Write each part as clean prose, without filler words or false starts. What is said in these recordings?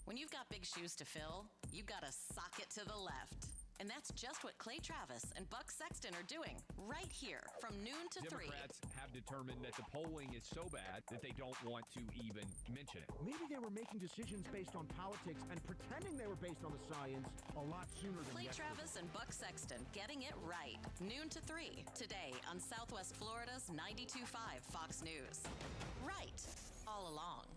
When you've got big shoes to fill, you gotta sock it to the left. And that's just what Clay Travis and Buck Sexton are doing right here from noon to 3. Democrats have determined that the polling is so bad that they don't want to even mention it. Maybe they were making decisions based on politics and pretending they were based on the science a lot sooner than Clay yesterday. Travis and Buck Sexton getting it right. Noon to 3 today on Southwest Florida's 92.5 Fox News. Right all along.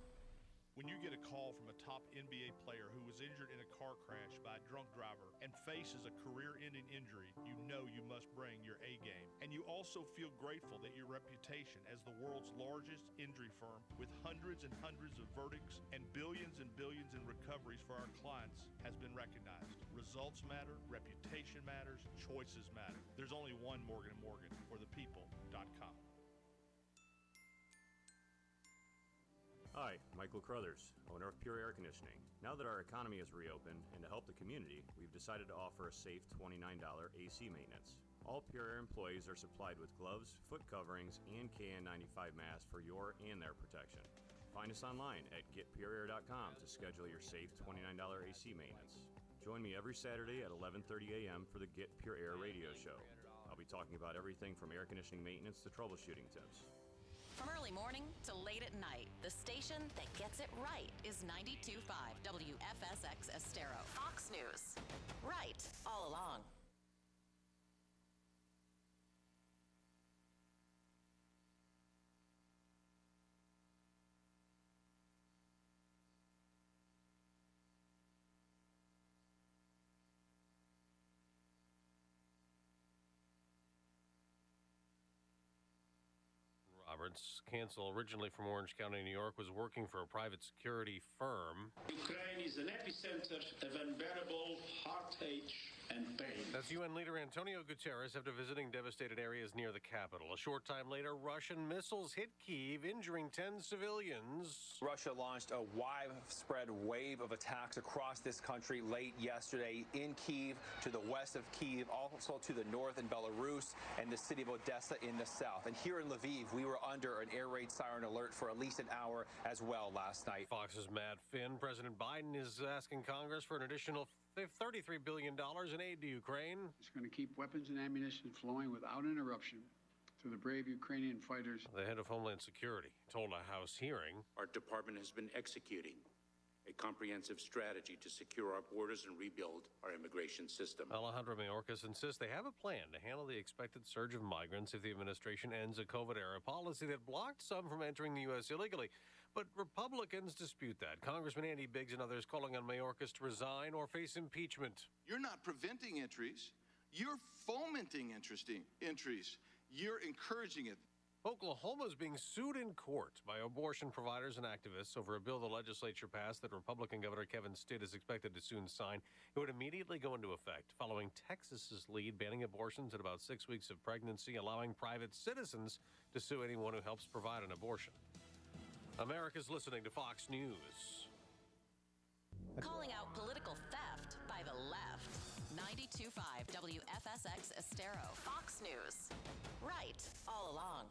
When you get a call from a top NBA player who was injured in a car crash by a drunk driver and faces a career-ending injury, you know you must bring your A game. And you also feel grateful that your reputation as the world's largest injury firm with hundreds and hundreds of verdicts and billions in recoveries for our clients has been recognized. Results matter, reputation matters, choices matter. There's only one Morgan & Morgan, or thepeople.com. Hi, Michael Crothers, owner of Pure Air Conditioning. Now that our economy is reopened and to help the community, we've decided to offer a safe $29 AC maintenance. All Pure Air employees are supplied with gloves, foot coverings, and KN95 masks for your and their protection. Find us online at getpureair.com to schedule your safe $29 AC maintenance. Join me every Saturday at 11:30 a.m. for the Get Pure Air radio show. I'll be talking about everything from air conditioning maintenance to troubleshooting tips. From early morning to late at night, the station that gets it right is 92.5 WFSX Estero. Fox News. Right all along. Roberts, Cancel, originally from Orange County, New York, was working for a private security firm. Ukraine is an epicenter of unbearable heartache and pain. That's UN leader Antonio Guterres after visiting devastated areas near the capital. A short time later, Russian missiles hit Kyiv, injuring 10 civilians. Russia launched a widespread wave of attacks across this country late yesterday in Kyiv, to the west of Kyiv, also to the north in Belarus, and the city of Odessa in the south. And here in Lviv, we were under an air raid siren alert for at least an hour as well last night. Fox's Matt Finn. President Biden is asking Congress for an additional $33 billion in aid to Ukraine. It's going to keep weapons and ammunition flowing without interruption to the brave Ukrainian fighters. The head of Homeland Security told a House hearing. Our department has been executing a comprehensive strategy to secure our borders and rebuild our immigration system. Alejandro Mayorkas insists they have a plan to handle the expected surge of migrants if the administration ends a COVID-era policy that blocked some from entering the U.S. illegally. But Republicans dispute that. Congressman Andy Biggs and others calling on Mayorkas to resign or face impeachment. You're not preventing entries. You're fomenting entries. You're encouraging it. Oklahoma is being sued in court by abortion providers and activists over a bill the legislature passed that Republican Governor Kevin Stitt is expected to soon sign. It would immediately go into effect, following Texas's lead banning abortions at about 6 weeks of pregnancy, allowing private citizens to sue anyone who helps provide an abortion. America's listening to Fox News. Calling out political theft by the left. 92.5 WFSX Estero. Fox News. Right all along.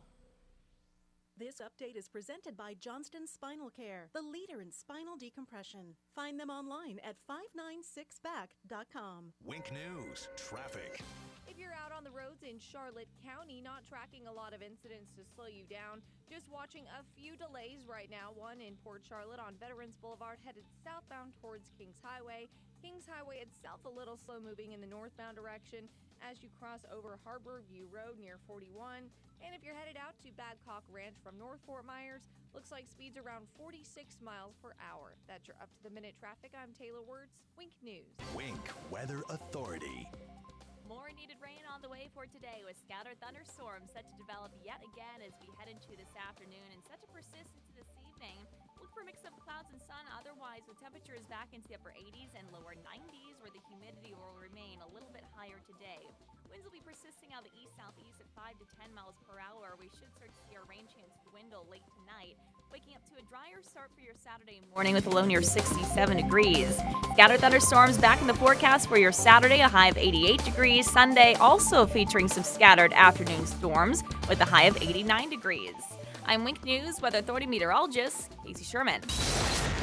This update is presented by Johnston Spinal Care, the leader in spinal decompression. Find them online at 596back.com. Wink News, traffic. If you're out on the roads in Charlotte County, not tracking a lot of incidents to slow you down, just watching a few delays right now. One in Port Charlotte on Veterans Boulevard headed southbound towards Kings Highway. Kings Highway itself a little slow moving in the northbound direction as you cross over Harbor View Road near 41. And if you're headed out to Babcock Ranch from North Fort Myers, looks like speeds around 46 miles per hour. That's your up-to-the-minute traffic. I'm Taylor Wertz, Wink News. Wink Weather Authority. More needed rain on the way for today, with scattered thunderstorms set to develop yet again as we head into this afternoon and set to persist into this evening. Look for a mix of clouds and sun otherwise, with temperatures back into the upper 80s and lower 90s, where the humidity will remain a little bit higher today. Winds will be persisting out of the east-southeast at 5 to 10 miles per hour. We should start to see our rain chance dwindle late tonight, waking up to a drier start for your Saturday morning with a low near 67 degrees. Scattered thunderstorms back in the forecast for your Saturday, a high of 88 degrees. Sunday also featuring some scattered afternoon storms with a high of 89 degrees. I'm Wink News Weather Authority meteorologist Casey Sherman.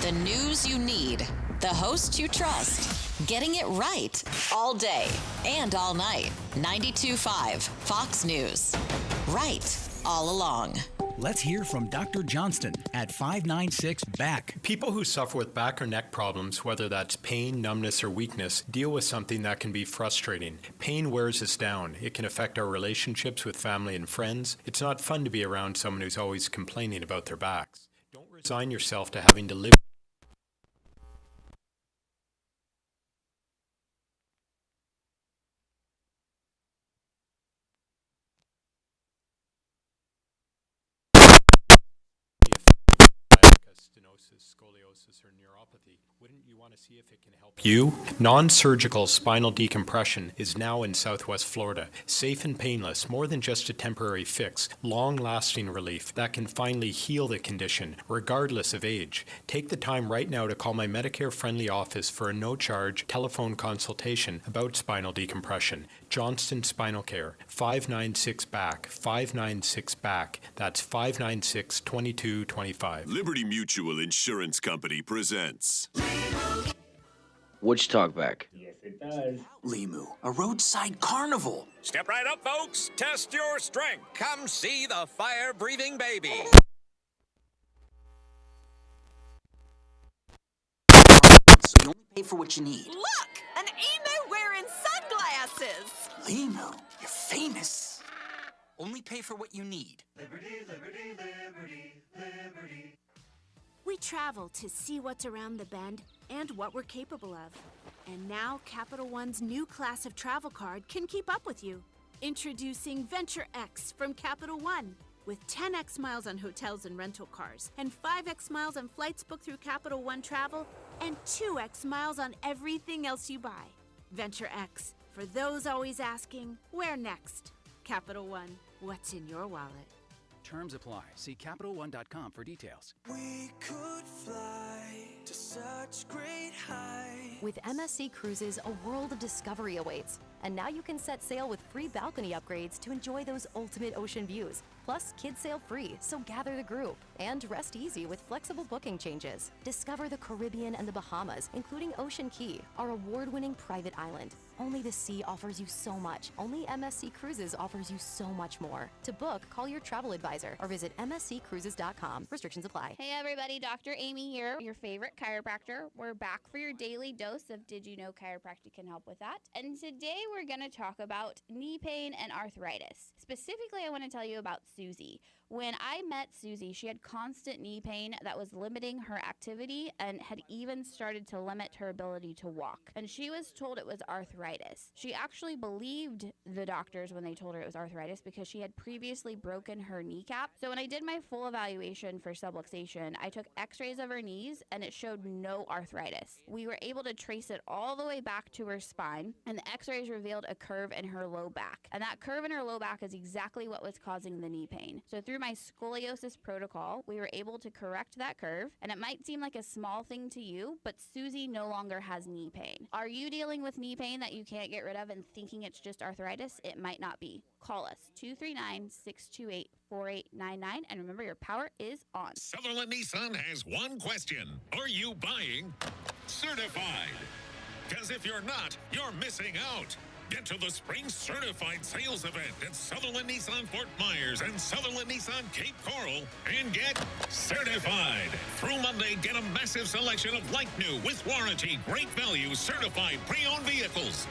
The news you need. The hosts you trust. Getting it right all day and all night. 92.5 Fox News. Right all along. Let's hear from Dr. Johnston at 596-BACK. People who suffer with back or neck problems, whether that's pain, numbness, or weakness, deal with something that can be frustrating. Pain wears us down. It can affect our relationships with family and friends. It's not fun to be around someone who's always complaining about their backs. Don't resign yourself to having to live stenosis, scoliosis, or neuropathy. Wouldn't you want to see if it can help you? Non-surgical spinal decompression is now in Southwest Florida. Safe and painless, more than just a temporary fix. Long-lasting relief that can finally heal the condition, regardless of age. Take the time right now to call my Medicare-friendly office for a no-charge telephone consultation about spinal decompression. Johnston Spinal Care, 596-BACK, 596-BACK. That's 596-2225. Liberty Mutual Insurance Company presents Witch Talk Back. Yes, it does. Limu, a roadside carnival. Step right up, folks. Test your strength. Come see the fire-breathing baby. So you only pay for what you need. Look! An emu wearing sunglasses! Limu, you're famous. Only pay for what you need. Liberty, liberty, liberty, liberty. We travel to see what's around the bend and what we're capable of. And now Capital One's new class of travel card can keep up with you. Introducing Venture X from Capital One. With 10x miles on hotels and rental cars, and 5x miles on flights booked through Capital One Travel, and 2x miles on everything else you buy. Venture X, for those always asking, where next? Capital One, what's in your wallet? Terms apply. See CapitalOne.com for details. We could fly to such great heights. With MSC Cruises, a world of discovery awaits. And now you can set sail with free balcony upgrades to enjoy those ultimate ocean views. Plus, kids sail free, so gather the group. And rest easy with flexible booking changes. Discover the Caribbean and the Bahamas, including Ocean Key, our award-winning private island. Only the sea offers you so much. Only MSC Cruises offers you so much more. To book, call your travel advisor or visit msccruises.com. Restrictions apply. Hey everybody, Dr. Amy here, your favorite chiropractor. We're back for your daily dose of Did You Know Chiropractic Can Help With That. And today we're going to talk about knee pain and arthritis. Specifically, I want to tell you about Susie. When I met Susie, she had constant knee pain that was limiting her activity and had even started to limit her ability to walk. And she was told it was arthritis. She actually believed the doctors when they told her it was arthritis because she had previously broken her kneecap. So when I did my full evaluation for subluxation, I took x-rays of her knees and it showed no arthritis. We were able to trace it all the way back to her spine, and the x-rays revealed a curve in her low back. And that curve in her low back is exactly what was causing the knee pain. So through my scoliosis protocol, we were able to correct that curve, and it might seem like a small thing to you, but Susie no longer has knee pain. Are you dealing with knee pain that you can't get rid of and thinking it's just arthritis? It might not be. Call us, 239-628-4899, and remember, your power is on. Sutherland Nissan has one question. Are you buying certified? Because if you're not, you're missing out. Get to the Spring Certified Sales Event at Sutherland Nissan Fort Myers and Sutherland Nissan Cape Coral and get certified. Through Monday, get a massive selection of like new, with warranty, great value, certified pre-owned vehicles.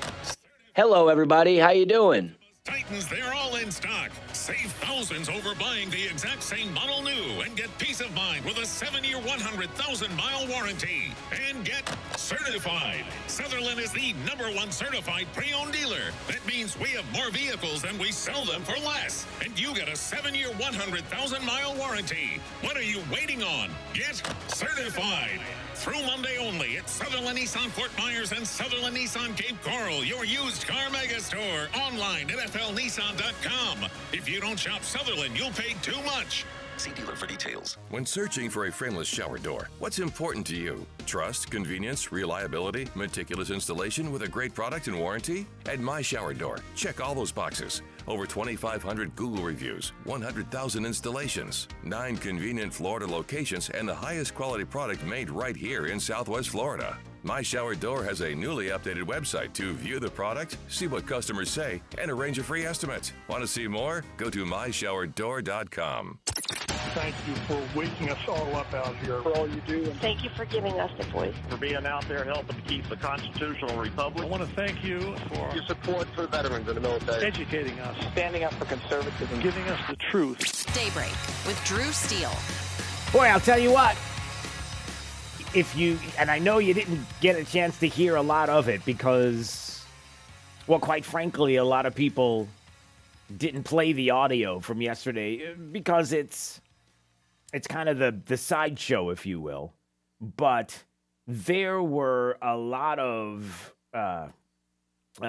Hello, everybody. How you doing? Titans, they're all in stock. Save thousands over buying the exact same model new and get peace of mind with a 7-year, 100,000-mile warranty. And get certified. Sutherland is the #1 certified pre-owned dealer. That means we have more vehicles than we sell them for less. And you get a 7-year, 100,000-mile warranty. What are you waiting on? Get certified. Through Monday only at Sutherland Nissan Fort Myers and Sutherland Nissan Cape Coral, your used car mega store. Online at flnissan.com. If you don't shop Sutherland, you'll pay too much. See dealer for details. When searching for a frameless shower door, what's important to you? Trust, convenience, reliability, meticulous installation with a great product and warranty? At My Shower Door, check all those boxes. Over 2,500 Google reviews, 100,000 installations, 9 convenient Florida locations, and the highest quality product made right here in Southwest Florida. My Shower Door has a newly updated website to view the product, see what customers say, and arrange a free estimate. Want to see more? Go to myShowerDoor.com. Thank you for waking us all up out here, for all you do. And thank you for giving us a voice. For being out there helping to keep the constitutional republic. I want to thank you for your support for veterans in the military. Educating us. Standing up for conservatism. Giving us the truth. Daybreak with Drew Steele. Boy, I'll tell you what. If you, and I know you didn't get a chance to hear a lot of it because, well, quite frankly, a lot of people didn't play the audio from yesterday because it's kind of the sideshow, if you will. But there were a lot of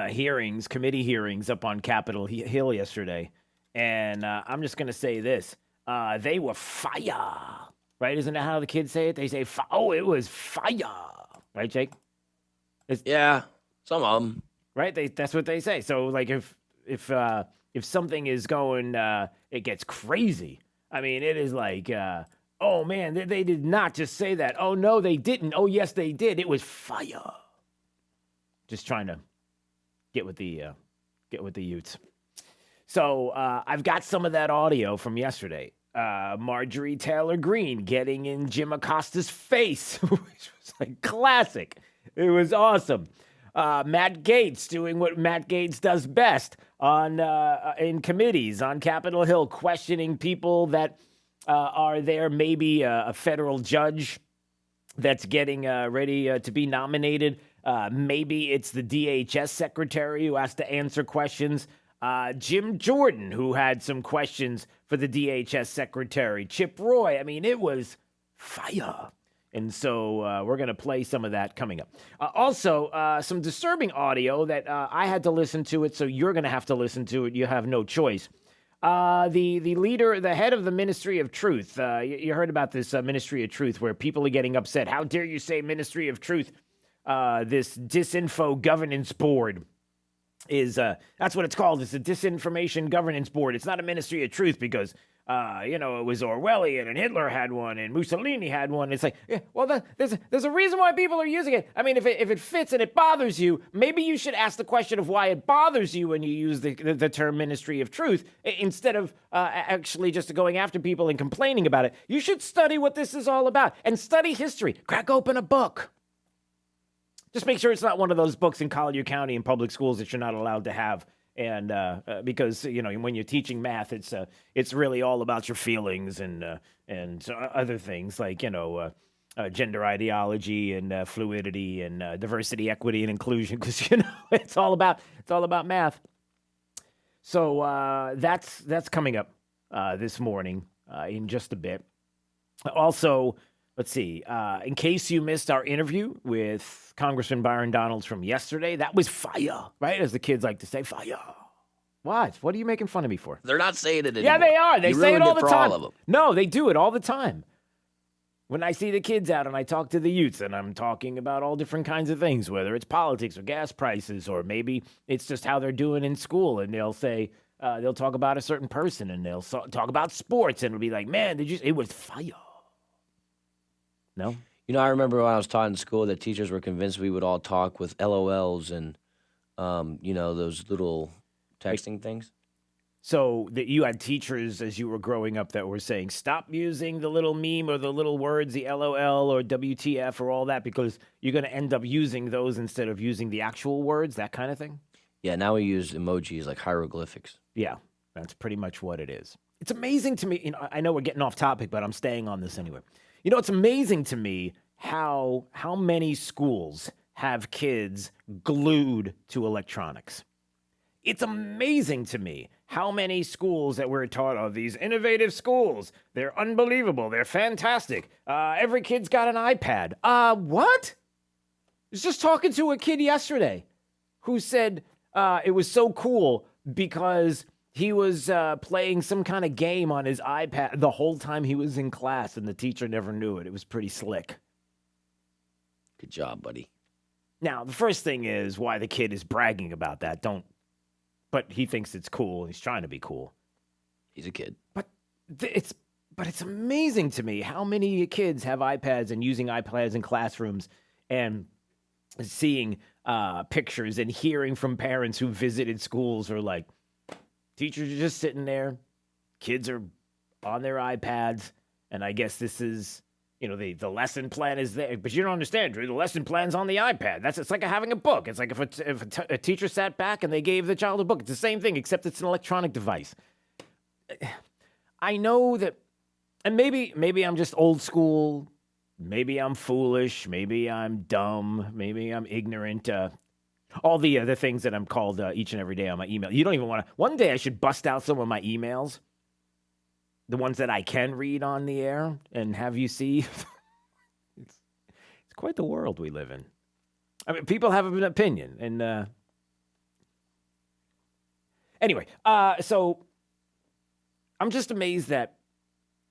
hearings, committee hearings up on Capitol Hill yesterday. And I'm just going to say this. They were fire. Right? Isn't that how the kids say it? They say, oh, it was fire. Right, Jake? Yeah, some of them. Right? That's what they say. So, like, if something is going, it gets crazy. I mean, it is like, oh, man, they did not just say that. Oh, no, they didn't. Oh, yes, they did. It was fire. Just trying to get with the Utes. So I've got some of that audio from yesterday. Marjorie Taylor Greene getting in Jim Acosta's face, which was like classic. It was awesome. Matt Gaetz doing what Matt Gaetz does best on in committees on Capitol Hill, questioning people that are there. Maybe a federal judge that's getting ready to be nominated. Maybe it's the DHS secretary who has to answer questions. Jim Jordan, who had some questions for the DHS secretary. Chip Roy. I mean, it was fire. And so we're going to play some of that coming up. Also, some disturbing audio that I had to listen to it, so you're going to have to listen to it. You have no choice. The leader, the head of the Ministry of Truth. You heard about this Ministry of Truth where people are getting upset. How dare you say Ministry of Truth? This Disinfo Governance Board is that's what it's called. It's a Disinformation Governance Board. It's not a Ministry of Truth because it was Orwellian and Hitler had one and Mussolini had one. It's like, yeah, well, there's a reason why people are using it. I mean, if it fits and it bothers you, maybe you should ask the question of why it bothers you when you use the term Ministry of Truth instead of actually just going after people and complaining about it. You should study what this is all about and study history. Crack open a book. Just make sure it's not one of those books in Collier County in public schools that you're not allowed to have. And because, when you're teaching math, it's really all about your feelings and other things like, gender ideology and fluidity and diversity, equity, and inclusion. Because, it's all about math. So that's coming up this morning in just a bit. Also, let's see. In case you missed our interview with Congressman Byron Donalds from yesterday, that was fire, right? As the kids like to say, fire. What? What are you making fun of me for? They're not saying it anymore. Yeah, they are. They say it all the time. All of them. No, they do it all the time. When I see the kids out and I talk to the youths and I'm talking about all different kinds of things, whether it's politics or gas prices or maybe it's just how they're doing in school, and they'll say, they'll talk about a certain person and they'll talk about sports and it'll be like, man, it was fire. No? I remember when I was taught in school that teachers were convinced we would all talk with LOLs and, those little texting things. So that you had teachers as you were growing up that were saying, stop using the little meme or the little words, the LOL or WTF or all that, because you're going to end up using those instead of using the actual words, that kind of thing? Yeah, now we use emojis like hieroglyphics. Yeah, that's pretty much what it is. It's amazing to me. I know we're getting off topic, but I'm staying on this anyway. It's amazing to me how many schools have kids glued to electronics. It's amazing to me how many schools that we're taught of these innovative schools. They're unbelievable. They're fantastic. Every kid's got an iPad. What? I was just talking to a kid yesterday who said it was so cool because he was playing some kind of game on his iPad the whole time he was in class, and the teacher never knew it. It was pretty slick. Good job, buddy. Now, the first thing is why the kid is bragging about that. But he thinks it's cool. He's trying to be cool. He's a kid. But it's amazing to me how many kids have iPads and using iPads in classrooms, and seeing pictures and hearing from parents who visited schools are like, teachers are just sitting there, kids are on their iPads, and I guess this is, the lesson plan is there. But you don't understand, Drew. The lesson plan's on the iPad. It's like having a book. It's like if a teacher sat back and they gave the child a book. It's the same thing, except it's an electronic device. I know that, and maybe I'm just old school. Maybe I'm foolish. Maybe I'm dumb. Maybe I'm ignorant. All the other things that I'm called each and every day on my email. You don't even want to. One day I should bust out some of my emails, the ones that I can read on the air, and have you see. It's quite the world we live in. I mean, people have an opinion, and anyway, so I'm just amazed that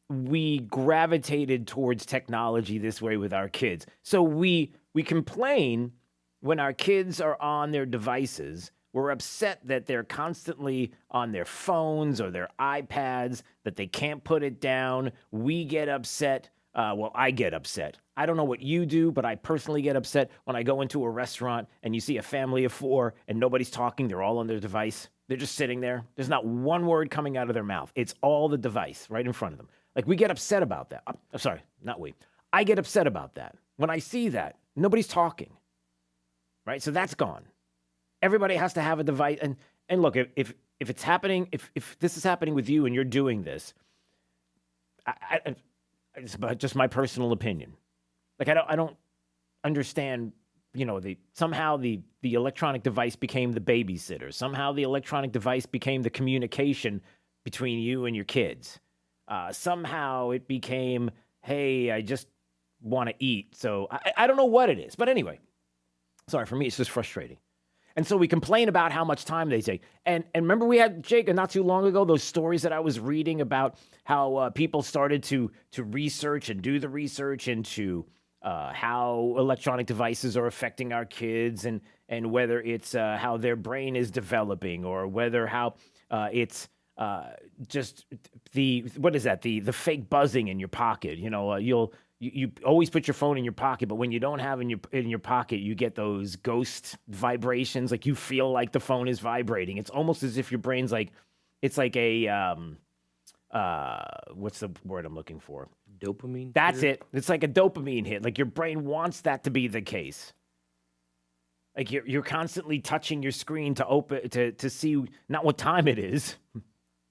we gravitated towards technology this way with our kids. So we complain when our kids are on their devices. We're upset that they're constantly on their phones or their iPads, that they can't put it down. We get upset. I get upset. I don't know what you do, but I personally get upset when I go into a restaurant and you see a family of 4 and nobody's talking. They're all on their device. They're just sitting there. There's not one word coming out of their mouth. It's all the device right in front of them. Like, we get upset about that. I'm sorry, not we. I get upset about that. When I see that, nobody's talking, right? So that's gone. Everybody has to have a device. And look, if it's happening, if this is happening with you and you're doing this, it's just my personal opinion. Like, I don't understand, somehow the electronic device became the babysitter. Somehow the electronic device became the communication between you and your kids. Somehow it became, hey, I just want to eat. So I don't know what it is. But anyway, sorry, for me, it's just frustrating. And so we complain about how much time they take. And remember we had, Jake, not too long ago, those stories that I was reading about how people started to research and do the research into how electronic devices are affecting our kids and whether it's how their brain is developing or whether how it's just the fake buzzing in your pocket. You always put your phone in your pocket, but when you don't have in your pocket, you get those ghost vibrations. Like, you feel like the phone is vibrating. It's almost as if your brain's like, it's like a what's the word I'm looking for? Dopamine? That's it. It's like a dopamine hit. Like, your brain wants that to be the case. Like, you're constantly touching your screen to open to see not what time it is,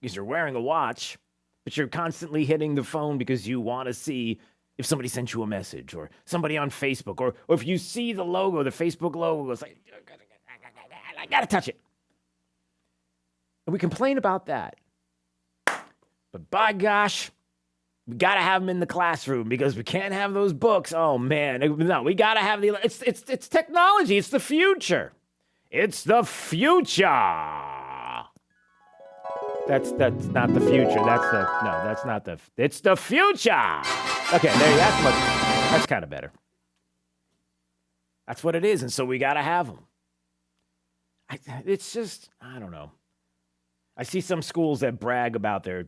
because you're wearing a watch, but you're constantly hitting the phone because you want to see if somebody sent you a message or somebody on Facebook, or if you see the logo, the Facebook logo, it's like, I got to touch it. And we complain about that. But by gosh, we got to have them in the classroom because we can't have those books. Oh, man. No, we got to have it's technology. It's the future. It's the future. That's not the future. It's the future. Okay, that's kind of better. That's what it is, and so we got to have them. It's just, I don't know. I see some schools that brag about their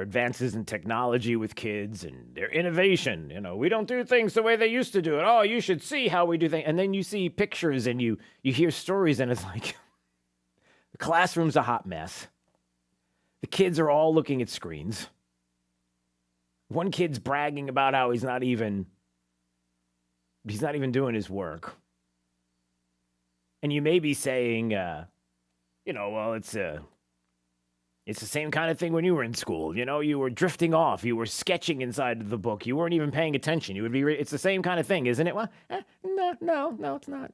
advances in technology with kids and their innovation. We don't do things the way they used to do it. Oh, you should see how we do things. And then you see pictures and you hear stories, and it's like the classroom's a hot mess. The kids are all looking at screens. One kid's bragging about how he's not even doing his work. And you may be saying, well, it's the same kind of thing when you were in school. You were drifting off. You were sketching inside the book. You weren't even paying attention. It's the same kind of thing, isn't it? Well, no, it's not.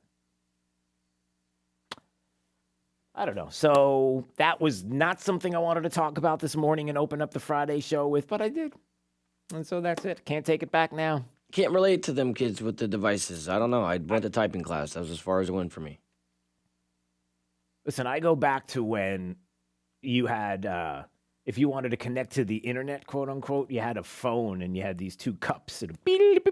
I don't know. So that was not something I wanted to talk about this morning and open up the Friday show with, but I did. And so that's it. Can't take it back now. Can't relate to them kids with the devices. I don't know. I went to typing class. That was as far as it went for me. Listen, I go back to when you had, if you wanted to connect to the internet, quote unquote, you had a phone and you had these two cups. And you'd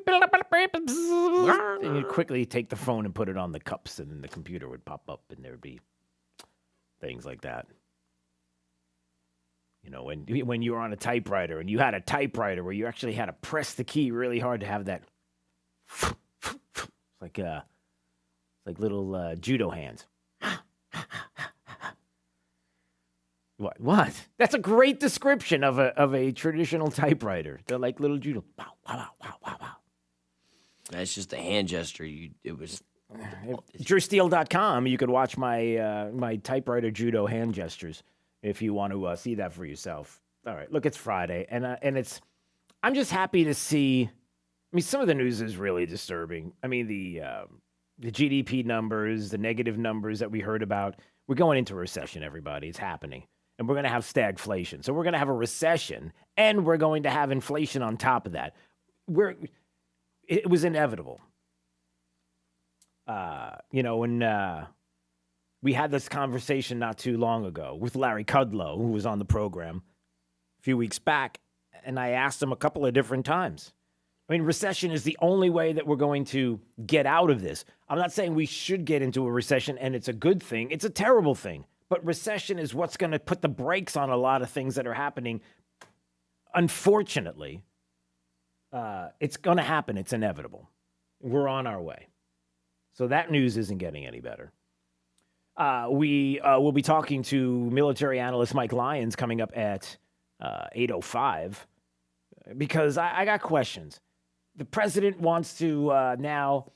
quickly take the phone and put it on the cups, and then the computer would pop up and there would be things like that. When you were on a typewriter and you had a typewriter where you actually had to press the key really hard to have that. Like like little judo hands. What? That's a great description of a traditional typewriter. They're like little judo. Wow, wow, wow, wow, wow, wow. That's just a hand gesture. DrewSteele.com. You could watch my my typewriter judo hand gestures if you want to see that for yourself. All right, look, it's Friday, and it's. I'm just happy to see. I mean, some of the news is really disturbing. I mean, the GDP numbers, the negative numbers that we heard about. We're going into a recession, everybody. It's happening. And we're going to have stagflation. So we're going to have a recession, and we're going to have inflation on top of that. It was inevitable. When we had this conversation not too long ago with Larry Kudlow, who was on the program a few weeks back, and I asked him a couple of different times. I mean, recession is the only way that we're going to get out of this. I'm not saying we should get into a recession and it's a good thing. It's a terrible thing. But recession is what's going to put the brakes on a lot of things that are happening. Unfortunately, it's going to happen. It's inevitable. We're on our way. So that news isn't getting any better. We will be talking to military analyst Mike Lyons coming up at 8:05 because I got questions. The president wants to now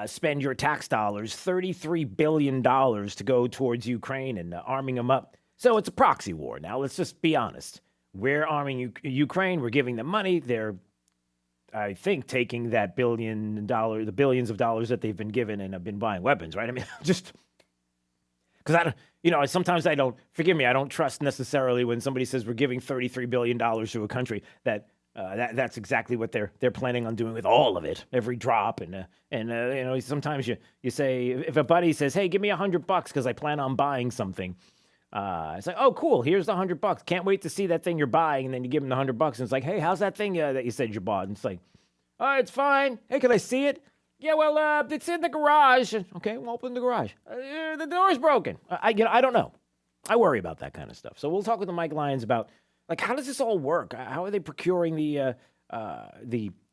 spend your tax dollars, $33 billion to go towards Ukraine and arming them up. So it's a proxy war. Now, let's just be honest. We're arming Ukraine. We're giving them money. They're, I think, taking that the billions of dollars that they've been given and have been buying weapons, right? I mean, just because I don't, sometimes I don't, forgive me, I don't trust necessarily when somebody says we're giving $33 billion to a country that's exactly what they're planning on doing with all of it, every drop. And sometimes you say, if a buddy says, hey, give me $100 because I plan on buying something. It's like, oh, cool. Here's the $100. Can't wait to see that thing you're buying. And then you give them the $100 and it's like, hey, how's that thing that you said you bought? And it's like, oh, it's fine. Hey, can I see it? Yeah, well, it's in the garage. Okay, well, open the garage. The door's broken. I don't know. I worry about that kind of stuff. So we'll talk with the Mike Lyons about, like, how does this all work? How are they procuring the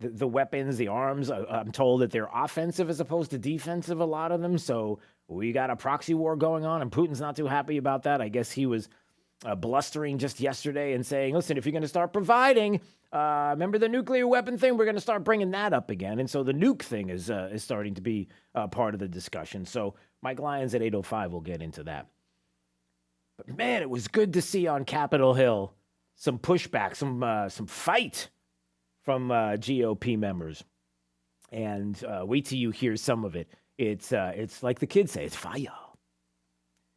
weapons, the arms? I'm told that they're offensive as opposed to defensive, a lot of them. So we got a proxy war going on, and Putin's not too happy about that. I guess he was blustering just yesterday and saying, listen, if you're going to start providing, remember the nuclear weapon thing? We're going to start bringing that up again. And so the nuke thing is starting to be part of the discussion. So Mike Lyons at 8:05 will get into that. But, man, it was good to see on Capitol Hill some pushback, some fight from GOP members. And wait till you hear some of it. It's like the kids say, it's fire. You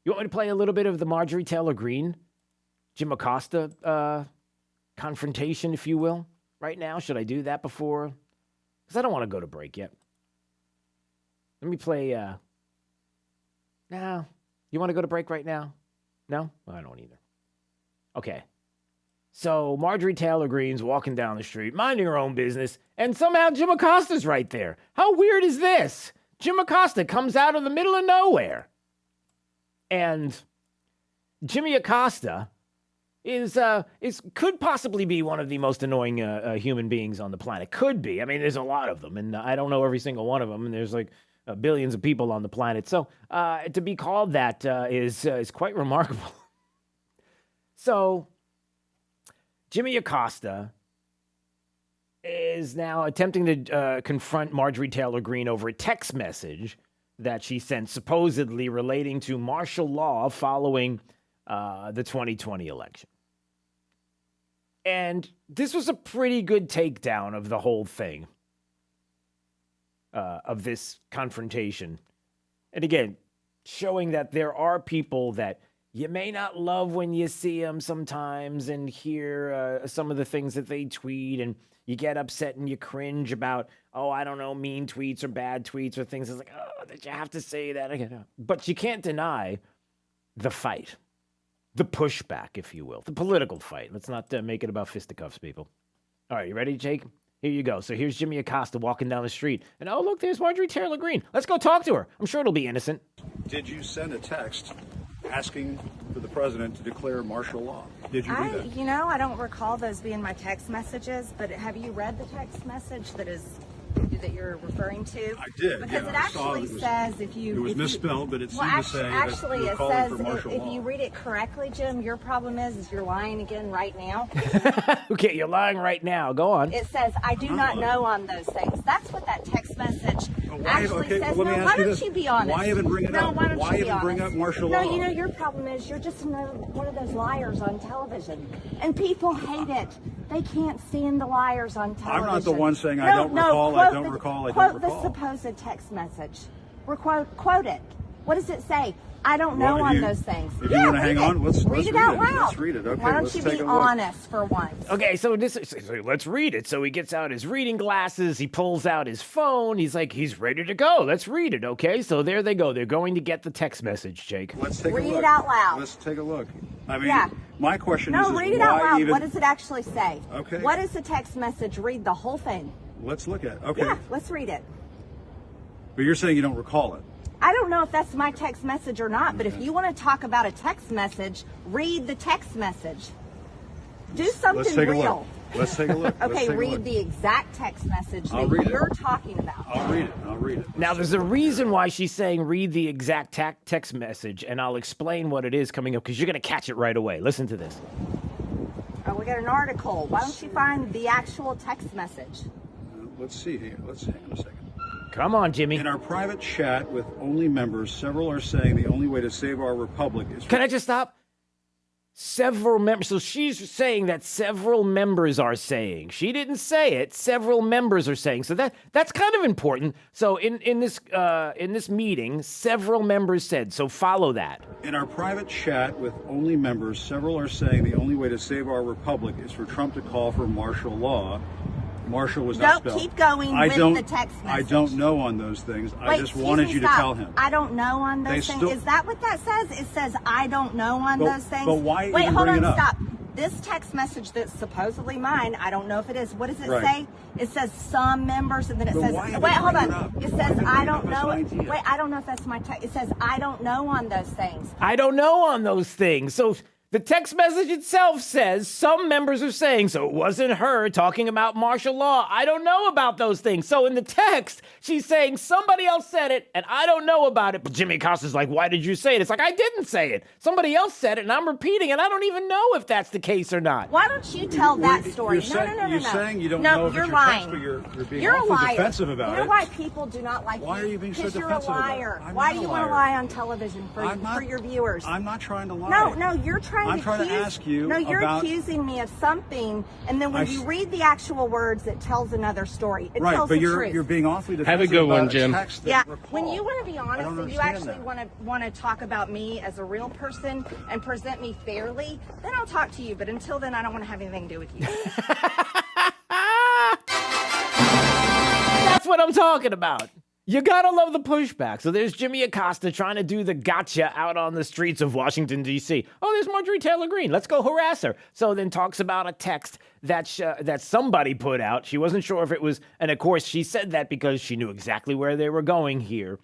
want me to play a little bit of the Marjorie Taylor Greene, Jim Acosta confrontation, if you will, right now? Should I do that before? Because I don't want to go to break yet. Let me play. No. You want to go to break right now? No? Well, I don't either. Okay. So Marjorie Taylor Greene's walking down the street, minding her own business, and somehow Jim Acosta's right there. How weird is this? Jim Acosta comes out of the middle of nowhere. And Jimmy Acosta could possibly be one of the most annoying human beings on the planet. Could be. I mean, there's a lot of them, and I don't know every single one of them, and there's like billions of people on the planet. So to be called that is quite remarkable. So Jimmy Acosta is now attempting to confront Marjorie Taylor Greene over a text message that she sent supposedly relating to martial law following the 2020 election. And this was a pretty good takedown of the whole thing, of this confrontation. And again, showing that there are people that you may not love when you see them sometimes and hear some of the things that they tweet, and you get upset and you cringe about, oh, I don't know, mean tweets or bad tweets or things. It's like, oh, did you have to say that again? But you can't deny the fight, the pushback, if you will, the political fight. Let's not make it about fisticuffs, people. All right, you ready, Jake? Here you go. So here's Jimmy Acosta walking down the street. And, oh, look, there's Marjorie Taylor Greene. Let's go talk to her. I'm sure it'll be innocent. Did you send a text asking for the president to declare martial law? Did you do that? I don't recall those being my text messages, but have you read the text message that is that you're referring to? I did. Because yeah, it actually says if you... It was misspelled, but it seemed to say actually, that it calling says for martial if law. you read it correctly, Jim, your problem is you're lying again right now. Okay, you're lying right now. Go on. It says, I do not know on those things. That's what that text message actually says. Let me No, ask why you don't this. you be honest? Why even bring it up? Why don't Why you be even bring honest? up martial No, law? you know, your problem is you're just one of those liars on television. And people hate it. They can't stand the liars on television. I'm not the one saying I don't recall, I don't recall, I don't recall. Quote the supposed text message. Quote it. What does it say? I don't know on those things. If you want to hang on, let's read it out loud. Let's read it. Okay, Why don't let's you take be a look. honest for once? Okay, so let's read it. So he gets out his reading glasses. He pulls out his phone. He's like, he's ready to go. Let's read it. Okay, so there they go. They're going to get the text message, Jake. Let's take a look. Read it out loud. Let's take a look. I mean, my question is read it out why loud. even... What does it actually say? Okay. What is the text message? Read the whole thing. Let's look at it. Okay. Yeah, let's read it. But you're saying you don't recall it. I don't know if that's my text message or not, but if you want to talk about a text message, read the text message. Do something Let's take real. a look. Let's take a look. Okay, read the exact text message I'll that read it. you're talking about. I'll read it. I'll read it. Now, there's a reason why she's saying read the exact text message, and I'll explain what it is coming up because you're going to catch it right away. Listen to this. Oh, we got an article. Why don't you find the actual text message? Let's see here. Let's hang on a second. Come on, Jimmy. In our private chat with only members, several are saying the only way to save our republic is... Can I just stop? Several members. So she's saying that several members are saying. She didn't say it. Several members are saying. So that's kind of important. So in this meeting, several members said. So follow that. In our private chat with only members, several are saying the only way to save our republic is for Trump to call for martial law. Marshall was not spelled. Keep going with the text message. I don't know on those things. I just wanted you to tell him. I don't know on those things. Is that what that says? It says I don't know on those things. But why Wait, even hold bring on, it up? stop. This text message that's supposedly mine, I don't know if it is. What does it say? It says some members, and then it says, wait, hold on. It says I don't know. Wait, I don't know if that's my text. It says I don't know on those things. I don't know on those things. So the text message itself says some members are saying, so it wasn't her talking about martial law. I don't know about those things. So in the text, she's saying somebody else said it and I don't know about it. But Jimmy Acosta's like, why did you say it? It's like, I didn't say it. Somebody else said it and I'm repeating and I don't even know if that's the case or not. Why don't you tell that story? No. You're saying you don't know if you're it's your lying. text, but you're being You're a awfully liar. defensive about it. You know why people do not like you? Why are you being so Because you're a defensive about it? liar. I'm Why not do a you want to liar. lie on television for your viewers? I'm not trying to lie. No, you're trying to accuse. to ask you No, you're about... accusing me of something, and then when you read the actual words, it tells another story. It tells the truth. You're being awfully defensive. Have a good one, Jim. Yeah, when you want to be honest and you actually want to talk about me as a real person and present me fairly, then I'll talk to you. But until then, I don't want to have anything to do with you. That's what I'm talking about. You gotta love the pushback. So there's Jimmy Acosta trying to do the gotcha out on the streets of Washington, D.C. Oh, there's Marjorie Taylor Greene. Let's go harass her. So then talks about a text that somebody put out. She wasn't sure if it was, and of course she said that because she knew exactly where they were going here.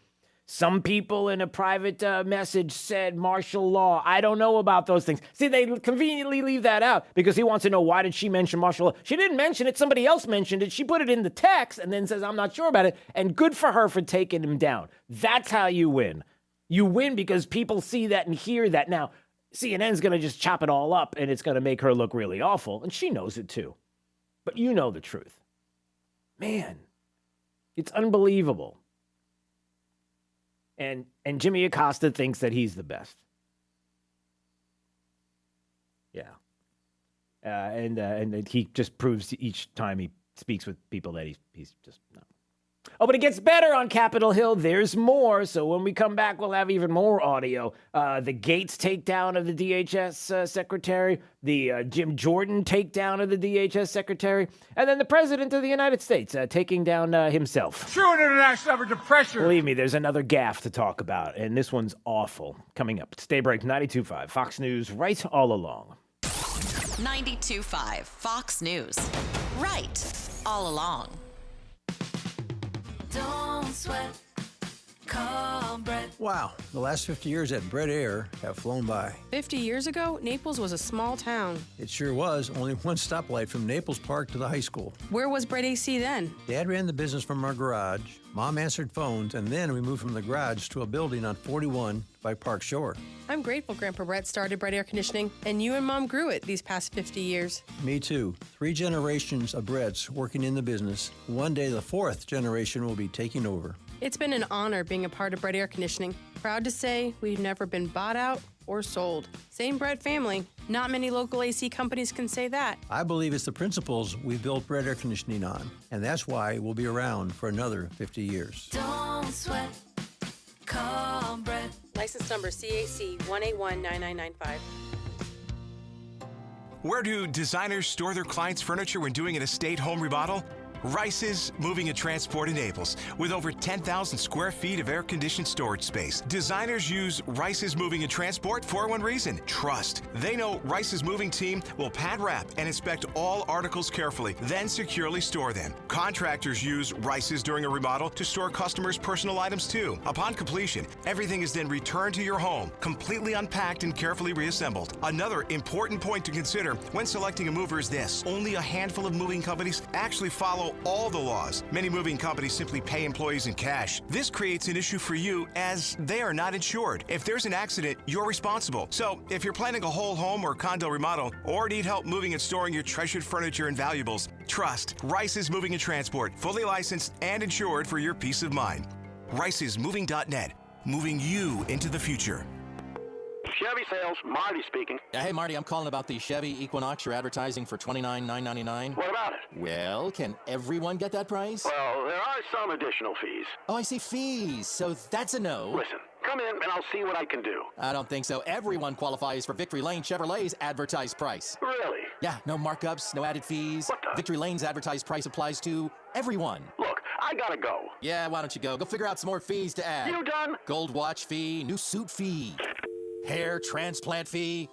Some people in a private message said martial law. I don't know about those things. See, they conveniently leave that out because he wants to know why did she mention martial law. She didn't mention it. Somebody else mentioned it. She put it in the text and then says, I'm not sure about it. And good for her for taking him down. That's how you win. You win because people see that and hear that. Now, CNN's going to just chop it all up and it's going to make her look really awful. And she knows it too. But you know the truth. Man, it's unbelievable. And Jimmy Acosta thinks that he's the best. Yeah. And he just proves each time he speaks with people that he's just not. Oh, but it gets better on Capitol Hill. There's more. So when we come back, we'll have even more audio. The Gates takedown of the DHS secretary, the Jim Jordan takedown of the DHS secretary, and then the president of the United States taking down himself. True international effort to pressure. Believe me, there's another gaffe to talk about, and this one's awful. Coming up, it's Daybreak 92.5, Fox News, right all along. 92.5, Fox News, right all along. Don't sweat, call Brett. Wow, the last 50 years at Bread Air have flown by. 50 years ago, Naples was a small town. It sure was, only one stoplight from Naples Park to the high school. Where was Bread AC then? Dad ran the business from our garage, Mom answered phones, and then we moved from the garage to a building on 41 by Park Shore. I'm grateful Grandpa Brett started Bread Air Conditioning, and you and Mom grew it these past 50 years. Me too. 3 generations of Bretts working in the business. One day the 4th generation will be taking over. It's been an honor being a part of Bread Air Conditioning. Proud to say we've never been bought out or sold. Same Bread family. Not many local AC companies can say that. I believe it's the principles we built Bread Air Conditioning on, and that's why we'll be around for another 50 years. Don't sweat. Call Brett. License number CAC 1819995. Where do designers store their clients' furniture when doing an estate home remodel? Rice's Moving and Transport in Naples. With over 10,000 square feet of air-conditioned storage space, designers use Rice's Moving and Transport for one reason: trust. They know Rice's Moving team will pad wrap and inspect all articles carefully, then securely store them. Contractors use Rice's during a remodel to store customers' personal items too. Upon completion, everything is then returned to your home, completely unpacked and carefully reassembled. Another important point to consider when selecting a mover is this: only a handful of moving companies actually follow all the laws. Many moving companies simply pay employees in cash. This creates an issue for you as they are not insured. If there's an accident, you're responsible. So if you're planning a whole home or condo remodel or need help moving and storing your treasured furniture and valuables, trust Rice's Moving and Transport, fully licensed and insured for your peace of mind. Rice'sMoving.net, moving you into the future. Chevy sales, Marty speaking. Hey, Marty, I'm calling about the Chevy Equinox you're advertising for $29,999. What about it? Well, can everyone get that price? Well, there are some additional fees. Oh, I see, fees. So that's a no. Listen, come in and I'll see what I can do. I don't think so. Everyone qualifies for Victory Lane Chevrolet's advertised price. Really? Yeah, no markups, no added fees. What the? Victory Lane's advertised price applies to everyone. Look, I gotta go. Yeah, why don't you go? Go figure out some more fees to add. You done? Gold watch fee, new suit fee. Hair transplant fee.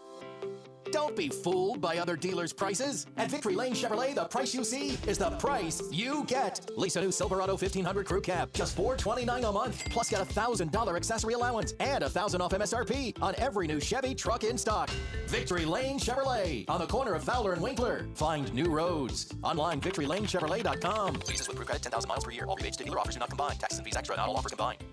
Don't be fooled by other dealers' prices. At Victory Lane Chevrolet, the price you see is the price you get. Lease a new Silverado 1500 Crew Cab, just $429 a month. Plus get a $1,000 accessory allowance and $1,000 off MSRP on every new Chevy truck in stock. Victory Lane Chevrolet, on the corner of Fowler and Winkler. Find new roads. Online, victorylanechevrolet.com. Leases with Crew Credit, 10,000 miles per year. All rebates to dealer offers do not combine. Taxes and fees extra. Not all offers combined.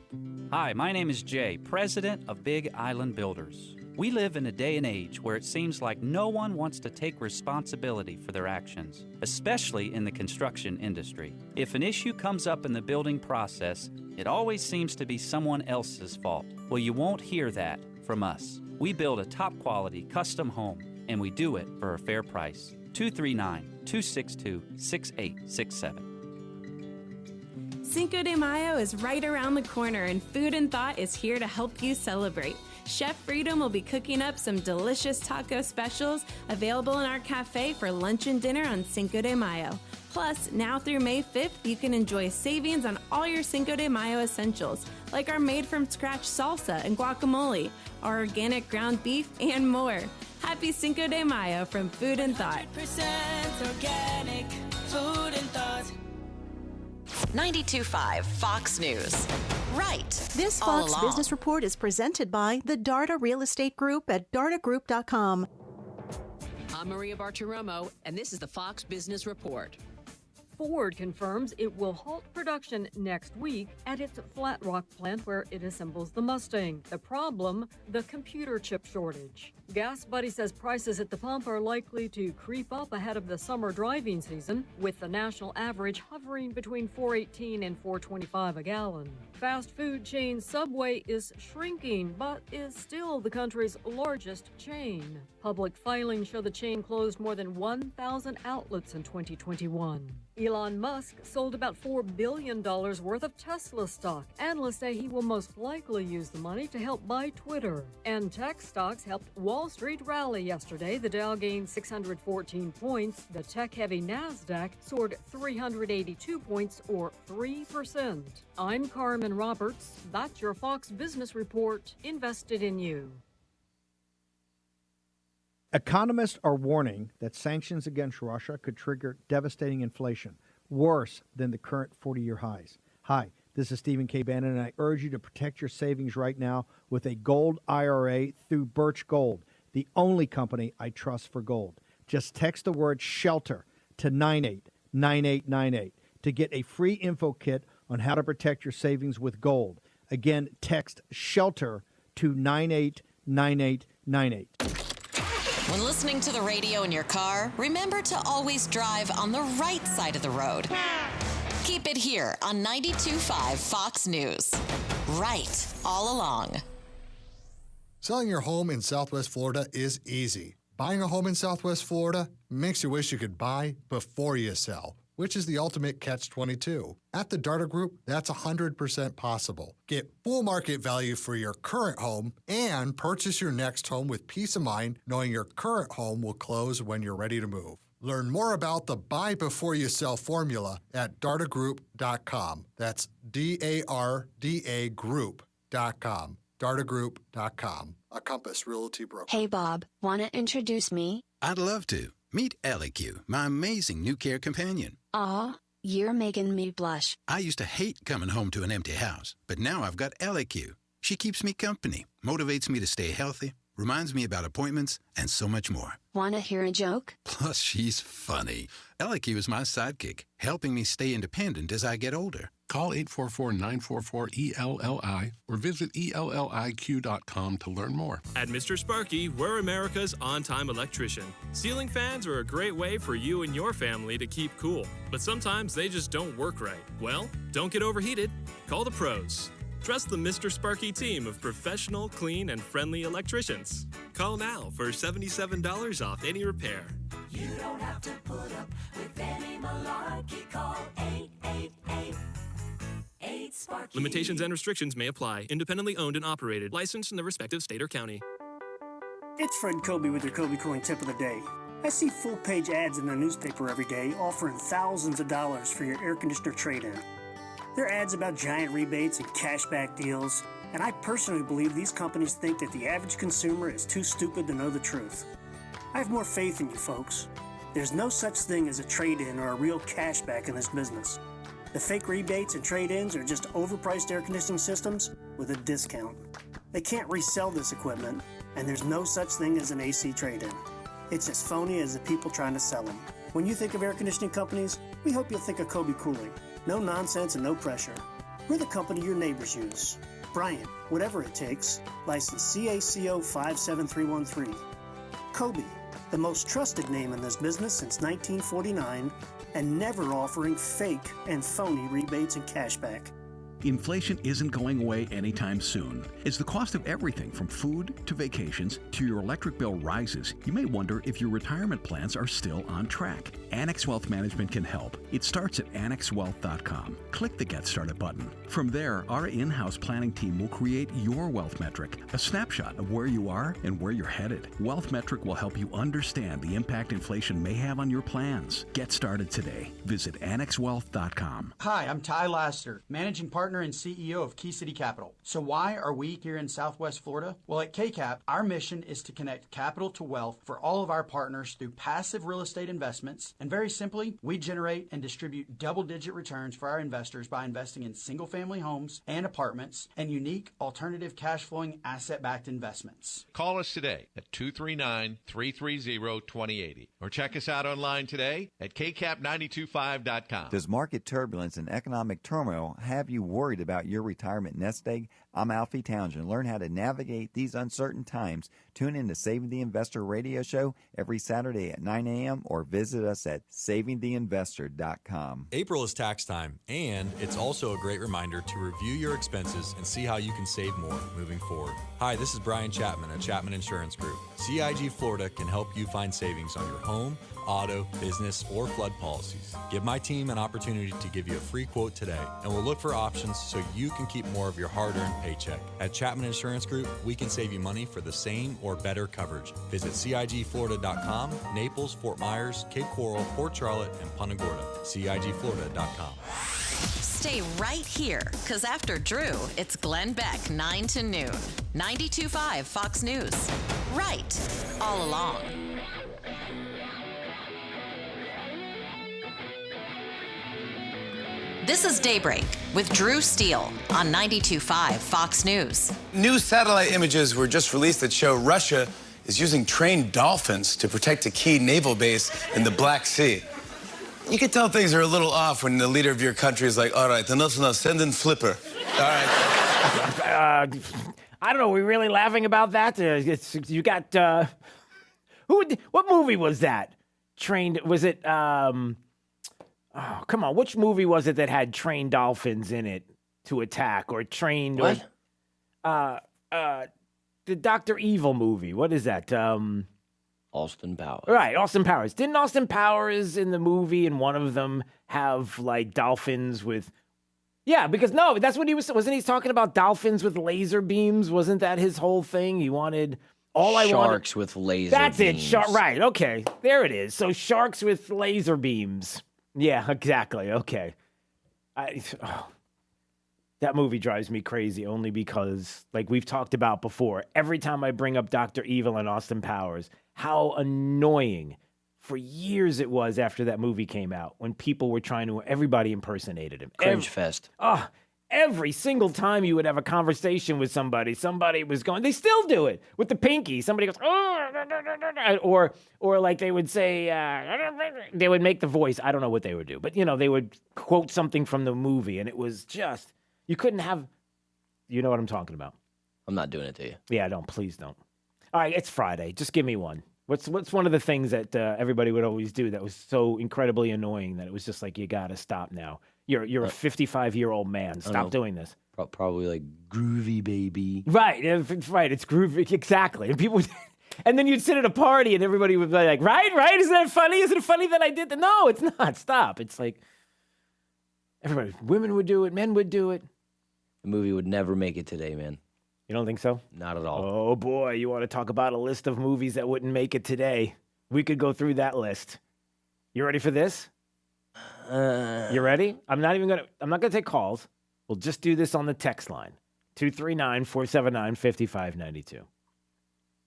Hi, my name is Jay, president of Big Island Builders. We live in a day and age where it seems like no one wants to take responsibility for their actions, especially in the construction industry. If an issue comes up in the building process, it always seems to be someone else's fault. Well, you won't hear that from us. We build a top-quality custom home, and we do it for a fair price. 239-262-6867. Cinco de Mayo is right around the corner, and Food and Thought is here to help you celebrate. Chef Freedom will be cooking up some delicious taco specials available in our cafe for lunch and dinner on Cinco de Mayo. Plus, now through May 5th, you can enjoy savings on all your Cinco de Mayo essentials, like our made-from-scratch salsa and guacamole, our organic ground beef, and more. Happy Cinco de Mayo from Food and Thought. 100% organic. Food and Thought. 92.5 Fox News. Right. This all Fox along. Business Report is presented by the Darta Real Estate Group at dartagroup.com. I'm Maria Bartiromo, and this is the Fox Business Report. Ford confirms it will halt production next week at its Flat Rock plant where it assembles the Mustang. The problem, the computer chip shortage. Gas Buddy says prices at the pump are likely to creep up ahead of the summer driving season, with the national average hovering between $4.18 and $4.25 a gallon. Fast food chain Subway is shrinking, but is still the country's largest chain. Public filings show the chain closed more than 1,000 outlets in 2021. Elon Musk sold about $4 billion worth of Tesla stock. Analysts say he will most likely use the money to help buy Twitter. And tech stocks helped Wall Street rally yesterday. The Dow gained 614 points. The tech-heavy NASDAQ soared 382 points, or 3%. I'm Carmen Roberts. That's your Fox Business Report. Invested in you. Economists are warning that sanctions against Russia could trigger devastating inflation, worse than the current 40-year highs. Hi, This is Stephen K. Bannon, and I urge you to protect your savings right now with a gold IRA through Birch Gold, the only company I trust for gold. Just text the word SHELTER to 989898 to get a free info kit on how to protect your savings with gold. Again, text SHELTER to 989898. When listening to the radio in your car, remember to always drive on the right side of the road. Keep it here on 92.5 Fox News. Right all along. Selling your home in Southwest Florida is easy. Buying a home in Southwest Florida makes you wish you could buy before you sell, which is the ultimate catch-22. At the Darter Group, that's 100% possible. Get full market value for your current home and purchase your next home with peace of mind knowing your current home will close when you're ready to move. Learn more about the Buy Before You Sell formula at dartagroup.com. That's DARDA Group.com. dartagroup.com. A Compass Realty broker. Hey, Bob, want to introduce me? I'd love to. Meet LQ, my amazing new care companion. Aw, you're making me blush. I used to hate coming home to an empty house, but now I've got LQ. She keeps me company, motivates me to stay healthy, reminds me about appointments, and so much more. Want to hear a joke? Plus, she's funny. LQ is my sidekick, helping me stay independent as I get older. Call 844-944-ELLI or visit ELLIQ.com to learn more. At Mr. Sparky, we're America's on-time electrician. Ceiling fans are a great way for you and your family to keep cool, but sometimes they just don't work right. Well, don't get overheated. Call the pros. Trust the Mr. Sparky team of professional, clean, and friendly electricians. Call now for $77 off any repair. You don't have to put up with any malarkey. Call 888-8-SPARKY. Limitations and restrictions may apply. Independently owned and operated. Licensed in the respective state or county. It's Fred Kobe with your Kobe Coin Tip of the Day. I see full-page ads in the newspaper every day offering thousands of dollars for your air conditioner trade-in. They're ads about giant rebates and cashback deals, and I personally believe these companies think that the average consumer is too stupid to know the truth. I have more faith in you folks. There's no such thing as a trade-in or a real cashback in this business. The fake rebates and trade-ins are just overpriced air conditioning systems with a discount. They can't resell this equipment, and there's no such thing as an AC trade-in. It's as phony as the people trying to sell them. When you think of air conditioning companies, we hope you'll think of Kobe Cooling. No nonsense and no pressure. We're the company your neighbors use. Bryant, whatever it takes, license CACO 57313. Kobe, the most trusted name in this business since 1949, and never offering fake and phony rebates and cashback. Inflation isn't going away anytime soon. As the cost of everything from food to vacations to your electric bill rises, you may wonder if your retirement plans are still on track. Annex Wealth Management can help. It starts at annexwealth.com. Click the Get Started button. From there, our in-house planning team will create your wealth metric, a snapshot of where you are and where you're headed. Wealth Metric will help you understand the impact inflation may have on your plans. Get started today. Visit annexwealth.com. Hi, I'm Ty Laster, managing partner and CEO of Key City Capital. So why are we here in Southwest Florida? Well, at KCAP, our mission is to connect capital to wealth for all of our partners through passive real estate investments. And very simply, we generate and distribute double-digit returns for our investors by investing in single-family homes and apartments and unique alternative cash-flowing asset-backed investments. Call us today at 239-330-2080 or check us out online today at kcap925.com. Does market turbulence and economic turmoil have you worried about your retirement nest egg? I'm Alfie Townsend. Learn how to navigate these uncertain times. Tune in to Saving the Investor radio show every Saturday at 9 a.m. or visit us at savingtheinvestor.com. April is tax time, and it's also a great reminder to review your expenses and see how you can save more moving forward. Hi, this is Brian Chapman at Chapman Insurance Group. CIG Florida can help you find savings on your home, auto, business, or flood policies. Give my team an opportunity to give you a free quote today, and we'll look for options so you can keep more of your hard-earned paycheck. At Chapman Insurance Group, we can save you money for the same or better coverage. Visit CIGFlorida.com, Naples, Fort Myers, Cape Coral, Port Charlotte, and Punta Gorda. CIGFlorida.com. Stay right here, because after Drew, it's Glenn Beck, 9 to noon. 92.5 Fox News. Right all along. This is Daybreak with Drew Steele on 92.5 Fox News. New satellite images were just released that show Russia is using trained dolphins to protect a key naval base in the Black Sea. You can tell things are a little off when the leader of your country is like, all right, enough, send in Flipper. All right. I don't know. Are we really laughing about that? You got, what movie was that? Trained, was it, oh, come on. Which movie was it that had trained dolphins in it to attack or trained? What? The Dr. Evil movie. What is that? Austin Powers. Right, Austin Powers. Didn't Austin Powers in the movie and one of them have like dolphins with... Yeah, because no, that's what he was... Wasn't he talking about dolphins with laser beams? Wasn't that his whole thing? He wanted... Sharks with laser beams. That's it. Right, okay. There it is. So sharks with laser beams. Yeah, exactly. Okay. That movie drives me crazy only because, like we've talked about before, every time I bring up Dr. Evil and Austin Powers, how annoying for years it was after that movie came out when people were trying to, everybody impersonated him. Cringe fest. Every single time you would have a conversation with somebody was going, they still do it with the pinky. Somebody goes, oh, or like they would say, they would make the voice. I don't know what they would do, but they would quote something from the movie and it was just, you couldn't have, you know what I'm talking about. I'm not doing it to you. Yeah, don't, please don't. All right, it's Friday. Just give me one. What's one of the things that everybody would always do that was so incredibly annoying that it was just like, you got to stop now. You're a 55-year-old man. Stop doing this. Probably like groovy baby. Right, right. It's groovy, exactly. And people, and then you'd sit at a party and everybody would be like, right. Isn't that funny? Isn't it funny that I did that? No, it's not. Stop. It's like everybody, women would do it, men would do it. The movie would never make it today, man. You don't think so? Not at all. Oh boy, you want to talk about a list of movies that wouldn't make it today? We could go through that list. You ready for this? You ready? I'm not gonna take calls. We'll just do this on the text line. 239-479-5592.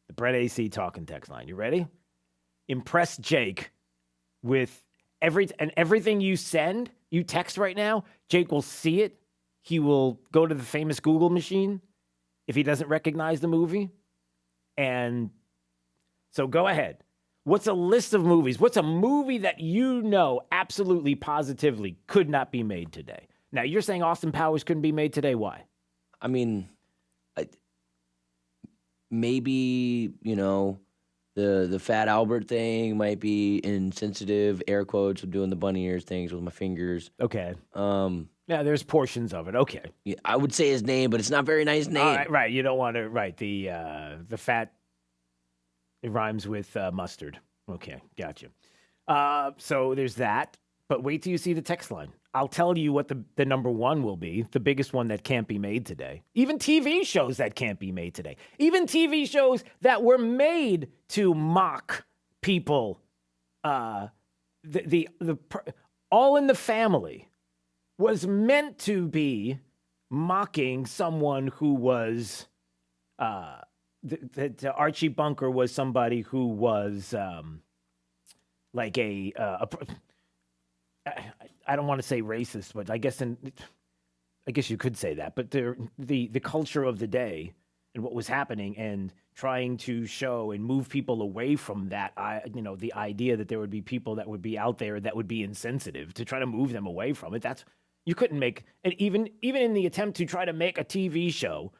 The Brett AC talking text line. You ready? Impress Jake with everything you text right now, Jake will see it. He will go to the famous Google machine if he doesn't recognize the movie. And so go ahead. What's a list of movies? What's a movie that absolutely positively could not be made today? Now, you're saying Austin Powers couldn't be made today. Why? I mean, maybe, the Fat Albert thing might be insensitive, air quotes, of doing the bunny ears things with my fingers. Okay. Yeah, there's portions of it. Okay. Yeah, I would say his name, but it's not a very nice name. All right. You don't want to, right. The fat... It rhymes with mustard. Okay, gotcha. So there's that. But wait till you see the text line. I'll tell you what the number one will be, the biggest one that can't be made today. Even TV shows that can't be made today. Even TV shows that were made to mock people. The All in the Family was meant to be mocking someone who was... That Archie Bunker was somebody who was like I don't want to say racist, but I guess you could say that. But the culture of the day and what was happening and trying to show and move people away from that, the idea that there would be people that would be out there that would be insensitive, to try to move them away from it. You couldn't make, and even in the attempt to try to make a TV show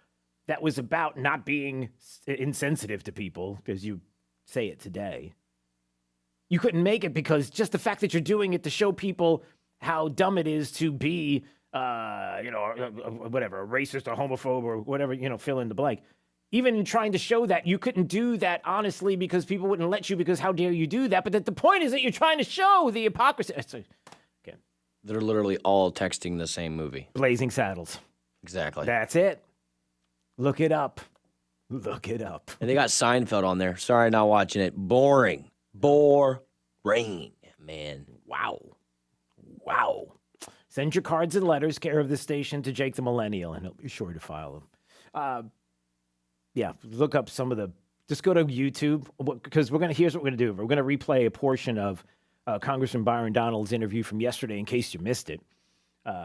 that was about not being insensitive to people, as you say it today. You couldn't make it because just the fact that you're doing it to show people how dumb it is to be, whatever, a racist or homophobe or whatever, fill in the blank. Even in trying to show that, you couldn't do that honestly because people wouldn't let you because how dare you do that? But the point is that you're trying to show the hypocrisy. Okay. They're literally all texting the same movie. Blazing Saddles. Exactly. That's it. Look it up. And they got Seinfeld on there. Sorry, not watching it. Boring, man. Wow. Send your cards and letters, care of the station, to Jake the Millennial, and he'll be sure to file them. Look up some of the... Just go to YouTube, because here's what we're going to do. We're going to replay a portion of Congressman Byron Donald's interview from yesterday in case you missed it.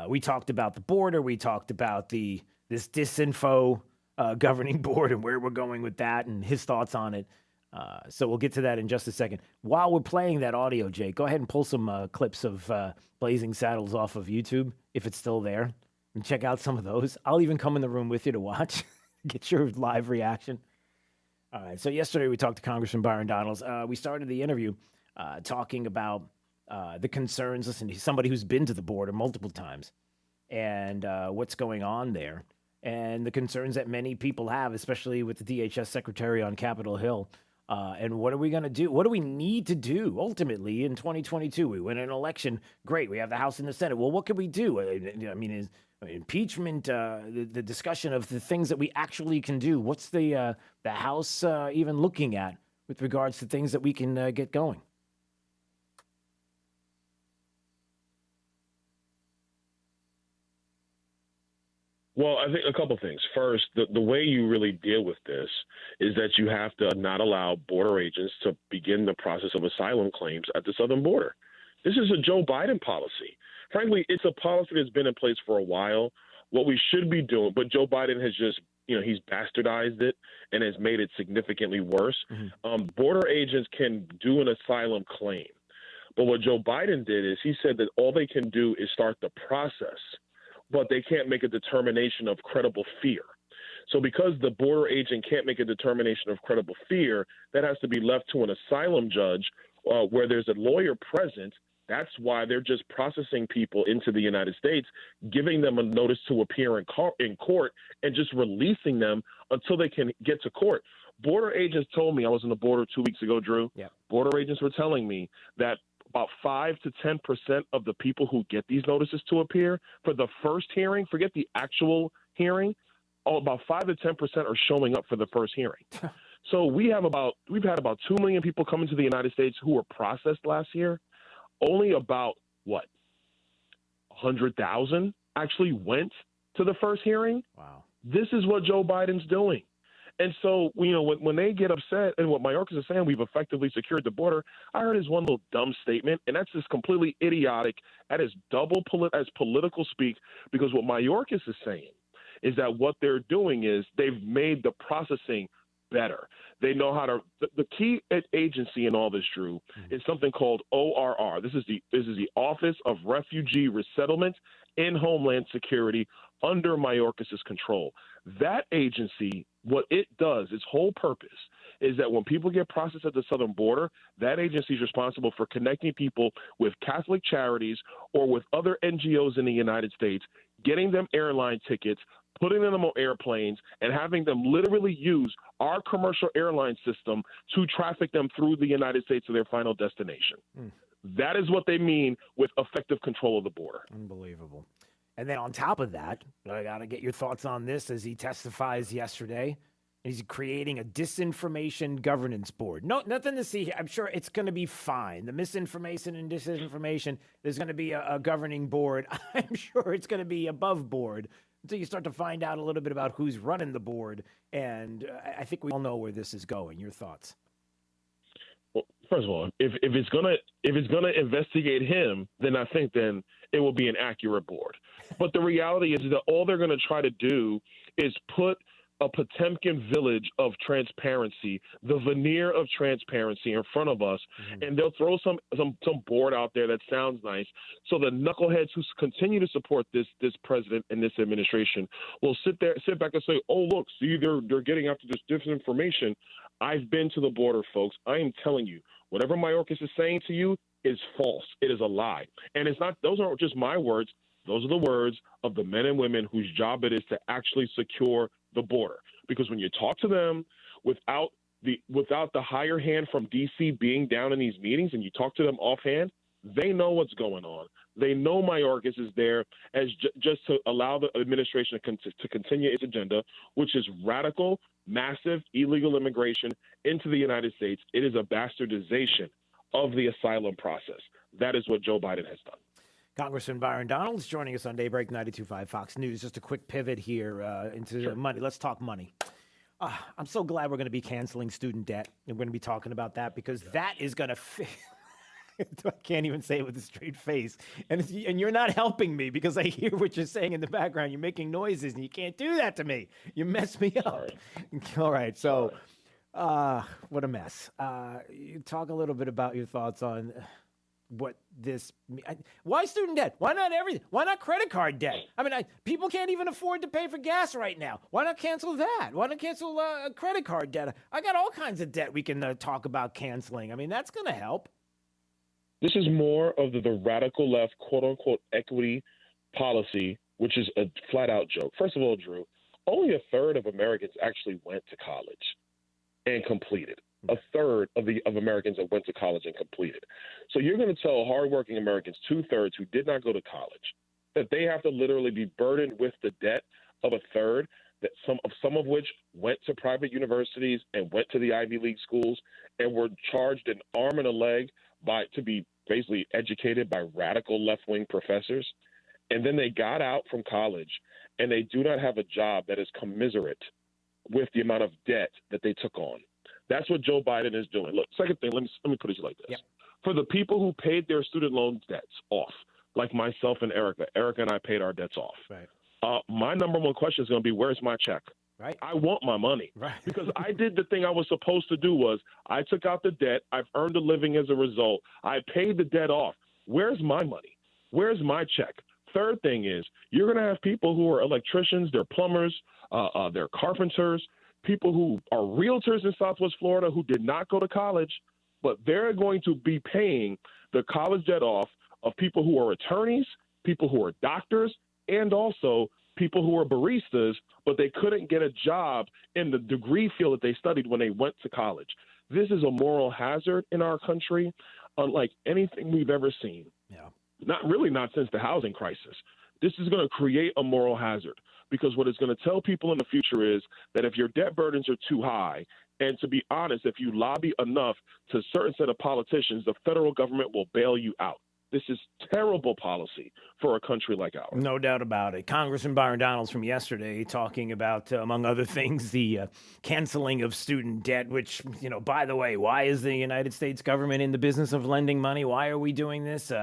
We talked about the border. We talked about this disinfo governing board and where we're going with that and his thoughts on it. So we'll get to that in just a second. While we're playing that audio, Jake, go ahead and pull some clips of Blazing Saddles off of YouTube, if it's still there, and check out some of those. I'll even come in the room with you to watch, get your live reaction. All right, so yesterday we talked to Congressman Byron Donalds. We started the interview talking about the concerns. Listen, he's somebody who's been to the border multiple times and what's going on there and the concerns that many people have, especially with the DHS secretary on Capitol Hill. And what are we going to do? What do we need to do ultimately in 2022? We win an election. Great. We have the House and the Senate. Well, what can we do? I mean, is impeachment, the discussion of the things that we actually can do. What's the House even looking at with regards to things that we can get going? Well, I think a couple things. First, the way you really deal with this is that you have to not allow border agents to begin the process of asylum claims at the southern border. This is a Joe Biden policy. Frankly, it's a policy that's been in place for a while. What we should be doing, but Joe Biden has just, he's bastardized it and has made it significantly worse. Mm-hmm. Border agents can do an asylum claim. But what Joe Biden did is he said that all they can do is start the process, but they can't make a determination of credible fear. So because the border agent can't make a determination of credible fear, that has to be left to an asylum judge where there's a lawyer present. That's why they're just processing people into the United States, giving them a notice to appear in court and just releasing them until they can get to court. Border agents told me, I was on the border 2 weeks ago, Drew. Yeah. Border agents were telling me that about 5 to 10% of the people who get these notices to appear for the first hearing, forget the actual hearing, about 5 to 10% are showing up for the first hearing. So we've had about 2 million people coming to the United States who were processed last year. Only about 100,000 actually went to the first hearing. Wow. This is what Joe Biden's doing. And so, when they get upset and what Mayorkas is saying, we've effectively secured the border, I heard his one little dumb statement, and that's just completely idiotic. That is as political speak, because what Mayorkas is saying is that what they're doing is they've made the processing better. They know how to. The key agency in all this, Drew, is something called ORR. This is the Office of Refugee Resettlement in Homeland Security under Mayorkas' control. That agency, what it does, its whole purpose is that when people get processed at the southern border, that agency is responsible for connecting people with Catholic charities or with other NGOs in the United States, getting them airline tickets, putting them on airplanes, and having them literally use our commercial airline system to traffic them through the United States to their final destination. That is what they mean with effective control of the border. Unbelievable. And then on top of that, I got to get your thoughts on this as he testifies yesterday. He's creating a disinformation governance board. No, nothing to see here. I'm sure it's going to be fine. The misinformation and disinformation, there's going to be a governing board. I'm sure it's going to be above board until you start to find out a little bit about who's running the board. And I think we all know where this is going. Your thoughts? Well, first of all, if it's gonna investigate him, then I think then it will be an accurate board. But the reality is that all they're going to try to do is put a Potemkin village of transparency, the veneer of transparency in front of us, and they'll throw some board out there that sounds nice. So the knuckleheads who continue to support this president and this administration will sit back and say, "Oh, look, see, they're getting after this disinformation." I've been to the border, folks. I am telling you, whatever Mayorkas is saying to you is false. It is a lie, and it's not. Those aren't just my words. Those are the words of the men and women whose job it is to actually secure the border. Because when you talk to them without the higher hand from D.C. being down in these meetings, and you talk to them offhand, they know what's going on. They know Mayorkas is there as just to allow the administration to continue its agenda, which is radical, massive illegal immigration into the United States. It is a bastardization of the asylum process. That is what Joe Biden has done. Congressman Byron Donalds joining us on Daybreak 92.5 Fox News. Just a quick pivot here into money. Let's talk money. I'm so glad we're going to be canceling student debt, and we're going to be talking about that because that is going to I can't even say it with a straight face. And you're not helping me because I hear what you're saying in the background. You're making noises, and you can't do that to me. You mess me up. All right, so what a mess. You talk a little bit about your thoughts on what this. Why student debt? Why not everything? Why not credit card debt? I mean, people can't even afford to pay for gas right now. Why not cancel that? Why not cancel credit card debt? I got all kinds of debt we can talk about canceling. I mean, that's going to help. This is more of the radical left, quote unquote, equity policy, which is a flat out joke. First of all, Drew, only a third of Americans actually went to college and completed. A third of Americans that went to college and completed. So you're going to tell hardworking Americans, 2/3 who did not go to college, that they have to literally be burdened with the debt of a third, that some of which went to private universities and went to the Ivy League schools and were charged an arm and a leg to be basically educated by radical left-wing professors. And then they got out from college and they do not have a job that is commensurate with the amount of debt that they took on. That's what Joe Biden is doing. Look, second thing, let me put it like this. Yep. For the people who paid their student loan debts off, like myself and Erica and I paid our debts off. Right. My number one question is going to be, where's my check? Right. I want my money. Right. Because I did the thing I was supposed to do was I took out the debt. I've earned a living as a result. I paid the debt off. Where's my money? Where's my check? Third thing is you're going to have people who are electricians, they're plumbers, they're carpenters, people who are realtors in Southwest Florida who did not go to college, but they're going to be paying the college debt off of people who are attorneys, people who are doctors, and also people who are baristas, but they couldn't get a job in the degree field that they studied when they went to college. This is a moral hazard in our country, unlike anything we've ever seen. Yeah. Not since the housing crisis. This is going to create a moral hazard because what it's going to tell people in the future is that if your debt burdens are too high, and to be honest, if you lobby enough to a certain set of politicians, the federal government will bail you out. This is terrible policy for a country like ours. No doubt about it. Congressman Byron Donalds from yesterday talking about, among other things, the canceling of student debt, which, by the way, why is the United States government in the business of lending money? Why are we doing this?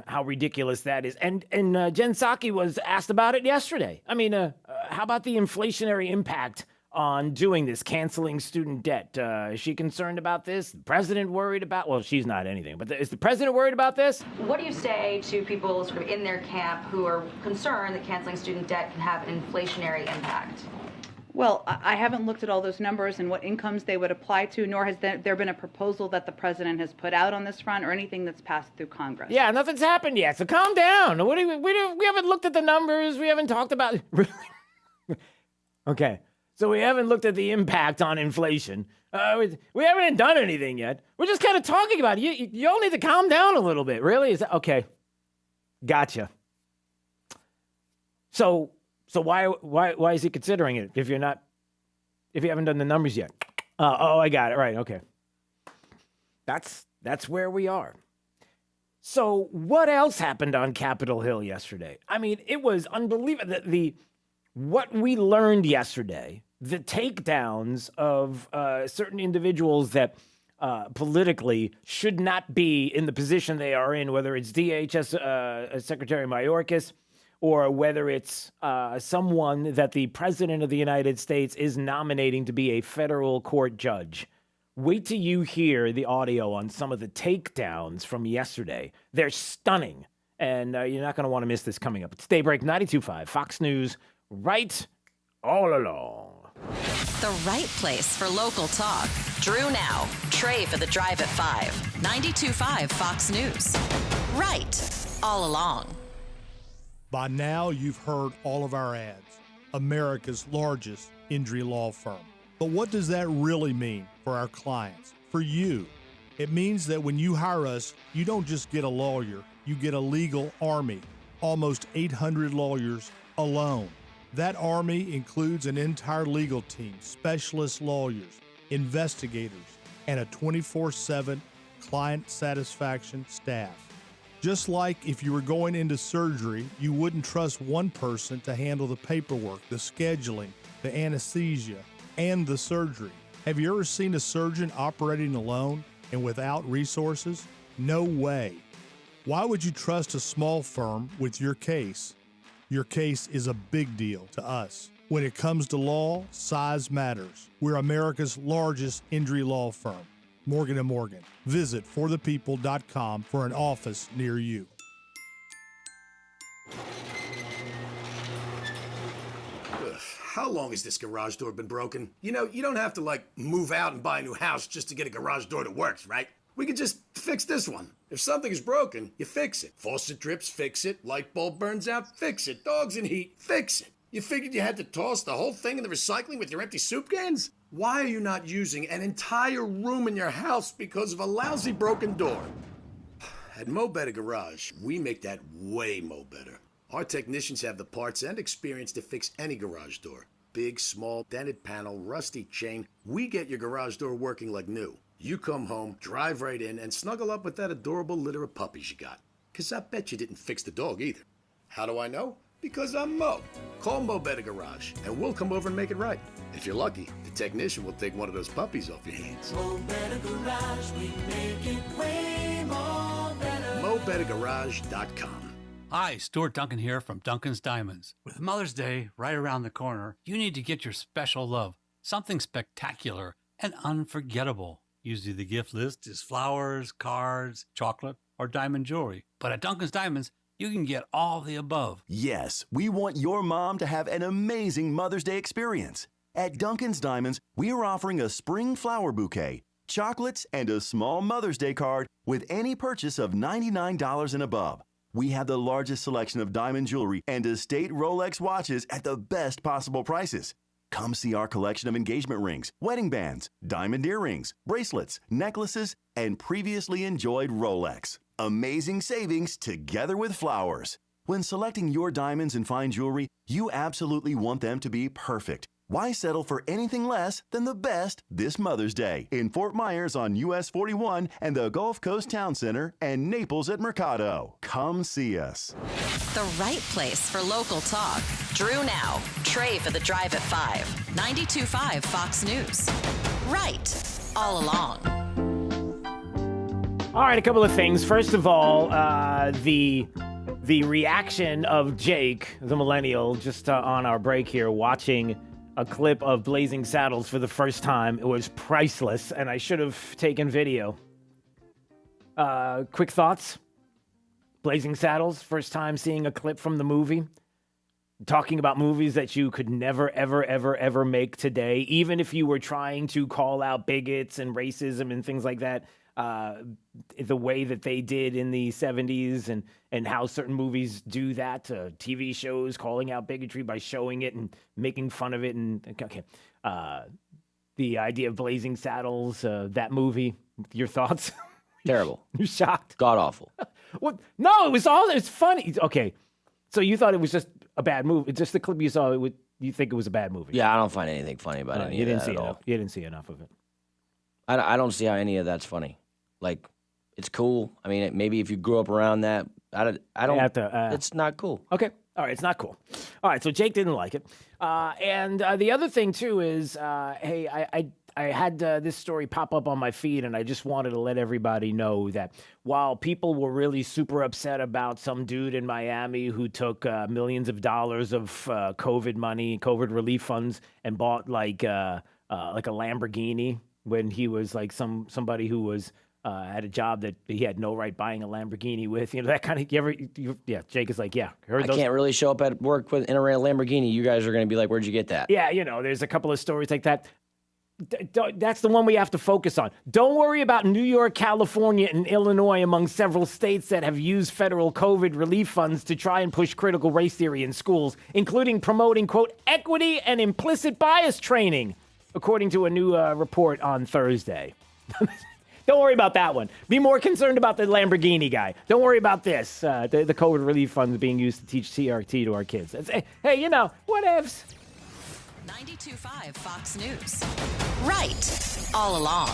How ridiculous that is. And Jen Psaki was asked about it yesterday. I mean, how about the inflationary impact on doing this, canceling student debt? Is she concerned about this? The president worried about? Well, she's not anything, but is the president worried about this? What do you say to people sort of in their camp who are concerned that canceling student debt can have an inflationary impact? Well, I haven't looked at all those numbers and what incomes they would apply to, nor has there been a proposal that the president has put out on this front or anything that's passed through Congress. Yeah, nothing's happened yet, so calm down. We haven't looked at the numbers. We haven't talked about it. Okay, so we haven't looked at the impact on inflation. We haven't done anything yet. We're just kind of talking about it. You all need to calm down a little bit. Really? Is that okay? Gotcha. So why is he considering it if you haven't done the numbers yet? I got it. Right. Okay. That's where we are. So what else happened on Capitol Hill yesterday? I mean, it was unbelievable. What we learned yesterday, the takedowns of certain individuals that politically should not be in the position they are in, whether it's DHS Secretary Mayorkas, or whether it's someone that the president of the United States is nominating to be a federal court judge. Wait till you hear the audio on some of the takedowns from yesterday. They're stunning, and you're not going to want to miss this coming up. It's Daybreak 92.5, Fox News, right all along. The right place for local talk. Drew now, Trey for the Drive at 5, 92.5 Fox News, right all along. By now, you've heard all of our ads. America's largest injury law firm. But what does that really mean for our clients, for you? It means that when you hire us, you don't just get a lawyer, you get a legal army, almost 800 lawyers alone. That army includes an entire legal team, specialist lawyers, investigators, and a 24/7 client satisfaction staff. Just like if you were going into surgery, you wouldn't trust one person to handle the paperwork, the scheduling, the anesthesia, and the surgery. Have you ever seen a surgeon operating alone and without resources? No way. Why would you trust a small firm with your case? Your case is a big deal to us. When it comes to law, size matters. We're America's largest injury law firm, Morgan & Morgan. Visit forthepeople.com for an office near you. Ugh, how long has this garage door been broken? You know, you don't have to, move out and buy a new house just to get a garage door that works, right? We could just fix this one. If something is broken, you fix it. Faucet drips, fix it. Light bulb burns out, fix it. Dogs in heat, fix it. You figured you had to toss the whole thing in the recycling with your empty soup cans? Why are you not using an entire room in your house because of a lousy broken door? At Mo Better Garage, we make that way mo better. Our technicians have the parts and experience to fix any garage door. Big, small, dented panel, rusty chain. We get your garage door working like new. You come home, drive right in, and snuggle up with that adorable litter of puppies you got. 'Cause I bet you didn't fix the dog either. How do I know? Because I'm Mo. Call Mo Better Garage, and we'll come over and make it right. If you're lucky, the technician will take one of those puppies off your hands. Mo Better Garage, we make it way more better. MoBetterGarage.com. Hi, Stuart Duncan here from Duncan's Diamonds. With Mother's Day right around the corner, you need to get your special love, something spectacular and unforgettable. Usually the gift list is flowers, cards, chocolate, or diamond jewelry. But at Duncan's Diamonds, you can get all the above. Yes, we want your mom to have an amazing Mother's Day experience. At Duncan's Diamonds, we are offering a spring flower bouquet, chocolates, and a small Mother's Day card with any purchase of $99 and above. We have the largest selection of diamond jewelry and estate Rolex watches at the best possible prices. Come see our collection of engagement rings, wedding bands, diamond earrings, bracelets, necklaces, and previously enjoyed Rolex. Amazing savings together with flowers. When selecting your diamonds and fine jewelry, you absolutely want them to be perfect. Why settle for anything less than the best this Mother's Day? In Fort Myers on US 41 and the Gulf Coast Town Center and Naples at Mercado. Come see us. The right place for local talk. Drew now. Trey for the Drive at 5. 92.5 Fox News. Right. All along. All right, a couple of things. First of all, the reaction of Jake, the millennial, just on our break here, watching a clip of Blazing Saddles for the first time. It was priceless, and I should have taken video. Quick thoughts? Blazing Saddles, first time seeing a clip from the movie. Talking about movies that you could never, ever, ever, ever make today, even if you were trying to call out bigots and racism and things like that. The way that they did in the 70s and how certain movies do that to TV shows, calling out bigotry by showing it and making fun of it. And okay, the idea of Blazing Saddles, that movie, your thoughts? Terrible. You're shocked? God awful. What? No, it's funny. Okay, so you thought it was just a bad movie. It's just the clip you saw. You think it was a bad movie? Yeah, I don't find anything funny about any of that at all. You didn't see enough of it. I don't see how any of that's funny. Like, it's cool. I mean, maybe if you grew up around that, I don't. It's not cool. Okay. All right. It's not cool. All right. So Jake didn't like it. And the other thing, too, is, hey, I had this story pop up on my feed, and I just wanted to let everybody know that while people were really super upset about some dude in Miami who took millions of dollars of COVID money, COVID relief funds, and bought like a Lamborghini when he was like somebody who was had a job that he had no right buying a Lamborghini with, that kind of. Jake is like, I can't really show up at work in a Lamborghini. You guys are going to be like, where'd you get that? Yeah, there's a couple of stories like that. That's the one we have to focus on. Don't worry about New York, California, and Illinois among several states that have used federal COVID relief funds to try and push critical race theory in schools, including promoting, quote, equity and implicit bias training, according to a new report on Thursday. Don't worry about that one. Be more concerned about the Lamborghini guy. Don't worry about this. The COVID relief funds being used to teach CRT to our kids. Hey, whatevs. 92.5 Fox News. Right. All along.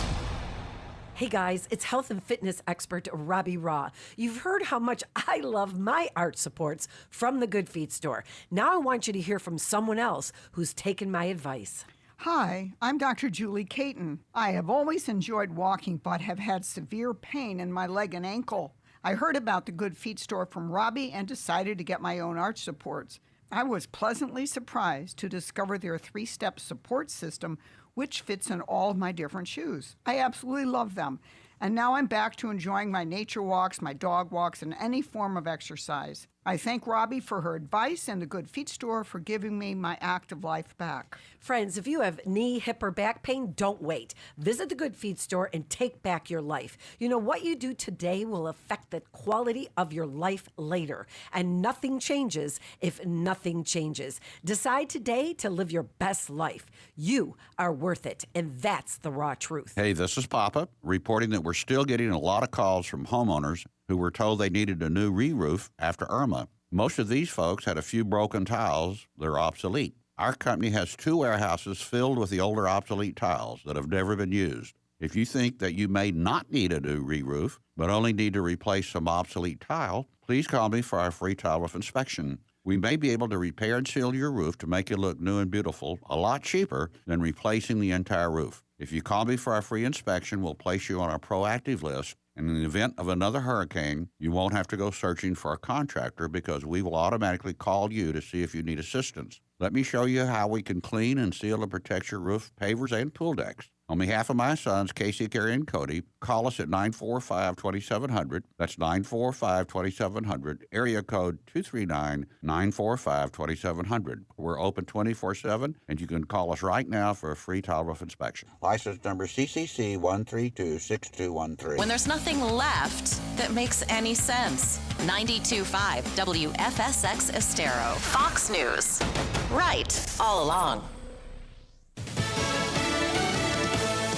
Hey guys, it's health and fitness expert Robbie Raw. You've heard how much I love my art supports from the Good Feet store. Now I want you to hear from someone else who's taken my advice. Hi, I'm Dr. Julie Caton. I have always enjoyed walking but have had severe pain in my leg and ankle. I heard about the Good Feet store from Robbie and decided to get my own arch supports. I was pleasantly surprised to discover their 3-step support system, which fits in all of my different shoes. I absolutely love them. And now I'm back to enjoying my nature walks, my dog walks, and any form of exercise. I thank Robbie for her advice and the Good Feet store for giving me my active life back. Friends, if you have knee, hip, or back pain, don't wait. Visit the Good Feet store and take back your life. You know, what you do today will affect the quality of your life later. And nothing changes if nothing changes. Decide today to live your best life. You are worth it, and that's the raw truth. Hey, this is Papa, reporting that we're still getting a lot of calls from homeowners who were told they needed a new re-roof after Irma. Most of these folks had a few broken tiles that are obsolete. Our company has 2 warehouses filled with the older obsolete tiles that have never been used. If you think that you may not need a new re-roof, but only need to replace some obsolete tile, please call me for our free tile roof inspection. We may be able to repair and seal your roof to make it look new and beautiful, a lot cheaper than replacing the entire roof. If you call me for our free inspection, we'll place you on our proactive list. And in the event of another hurricane, you won't have to go searching for a contractor because we will automatically call you to see if you need assistance. Let me show you how we can clean and seal and protect your roof, pavers, and pool decks. On behalf of my sons, Casey, Carrie, and Cody, call us at 945-2700. That's 945-2700, area code 239-945-2700. We're open 24/7, and you can call us right now for a free tile roof inspection. License number CCC 1326213. When there's nothing left that makes any sense. 92.5 WFSX Estero. Fox News. Right all along.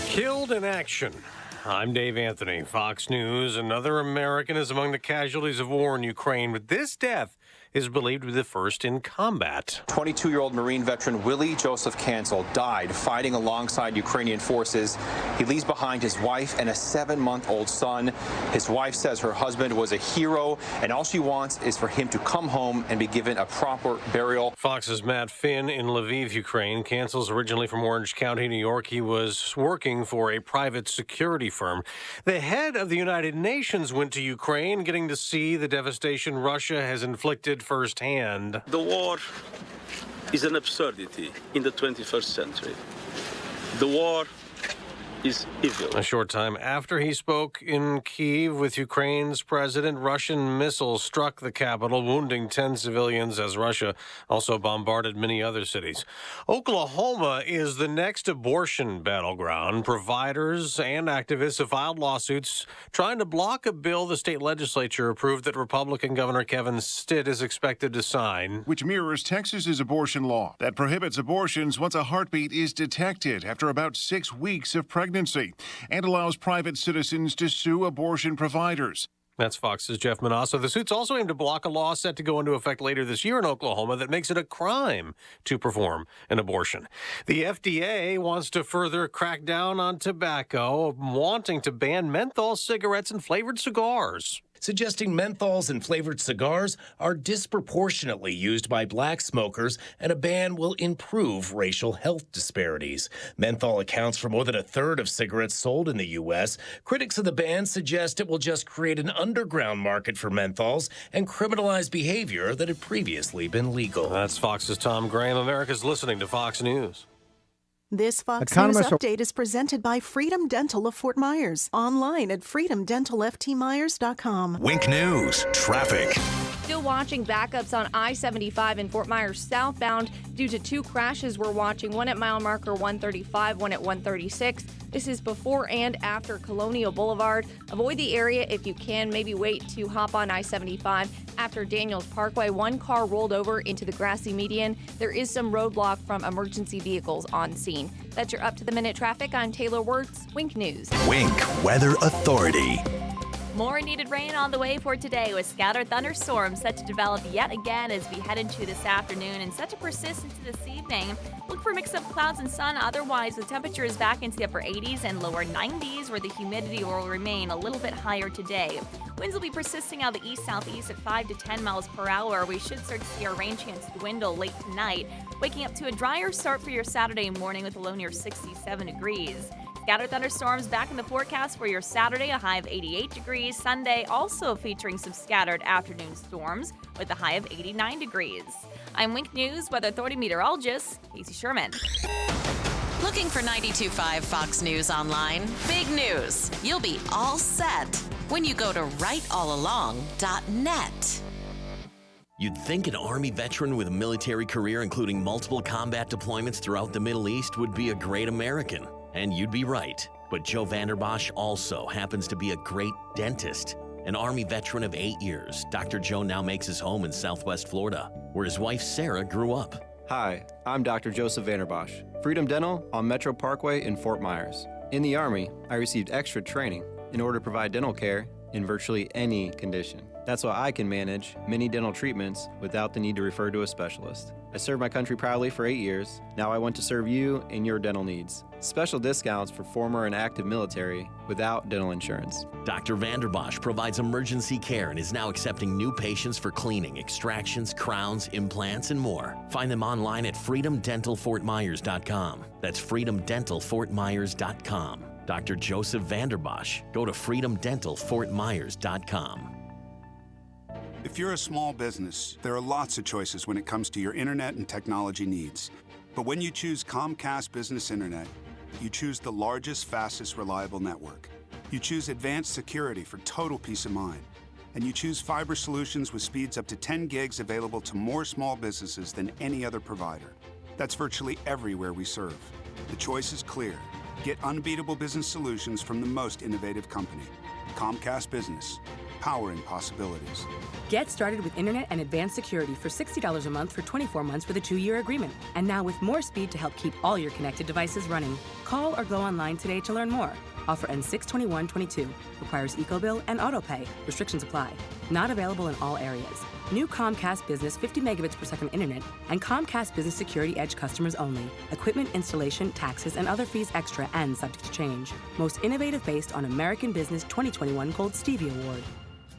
Killed in action. I'm Dave Anthony, Fox News. Another American is among the casualties of war in Ukraine, but this death is believed to be the first in combat. 22-year-old Marine veteran Willie Joseph Cancel died fighting alongside Ukrainian forces. He leaves behind his wife and a 7-month-old son. His wife says her husband was a hero, and all she wants is for him to come home and be given a proper burial. Fox's Matt Finn in Lviv, Ukraine. Cancel's originally from Orange County, New York. He was working for a private security firm. The head of the United Nations went to Ukraine, getting to see the devastation Russia has inflicted firsthand. The war is an absurdity in the 21st century. The war is evil. A short time after he spoke in Kyiv with Ukraine's president, Russian missiles struck the capital, wounding 10 civilians as Russia also bombarded many other cities. Oklahoma is the next abortion battleground. Providers and activists have filed lawsuits trying to block a bill the state legislature approved that Republican Governor Kevin Stitt is expected to sign, which mirrors Texas's abortion law that prohibits abortions once a heartbeat is detected after about 6 weeks of pregnancy, and allows private citizens to sue abortion providers. That's Fox's Jeff Manasso. The suits also aim to block a law set to go into effect later this year in Oklahoma that makes it a crime to perform an abortion. The FDA wants to further crack down on tobacco, wanting to ban menthol cigarettes and flavored cigars, suggesting menthols and flavored cigars are disproportionately used by black smokers, and a ban will improve racial health disparities. Menthol accounts for more than a third of cigarettes sold in the U.S. Critics of the ban suggest it will just create an underground market for menthols and criminalize behavior that had previously been legal. That's Fox's Tom Graham. America's listening to Fox News. This Fox News update is presented by Freedom Dental of Fort Myers. Online at freedomdentalftmyers.com. Wink News, traffic. Still watching backups on I-75 in Fort Myers southbound due to 2 crashes we're watching, one at mile marker 135, one at 136. This is before and after Colonial Boulevard. Avoid the area if you can. Maybe wait to hop on I-75 after Daniels Parkway. 1 car rolled over into the grassy median. There is some roadblock from emergency vehicles on scene. That's your up-to-the-minute traffic. I'm Taylor Wirtz, Wink News. Wink Weather Authority. More needed rain on the way for today, with scattered thunderstorms set to develop yet again as we head into this afternoon and set to persist into this evening. Look for mix-up clouds and sun. Otherwise, the temperature is back into the upper 80s and lower 90s, where the humidity will remain a little bit higher today. Winds will be persisting out of the east-southeast at 5 to 10 miles per hour. We should start to see our rain chance dwindle late tonight, waking up to a drier start for your Saturday morning with a low near 67 degrees. Scattered thunderstorms back in the forecast for your Saturday, a high of 88 degrees. Sunday also featuring some scattered afternoon storms with a high of 89 degrees. I'm Wink News Weather Authority meteorologist Casey Sherman. Looking for 92.5 Fox News online? Big news! You'll be all set when you go to rightallalong.net. You'd think an Army veteran with a military career including multiple combat deployments throughout the Middle East would be a great American. And you'd be right. But Joe Vanderbosch also happens to be a great dentist. An Army veteran of 8 years, Dr. Joe now makes his home in Southwest Florida, where his wife Sarah grew up. Hi, I'm Dr. Joseph Vanderbosch, Freedom Dental on Metro Parkway in Fort Myers. In the Army, I received extra training in order to provide dental care in virtually any condition. That's why I can manage many dental treatments without the need to refer to a specialist. I served my country proudly for 8 years. Now I want to serve you in your dental needs. Special discounts for former and active military without dental insurance. Dr. Vanderbosch provides emergency care and is now accepting new patients for cleaning, extractions, crowns, implants, and more. Find them online at freedomdentalfortmyers.com. That's freedomdentalfortmyers.com. Dr. Joseph Vanderbosch. Go to freedomdentalfortmyers.com. If you're a small business, there are lots of choices when it comes to your internet and technology needs. But when you choose Comcast Business Internet, you choose the largest, fastest, reliable network. You choose advanced security for total peace of mind. And you choose fiber solutions with speeds up to 10 gigs available to more small businesses than any other provider. That's virtually everywhere we serve. The choice is clear. Get unbeatable business solutions from the most innovative company. Comcast Business. Powering possibilities. Get started with internet and advanced security for $60 a month for 24 months with a 2-year agreement. And now with more speed to help keep all your connected devices running. Call or go online today to learn more. Offer ends 6/21/22. Requires EcoBill and autopay. Restrictions apply. Not available in all areas. New Comcast Business 50 megabits per second internet and Comcast Business Security Edge customers only. Equipment, installation, taxes, and other fees extra and subject to change. Most innovative based on American Business 2021 Gold Stevie Award.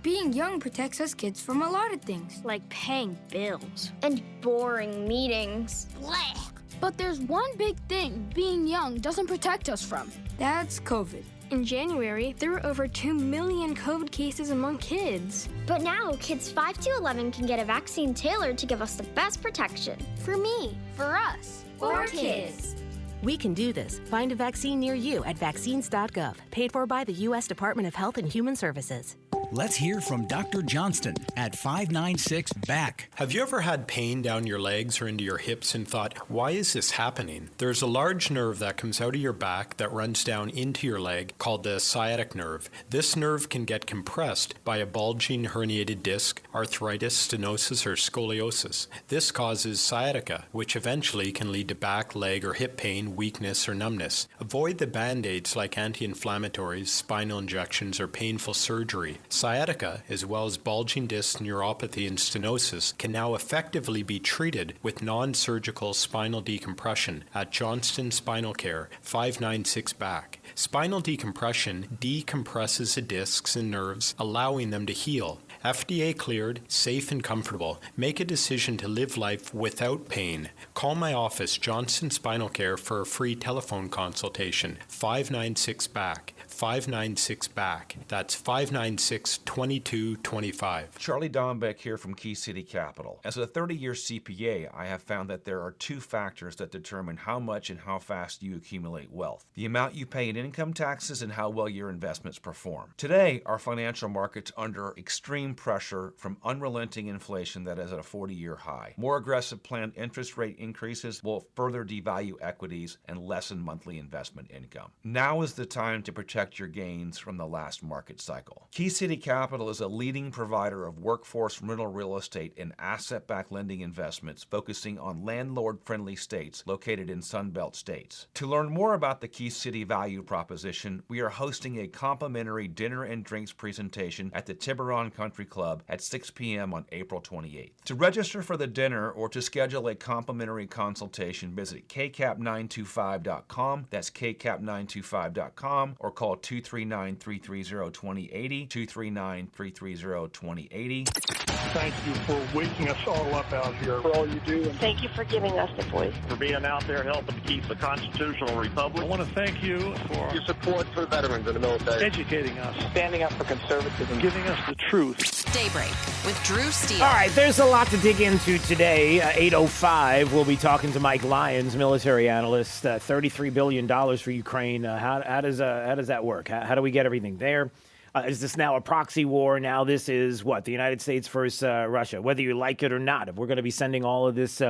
Being young protects us kids from a lot of things, like paying bills and boring meetings. Blech. But there's one big thing being young doesn't protect us from. That's COVID. In January, there were over 2 million COVID cases among kids. But now, kids 5 to 11 can get a vaccine tailored to give us the best protection. For me, for us, for kids. We can do this. Find a vaccine near you at vaccines.gov. Paid for by the U.S. Department of Health and Human Services. Let's hear from Dr. Johnston at 596-BACK. Have you ever had pain down your legs or into your hips and thought, why is this happening? There's a large nerve that comes out of your back that runs down into your leg called the sciatic nerve. This nerve can get compressed by a bulging herniated disc, arthritis, stenosis, or scoliosis. This causes sciatica, which eventually can lead to back, leg, or hip pain, weakness, or numbness. Avoid the band-aids like anti-inflammatories, spinal injections, or painful surgery. Sciatica, as well as bulging disc neuropathy and stenosis, can now effectively be treated with non-surgical spinal decompression at Johnston Spinal Care, 596-BACK. Spinal decompression decompresses the discs and nerves, allowing them to heal. FDA cleared, safe and comfortable. Make a decision to live life without pain. Call my office, Johnston Spinal Care, for a free telephone consultation. 596-BACK. 596-BACK. That's 596-2225. Charlie Dombeck here from Key City Capital. As a 30-year CPA, I have found that there are 2 factors that determine how much and how fast you accumulate wealth. The amount you pay in income taxes and how well your investments perform. Today, our financial markets are under extreme pressure from unrelenting inflation that is at a 40-year high. More aggressive planned interest rate increases will further devalue equities and lessen monthly investment income. Now is the time to protect your gains from the last market cycle. Key City Capital is a leading provider of workforce rental real estate and asset-backed lending investments focusing on landlord-friendly states located in Sunbelt states. To learn more about the Key City Value proposition, we are hosting a complimentary dinner and drinks presentation at the Tiburon Country Club at 6 p.m. on April 28th. To register for the dinner or to schedule a complimentary consultation, visit kcap925.com. That's kcap925.com, or call 239-330-2080, 239-330-2080. Thank you for waking us all up out here, for all you do. And thank you for giving us a voice. For being out there helping keep the constitutional republic. I want to thank you for your support for veterans in the military. Educating us. Standing up for conservatism. Giving us the truth. Daybreak with Drew Steele. All right, there's a lot to dig into today. 8:05, we'll be talking to Mike Lyons, military analyst. $33 billion for Ukraine. How does that work? How do we get everything there? Is this now a proxy war? Now this is what? The United States versus Russia, whether you like it or not. If we're going to be sending all of this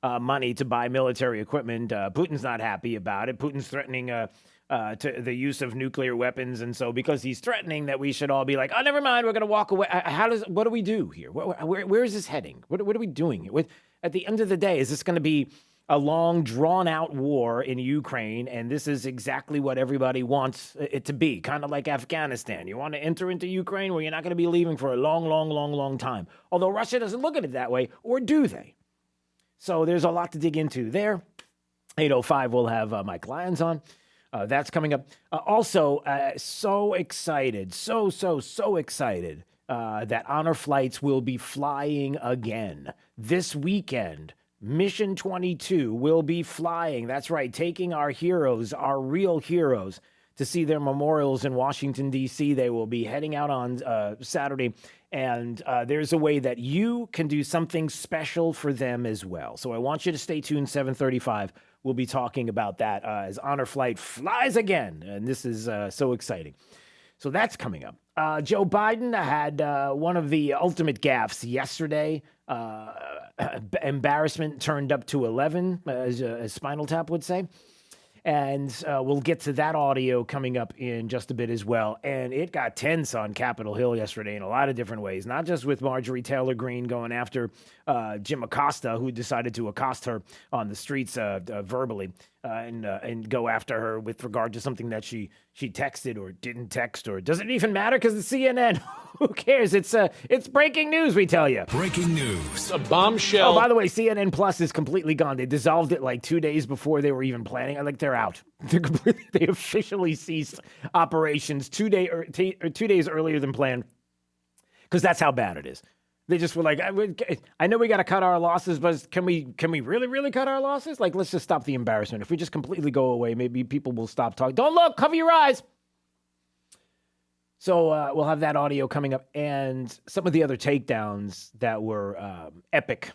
money to buy military equipment, Putin's not happy about it. Putin's threatening to the use of nuclear weapons. And so because he's threatening that, we should all be like, oh, never mind, we're going to walk away. What do we do here? Where is this heading? What are we doing here? At the end of the day, is this going to be a long, drawn-out war in Ukraine, and this is exactly what everybody wants it to be, kind of like Afghanistan. You want to enter into Ukraine where you're not going to be leaving for a long, long, long, long time. Although Russia doesn't look at it that way, or do they? So there's a lot to dig into there. 8:05, we'll have Mike Lyons on. That's coming up. Also, so excited, so excited that Honor flights will be flying again this weekend. Mission 22 will be flying. That's right, taking our heroes, our real heroes, to see their memorials in Washington, D.C. They will be heading out on Saturday, and there's a way that you can do something special for them as well. So I want you to stay tuned, 7:35. We'll be talking about that as Honor Flight flies again, and this is so exciting. So that's coming up. Joe Biden had one of the ultimate gaffes yesterday. Embarrassment turned up to 11, as Spinal Tap would say. And we'll get to that audio coming up in just a bit as well. And it got tense on Capitol Hill yesterday in a lot of different ways, not just with Marjorie Taylor Greene going after Jim Acosta, who decided to accost her on the streets verbally and go after her with regard to something that she texted or didn't text, or does it even matter because it's CNN? Who cares? It's breaking news, we tell you. Breaking news. A bombshell. Oh, by the way, CNN Plus is completely gone. They dissolved it like 2 days before they were even planning. They're out. They officially ceased operations 2 days earlier than planned, because that's how bad it is. They just were like, I know we got to cut our losses, but can we really, really cut our losses? Like, let's just stop the embarrassment. If we just completely go away, maybe people will stop talking. Don't look, cover your eyes. So we'll have that audio coming up, and some of the other takedowns that were epic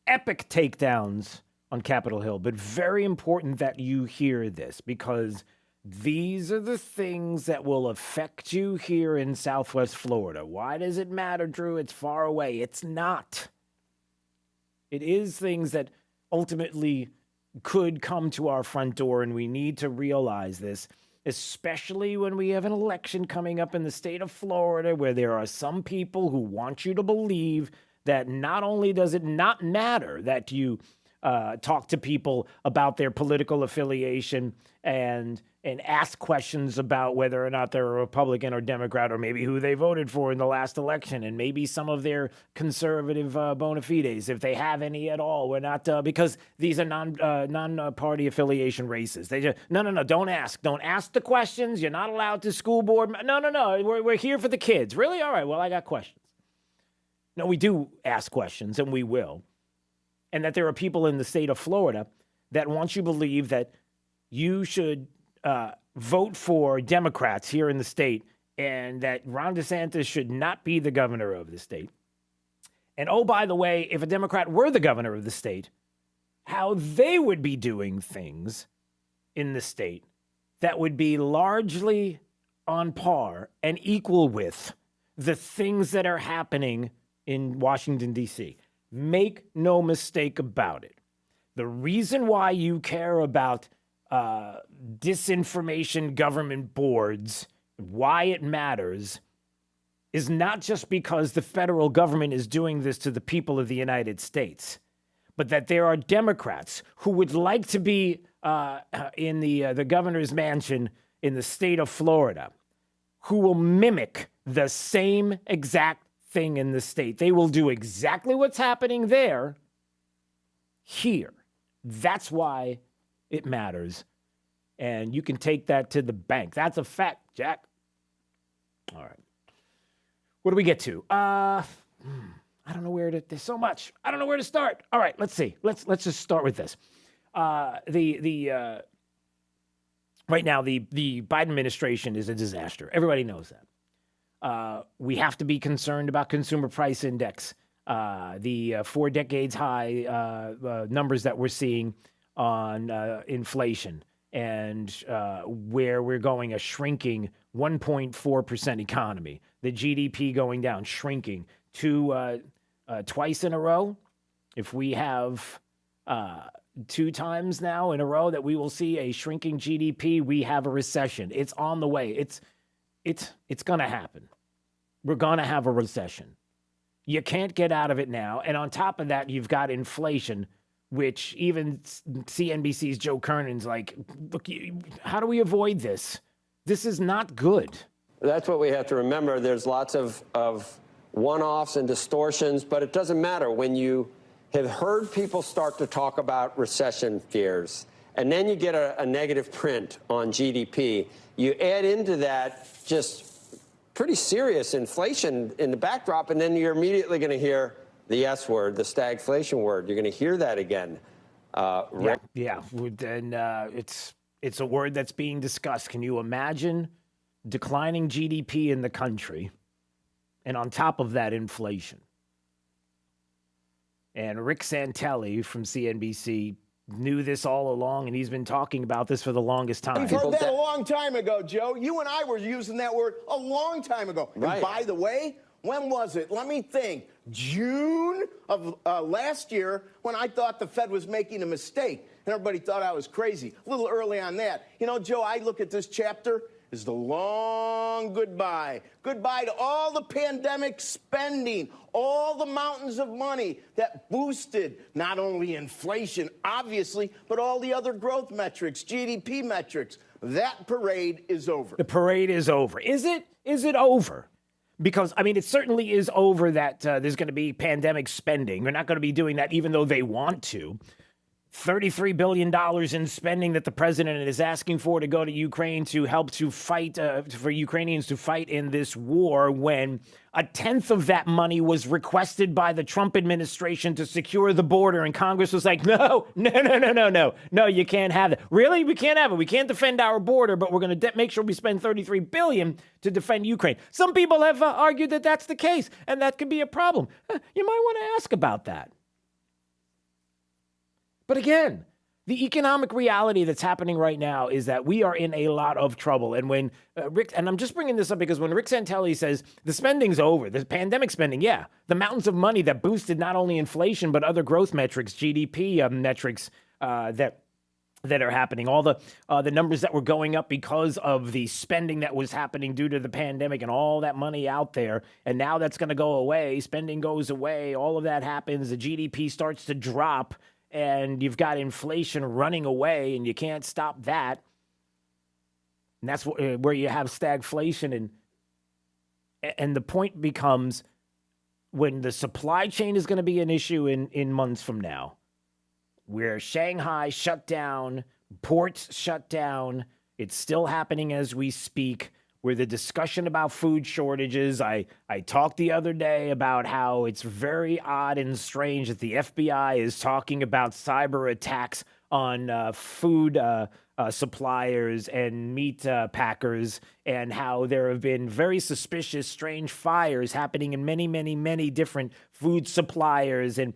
takedowns on Capitol Hill. But very important that you hear this, because these are the things that will affect you here in Southwest Florida. Why does it matter, Drew? It's far away. It's not. It is things that ultimately could come to our front door, and we need to realize this, especially when we have an election coming up in the state of Florida, where there are some people who want you to believe that not only does it not matter that you talk to people about their political affiliation and ask questions about whether or not they're a Republican or Democrat, or maybe who they voted for in the last election, and maybe some of their conservative bona fides, if they have any at all. We're not, because these are non-party affiliation races. They just, no, don't ask the questions. You're not allowed to school board. No, we're here for the kids. Really? All right, well, I got questions. No, we do ask questions, and we will. And that there are people in the state of Florida that want you to believe that you should vote for Democrats here in the state, and that Ron DeSantis should not be the governor of the state. And oh, by the way, if a Democrat were the governor of the state, how they would be doing things in the state that would be largely on par and equal with the things that are happening in Washington, D.C. Make no mistake about it. The reason why you care about disinformation government boards, why it matters, is not just because the federal government is doing this to the people of the United States, but that there are Democrats who would like to be in the governor's mansion in the state of Florida who will mimic the same exact thing in the state. They will do exactly what's happening there here. That's why it matters. And you can take that to the bank. That's a fact, Jack. All right. What do we get to? I don't know where to. There's so much. I don't know where to start. All right, let's see. Let's just start with this. Right now, the Biden administration is a disaster. Everybody knows that. We have to be concerned about consumer price index, the 4 decades high numbers that we're seeing on inflation, and where we're going a shrinking 1.4% economy, the GDP going down, shrinking twice in a row. If we have 2 times now in a row that we will see a shrinking GDP, we have a recession. It's on the way. It's going to happen. We're going to have a recession. You can't get out of it now. And on top of that, you've got inflation, which even CNBC's Joe Kernan's like, look, how do we avoid this? This is not good. That's what we have to remember. There's lots of one-offs and distortions, but it doesn't matter when you have heard people start to talk about recession fears, and then you get a negative print on GDP. You add into that just pretty serious inflation in the backdrop, and then you're immediately going to hear the S word, the stagflation word. You're going to hear that again. Yeah. And it's a word that's being discussed. Can you imagine declining GDP in the country, and on top of that, inflation? And Rick Santelli from CNBC knew this all along, and he's been talking about this for the longest time. We've heard that a long time ago, Joe. You and I were using that word a long time ago. Right. And by the way, when was it? Let me think. June of last year, when I thought the Fed was making a mistake, and everybody thought I was crazy. A little early on that. You know, Joe, I look at this chapter as the long goodbye. Goodbye to all the pandemic spending, all the mountains of money that boosted not only inflation, obviously, but all the other growth metrics, GDP metrics. That parade is over. The parade is over. Is it? Is it over? Because, I mean, it certainly is over that there's going to be pandemic spending. They're not going to be doing that even though they want to. $33 billion in spending that the president is asking for to go to Ukraine to help to fight, for Ukrainians to fight in this war, when 1/10 of that money was requested by the Trump administration to secure the border. And Congress was like, no, you can't have it. Really? We can't have it. We can't defend our border, but we're going to make sure we spend $33 billion to defend Ukraine. Some people have argued that that's the case, and that could be a problem. You might want to ask about that. But again, the economic reality that's happening right now is that we are in a lot of trouble. And when Rick, and I'm just bringing this up because when Rick Santelli says the spending's over, the pandemic spending, yeah, the mountains of money that boosted not only inflation, but other growth metrics, GDP metrics that are happening, all the numbers that were going up because of the spending that was happening due to the pandemic and all that money out there. And now that's going to go away. Spending goes away. All of that happens. The GDP starts to drop. And you've got inflation running away, and you can't stop that. And that's where you have stagflation. And the point becomes, when the supply chain is going to be an issue in months from now, where Shanghai shut down, ports shut down, it's still happening as we speak, where the discussion about food shortages, I talked the other day about how it's very odd and strange that the FBI is talking about cyber attacks on food suppliers and meat packers, and how there have been very suspicious, strange fires happening in many, many, many different food suppliers and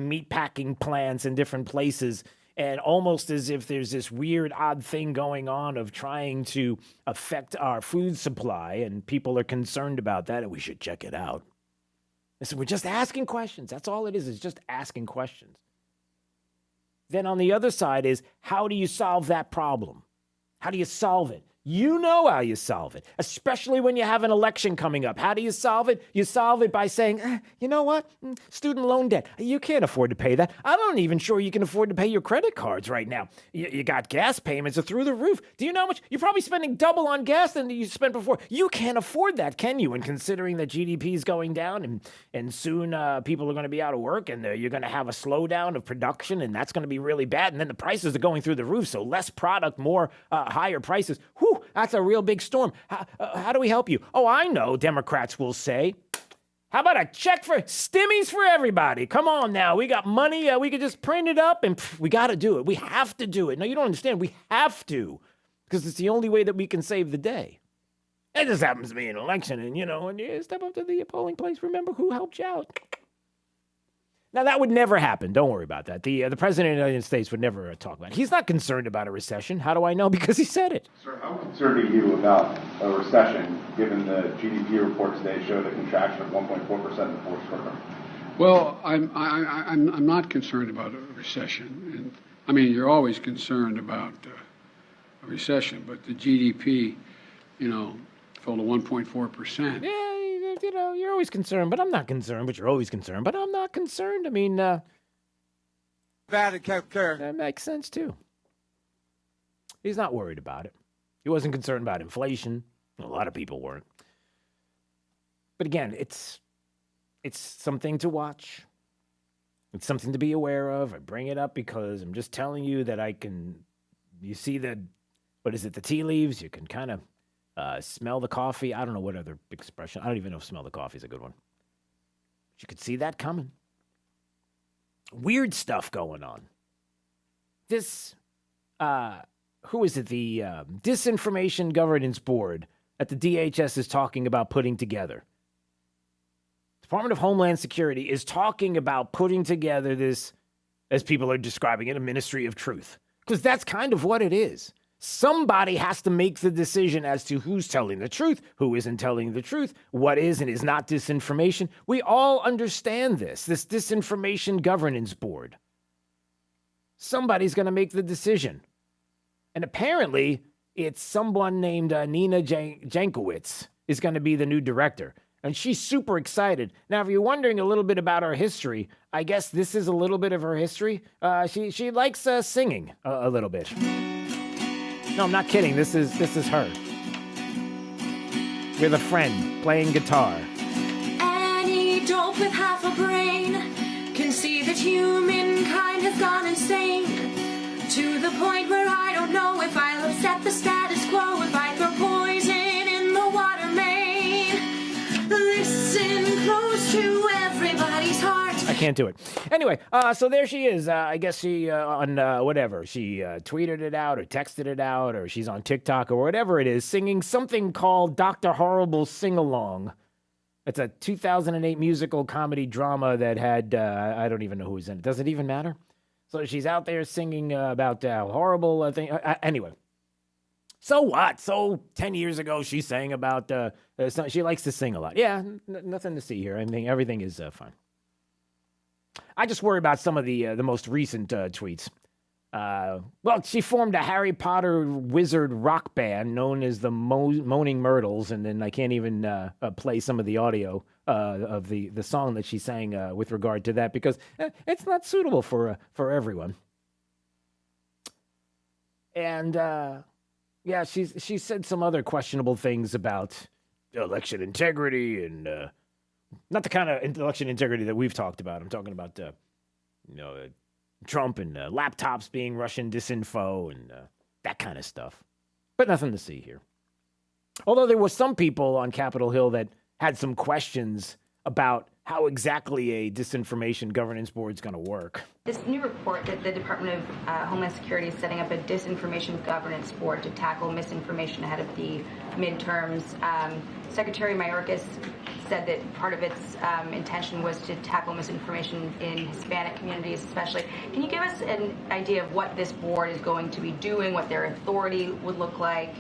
meat packing plants in different places. And almost as if there's this weird, odd thing going on of trying to affect our food supply, and people are concerned about that, and we should check it out. So we're just asking questions. That's all it is just asking questions. Then on the other side is, how do you solve that problem? How do you solve it? You know how you solve it, especially when you have an election coming up. How do you solve it? You solve it by saying, you know what? Student loan debt. You can't afford to pay that. I'm not even sure you can afford to pay your credit cards right now. You got gas payments are through the roof. Do you know how much? You're probably spending double on gas than you spent before. You can't afford that, can you? And considering that GDP is going down and soon people are going to be out of work and you're going to have a slowdown of production and that's going to be really bad. And then the prices are going through the roof. So less product, more higher prices. Whew. That's a real big storm. How do we help you? Oh, I know, Democrats will say. How about a check for stimmies for everybody? Come on now. We got money. We could just print it up and we got to do it. We have to do it. No, you don't understand. We have to because it's the only way that we can save the day. It just happens to be an election and, when you step up to the polling place, remember who helped you out. Now, that would never happen. Don't worry about that. The President of the United States would never talk about it. He's not concerned about a recession. How do I know? Because he said it. Sir, how concerned are you about a recession, given the GDP report today showed a contraction of 1.4% in the fourth quarter? Well, I'm not concerned about a recession. And you're always concerned about a recession, but the GDP, fell to 1.4%. Yeah. You're always concerned, but I'm not concerned. But you're always concerned, but I'm not concerned. That makes sense, too. He's not worried about it. He wasn't concerned about inflation. A lot of people weren't. But again, it's something to watch. It's something to be aware of. I bring it up because I'm just telling you that you see the tea leaves? You can kind of smell the coffee. I don't know what other expression. I don't even know if smell the coffee is a good one. But you could see that coming. Weird stuff going on. This, who is it? The Disinformation Governance Board that the DHS is talking about putting together. Department of Homeland Security is talking about putting together this, as people are describing it, a ministry of truth. Because that's kind of what it is. Somebody has to make the decision as to who's telling the truth, who isn't telling the truth, what is and is not disinformation. We all understand this Disinformation Governance Board. Somebody's going to make the decision. And apparently, it's someone named Nina Jankowicz is going to be the new director. And she's super excited. Now, if you're wondering a little bit about her history, I guess this is a little bit of her history. She likes singing a little bit. No, I'm not kidding. This is her. With a friend playing guitar. Any dope with half a brain can see that humankind has gone insane. To the point where I don't know if I'll upset the status quo if I throw poison in the water main. Listen close to everybody's heart. I can't do it. Anyway, so there she is. I guess she on whatever. She tweeted it out or texted it out or she's on TikTok or whatever it is, singing something called Dr. Horrible Sing-Along. It's a 2008 musical comedy drama that had, I don't even know who was in it. Does it even matter? So she's out there singing about horrible thing. Anyway. So what? So 10 years ago, she sang about, she likes to sing a lot. Yeah, nothing to see here. I mean, everything is fine. I just worry about some of the most recent tweets. Well, she formed a Harry Potter wizard rock band known as the Moaning Myrtles, and then I can't even play some of the audio of the song that she sang with regard to that because it's not suitable for everyone. And yeah, she said some other questionable things about election integrity and not the kind of election integrity that we've talked about. I'm talking about Trump and laptops being Russian disinfo and that kind of stuff. But nothing to see here. Although there were some people on Capitol Hill that had some questions about how exactly a disinformation governance board is going to work. This new report that the Department of Homeland Security is setting up a disinformation governance board to tackle misinformation ahead of the midterms. Secretary Mayorkas said that part of its intention was to tackle misinformation in Hispanic communities especially. Can you give us an idea of what this board is going to be doing, what their authority would look like?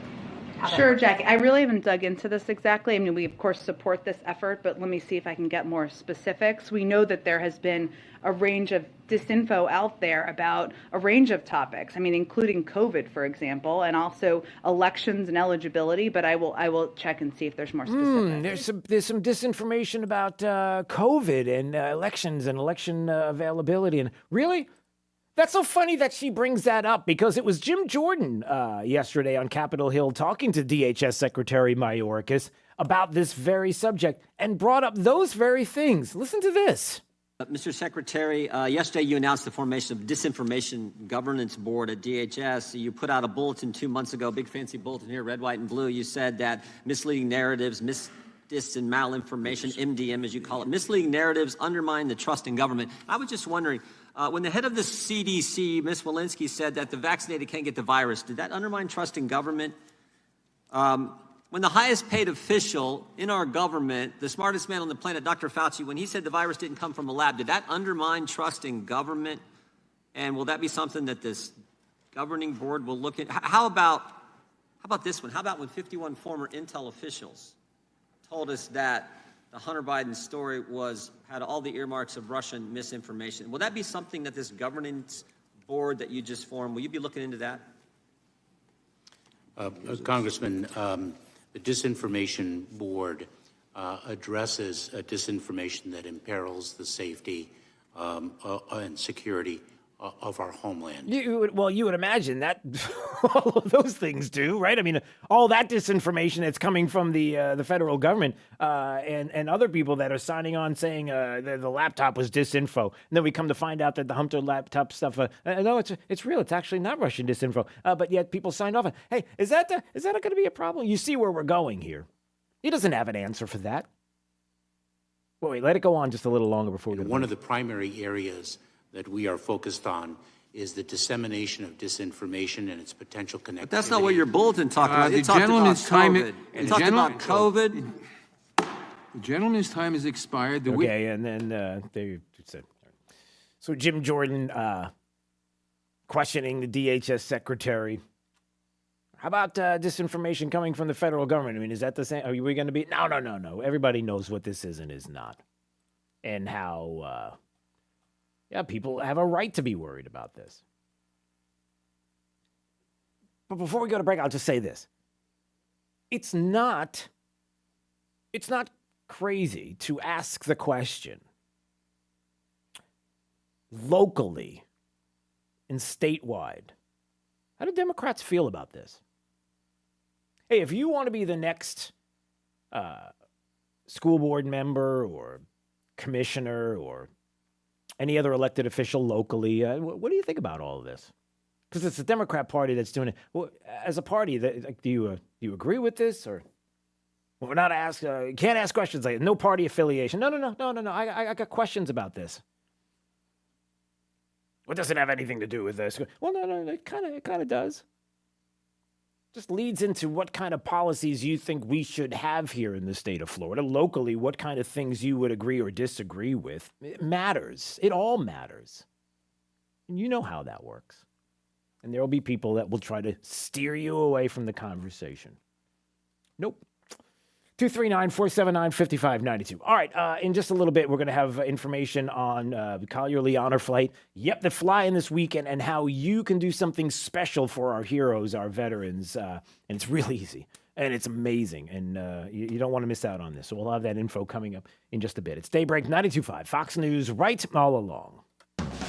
Sure, Jackie. I really haven't dug into this exactly. I mean, we, of course, support this effort, but let me see if I can get more specifics. We know that there has been a range of disinfo out there about a range of topics. I mean, including COVID, for example, and also elections and eligibility, but I will check and see if there's more specifics. There's some disinformation about COVID and elections and election availability. And really? That's so funny that she brings that up, because it was Jim Jordan yesterday on Capitol Hill talking to DHS Secretary Mayorkas about this very subject and brought up those very things. Listen to this. Mr. Secretary, yesterday you announced the formation of Disinformation Governance Board at DHS. You put out a bulletin 2 months ago, big fancy bulletin here, red, white, and blue. You said that misleading narratives, dis and malinformation, MDM as you call it, misleading narratives undermine the trust in government. I was just wondering, when the head of the CDC, Ms. Walensky, said that the vaccinated can't get the virus, did that undermine trust in government? When the highest paid official in our government, the smartest man on the planet, Dr. Fauci, when he said the virus didn't come from a lab, did that undermine trust in government? And will that be something that this governing board will look at? How about this one? How about when 51 former intel officials told us that the Hunter Biden story had all the earmarks of Russian misinformation? Will that be something that this governance board that you just formed, will you be looking into that? Congressman, the Disinformation Board addresses disinformation that imperils the safety and security of our homeland. You would imagine that all of those things do, right? I mean, all that disinformation that's coming from the federal government and other people that are signing on saying the laptop was disinfo, and then we come to find out that the Hunter laptop stuff, no, it's real. It's actually not Russian disinfo, but yet people signed off. Hey, is that going to be a problem? You see where we're going here. He doesn't have an answer for that. Wait, let it go on just a little longer before we go. One of the primary areas that we are focused on is the dissemination of disinformation and its potential connectivity. But that's not what your bulletin talked about. The gentleman's time. It talked about COVID. The gentleman's time has expired. Okay, and then they said. So Jim Jordan questioning the DHS secretary. How about disinformation coming from the federal government? I mean, is that the same? Are we going to be? No. Everybody knows what this is and is not, and how. People have a right to be worried about this. But before we go to break, I'll just say this. It's not crazy to ask the question locally and statewide. How do Democrats feel about this? Hey, if you want to be the next school board member or commissioner or any other elected official locally, what do you think about all of this? Because it's the Democrat Party that's doing it. Well, as a party, do you agree with this, or we're not you can't ask questions like no party affiliation? No. I got questions about this. Well, it doesn't have anything to do with this. Well, no, it kind of does. Just leads into what kind of policies you think we should have here in the state of Florida. Locally, what kind of things you would agree or disagree with. It matters. It all matters. And you know how that works. And there will be people that will try to steer you away from the conversation. Nope. 239-479-5592. All right, in just a little bit, we're going to have information on the Collier-Lee Honor Flight. Yep, they're flying this weekend, and how you can do something special for our heroes, our veterans. And it's really easy, and it's amazing, and you don't want to miss out on this. So we'll have that info coming up in just a bit. It's Daybreak 92.5, Fox News, right all along.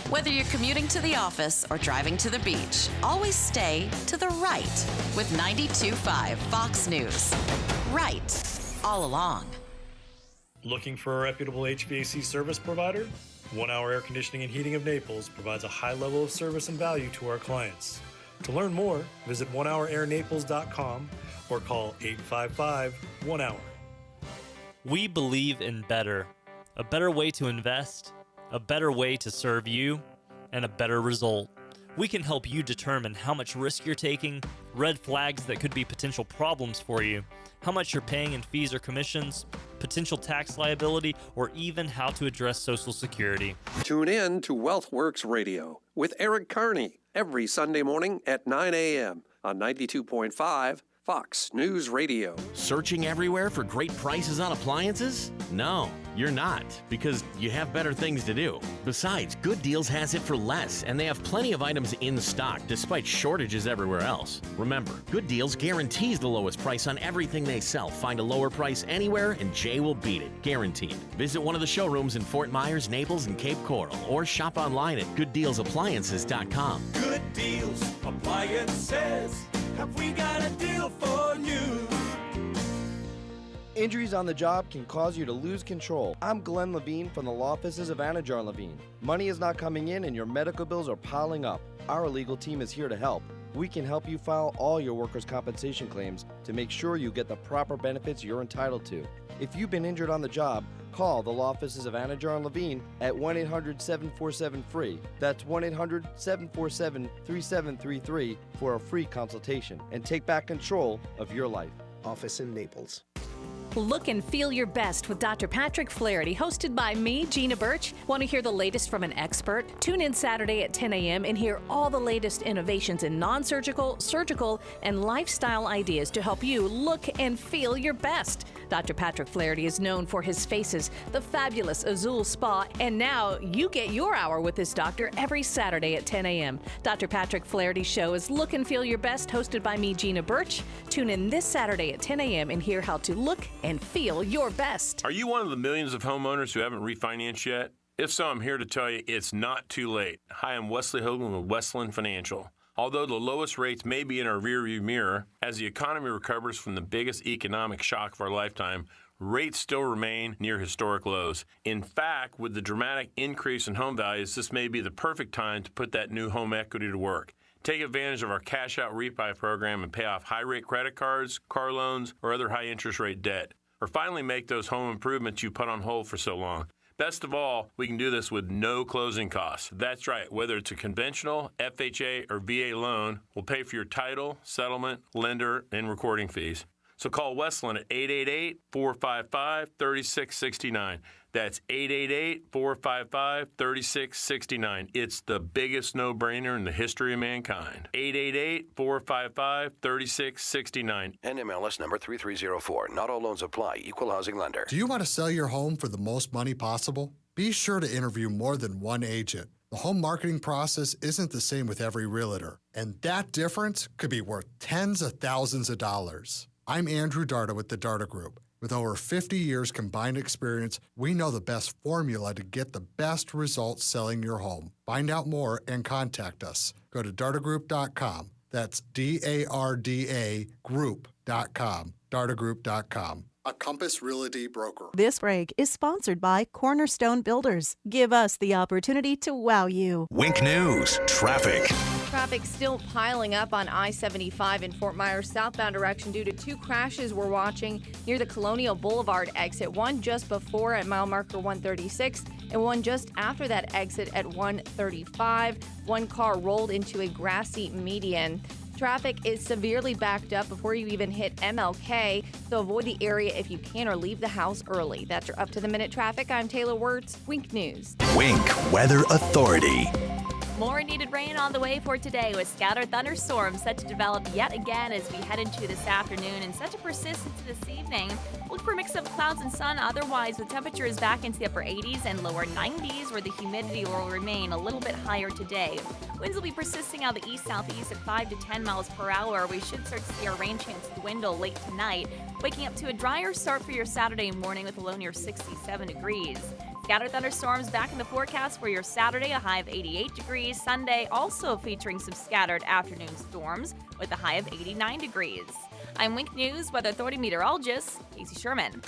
Whether you're commuting to the office or driving to the beach, always stay to the right with 92.5 Fox News. Right all along. Looking for a reputable HVAC service provider? 1 Hour Air Conditioning and Heating of Naples provides a high level of service and value to our clients. To learn more, visit onehourairnaples.com or call 855-1HOUR. We believe in better. A better way to invest, a better way to serve you, and a better result. We can help you determine how much risk you're taking, red flags that could be potential problems for you, how much you're paying in fees or commissions, potential tax liability, or even how to address Social Security. Tune in to WealthWorks Radio with Eric Carney every Sunday morning at 9 a.m. on 92.5 Fox News Radio. Searching everywhere for great prices on appliances? No, you're not, because you have better things to do. Besides, Good Deals has it for less, and they have plenty of items in stock despite shortages everywhere else. Remember, Good Deals guarantees the lowest price on everything they sell. Find a lower price anywhere, and Jay will beat it. Guaranteed. Visit one of the showrooms in Fort Myers, Naples, and Cape Coral, or shop online at GoodDealsAppliances.com. Good Deals Appliances. Have we got a deal for you? Injuries on the job can cause you to lose control. I'm Glenn Levine from the law offices of Anajar Levine. Money is not coming in and your medical bills are piling up. Our legal team is here to help. We can help you file all your workers' compensation claims to make sure you get the proper benefits you're entitled to. If you've been injured on the job, call the law offices of Anajar Levine at 1-800-747-FREE. That's 1-800-747-3733 for a free consultation and take back control of your life. Office in Naples. Look and feel your best with Dr. Patrick Flaherty, hosted by me, Gina Birch. Want to hear the latest from an expert? Tune in Saturday at 10 a.m. and hear all the latest innovations in non-surgical, surgical, and lifestyle ideas to help you look and feel your best. Dr. Patrick Flaherty is known for his faces, the fabulous Azul Spa, and now you get your hour with this doctor every Saturday at 10 a.m. Dr. Patrick Flaherty's show is Look and Feel Your Best, hosted by me, Gina Birch. Tune in this Saturday at 10 a.m. and hear how to look and feel your best. Are you one of the millions of homeowners who haven't refinanced yet? If so, I'm here to tell you it's not too late. Hi, I'm Wesley Hogan with Westland Financial. Although the lowest rates may be in our rearview mirror, as the economy recovers from the biggest economic shock of our lifetime, rates still remain near historic lows. In fact, with the dramatic increase in home values, this may be the perfect time to put that new home equity to work. Take advantage of our cash out refi program and pay off high rate credit cards, car loans, or other high interest rate debt. Or finally make those home improvements you put on hold for so long. Best of all, we can do this with no closing costs. That's right, whether it's a conventional, FHA, or VA loan, we'll pay for your title, settlement, lender, and recording fees. So call Westland at 888-455-3669. That's 888-455-3669. It's the biggest no-brainer in the history of mankind. 888-455-3669. NMLS number 3304. Not all loans apply. Equal housing lender. Do you want to sell your home for the most money possible? Be sure to interview more than one agent. The home marketing process isn't the same with every realtor, and that difference could be worth tens of thousands of dollars. I'm Andrew Darda with the Darda Group. With over 50 years combined experience, we know the best formula to get the best results selling your home. Find out more and contact us. Go to dardagroup.com. That's DARDA group.com. dardagroup.com. A Compass Realty broker. This break is sponsored by Cornerstone Builders. Give us the opportunity to wow you. Wink News. Traffic. Traffic still piling up on I-75 in Fort Myers southbound direction due to two crashes we're watching near the Colonial Boulevard exit. One just before at mile marker 136 and one just after that exit at 135. One car rolled into a grassy median. Traffic is severely backed up before you even hit MLK, so avoid the area if you can or leave the house early. That's your up-to-the-minute traffic. I'm Taylor Wirtz, Wink News. Wink Weather Authority. More needed rain on the way for today, with scattered thunderstorms set to develop yet again as we head into this afternoon and set to persist into this evening. Look for a mix of clouds and sun. Otherwise, the temperature is back into the upper 80s and lower 90s, where the humidity will remain a little bit higher today. Winds will be persisting out of the east-southeast at 5 to 10 miles per hour. We should start to see our rain chances dwindle late tonight, waking up to a drier start for your Saturday morning with a low near 67 degrees. Scattered thunderstorms back in the forecast for your Saturday, a high of 88 degrees. Sunday also featuring some scattered afternoon storms with a high of 89 degrees. I'm Wink News Weather Authority meteorologist Casey Sherman.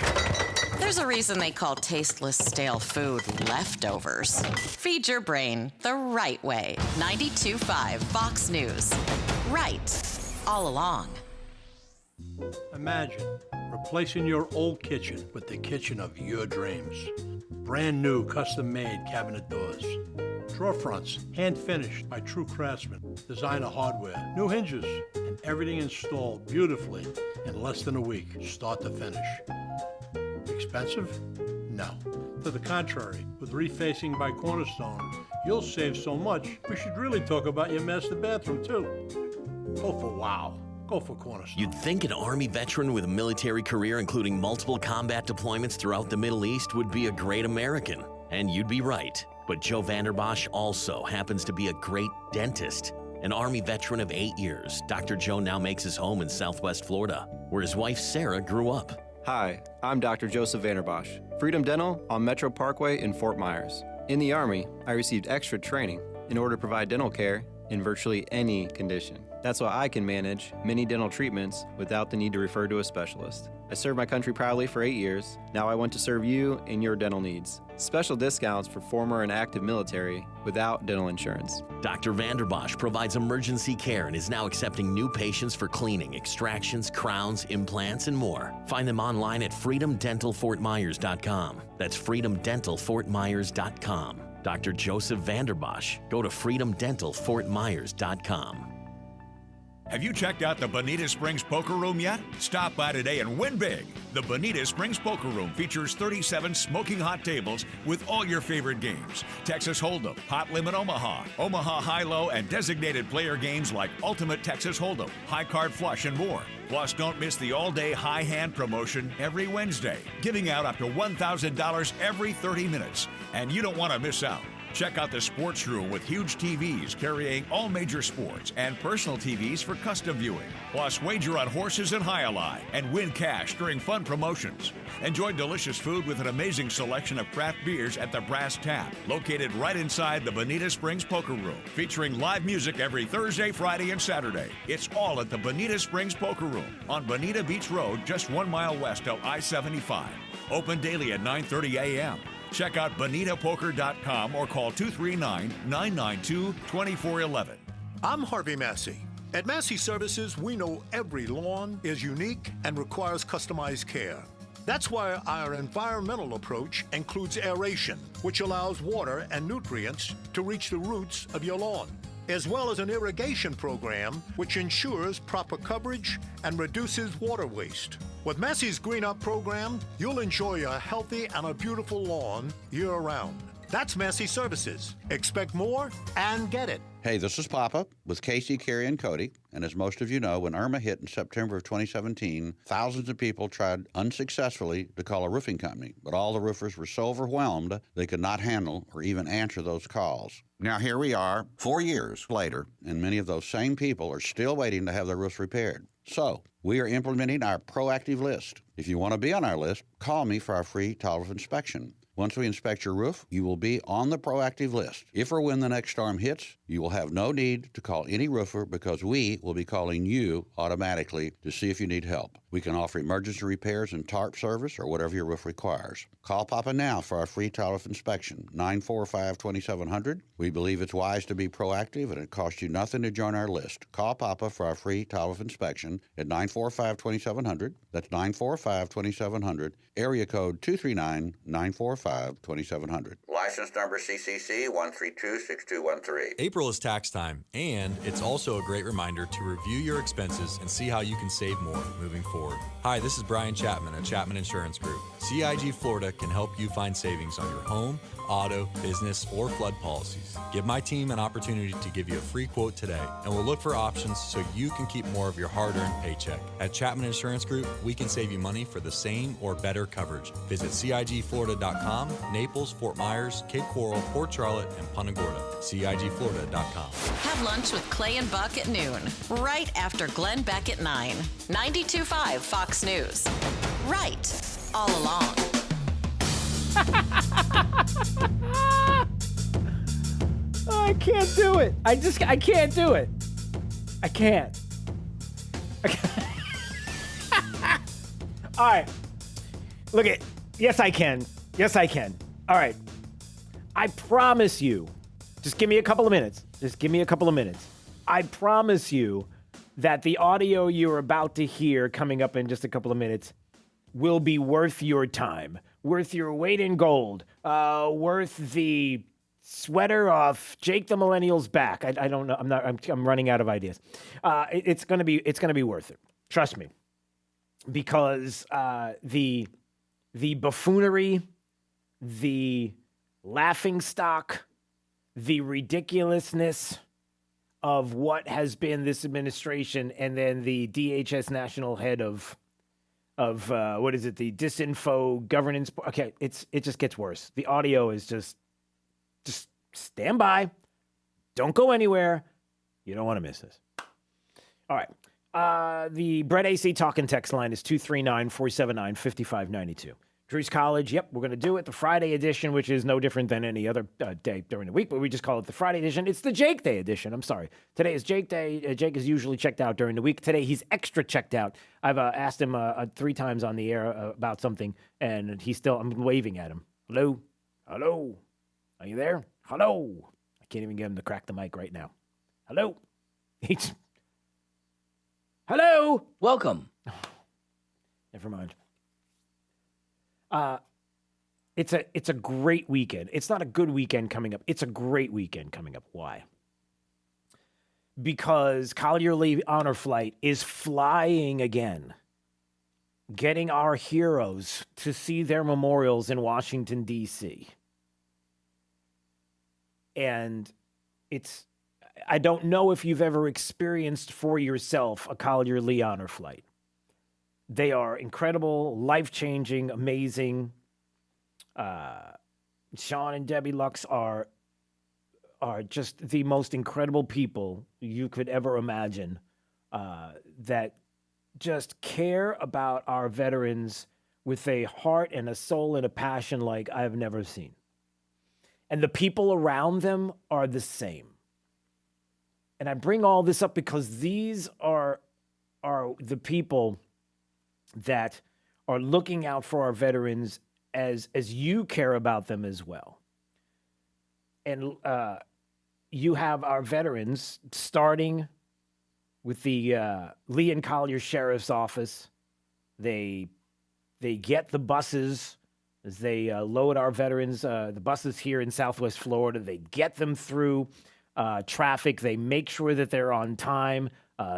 There's a reason they call tasteless, stale food leftovers. Feed your brain the right way. 92.5 Fox News. Right. All along. Imagine replacing your old kitchen with the kitchen of your dreams. Brand new custom-made cabinet doors. Drawer fronts, hand-finished by true craftsmen. Designer hardware, new hinges, and everything installed beautifully in less than a week, start to finish. Expensive? No. To the contrary, with refacing by Cornerstone, you'll save so much, we should really talk about your master bathroom, too. Go for wow. go for Cornerstone. You'd think an Army veteran with a military career including multiple combat deployments throughout the Middle East would be a great American. And you'd be right. But Joe Vanderbosch also happens to be a great dentist. An Army veteran of 8 years, Dr. Joe now makes his home in Southwest Florida, where his wife Sarah grew up. Hi, I'm Dr. Joseph Vanderbosch, Freedom Dental on Metro Parkway in Fort Myers. In the Army, I received extra training in order to provide dental care in virtually any condition. That's why I can manage many dental treatments without the need to refer to a specialist. I served my country proudly for 8 years. Now I want to serve you in your dental needs. Special discounts for former and active military without dental insurance. Dr. Vanderbosch provides emergency care and is now accepting new patients for cleaning, extractions, crowns, implants, and more. Find them online at freedomdentalfortmyers.com. That's freedomdentalfortmyers.com. Dr. Joseph Vanderbosch. Go to freedomdentalfortmyers.com. Have you checked out the Bonita Springs Poker Room yet? Stop by today and win big. The Bonita Springs Poker Room features 37 smoking hot tables with all your favorite games. Texas Hold'em, Hot Limit Omaha, Omaha High-Low, and designated player games like Ultimate Texas Hold'em, High Card Flush, and more. Plus, don't miss the all-day high hand promotion every Wednesday, giving out up to $1,000 every 30 minutes. And you don't want to miss out. Check out the sports room with huge TVs carrying all major sports and personal TVs for custom viewing. Plus, wager on horses and high-a-lie and win cash during fun promotions. Enjoy delicious food with an amazing selection of craft beers at the Brass Tap, located right inside the Bonita Springs Poker Room, featuring live music every Thursday, Friday, and Saturday. It's all at the Bonita Springs Poker Room on Bonita Beach Road, just 1 mile west of I-75. Open daily at 9:30 a.m. Check out bonitapoker.com or call 239-992-2411. I'm Harvey Massey. At Massey Services, we know every lawn is unique and requires customized care. That's why our environmental approach includes aeration, which allows water and nutrients to reach the roots of your lawn, as well as an irrigation program which ensures proper coverage and reduces water waste. With Massey's Green Up program, you'll enjoy a healthy and a beautiful lawn year-round. That's Massey Services. Expect more and get it. Hey, this is Papa with Casey, Carrie, and Cody. And as most of you know, when Irma hit in September of 2017, thousands of people tried unsuccessfully to call a roofing company, but all the roofers were so overwhelmed they could not handle or even answer those calls. Now here we are, 4 years later, and many of those same people are still waiting to have their roofs repaired. So we are implementing our proactive list. If you want to be on our list, call me for our free total inspection. Once we inspect your roof, you will be on the proactive list. If or when the next storm hits, you will have no need to call any roofer because we will be calling you automatically to see if you need help. We can offer emergency repairs and tarp service or whatever your roof requires. Call Papa now for our free tile roof inspection, 945-2700. We believe it's wise to be proactive and it costs you nothing to join our list. Call Papa for our free tile roof inspection at 945-2700. That's 945-2700, area code 239-945-2700. License number CCC 1326213. April is tax time, and it's also a great reminder to review your expenses and see how you can save more moving forward. Hi, this is Brian Chapman at Chapman Insurance Group. CIG Florida can help you find savings on your home, auto, business, or flood policies. Give my team an opportunity to give you a free quote today, and we'll look for options so you can keep more of your hard-earned paycheck. At Chapman Insurance Group, we can save you money for the same or better coverage. Visit CIGFlorida.com, Naples, Fort Myers, Cape Coral, Port Charlotte, and Punta Gorda. CIGFlorida.com. Have lunch with Clay and Buck at noon, right after Glenn Beck at 9. 92.5 Fox News. Right all along. I can't do it. I can't do it. I can't. All right. Look at, yes, I can. Yes, I can. All right. I promise you, just give me a couple of minutes. I promise you that the audio you're about to hear coming up in just a couple of minutes will be worth your time, worth your weight in gold, worth the sweater off Jake the Millennial's back. I don't know. I'm running out of ideas. It's gonna be worth it. Trust me, because the buffoonery, the laughing stock, the ridiculousness of what has been this administration, and then the DHS national head of what is it? The disinfo governance. Okay, it just gets worse. The audio is just stand by. Don't go anywhere. You don't want to miss this. All right. The Brett AC talk and text line is 239-479-5592. Drew's College, yep, we're going to do it. The Friday edition, which is no different than any other day during the week, but we just call it the Friday edition. It's the Jake Day edition. I'm sorry. Today is Jake Day. Jake is usually checked out during the week. Today, he's extra checked out. I've asked him 3 times on the air about something, and I'm waving at him. Hello? Hello? Are you there? Hello? I can't even get him to crack the mic right now. Hello? Hello? Welcome. Never mind. It's a great weekend. It's not a good weekend coming up. It's a great weekend coming up. Why? Because Collier Lee Honor Flight is flying again, getting our heroes to see their memorials in Washington, D.C. And I don't know if you've ever experienced for yourself a Collier Lee Honor Flight. They are incredible, life-changing, amazing. Sean and Debbie Lux are just the most incredible people you could ever imagine, that just care about our veterans with a heart and a soul and a passion like I've never seen. And the people around them are the same. And I bring all this up because these are the people that are looking out for our veterans as you care about them as well. And you have our veterans starting with the Lee and Collier Sheriff's Office. They get the buses as they load our veterans, the buses here in Southwest Florida. They get them through traffic. They make sure that they're on time.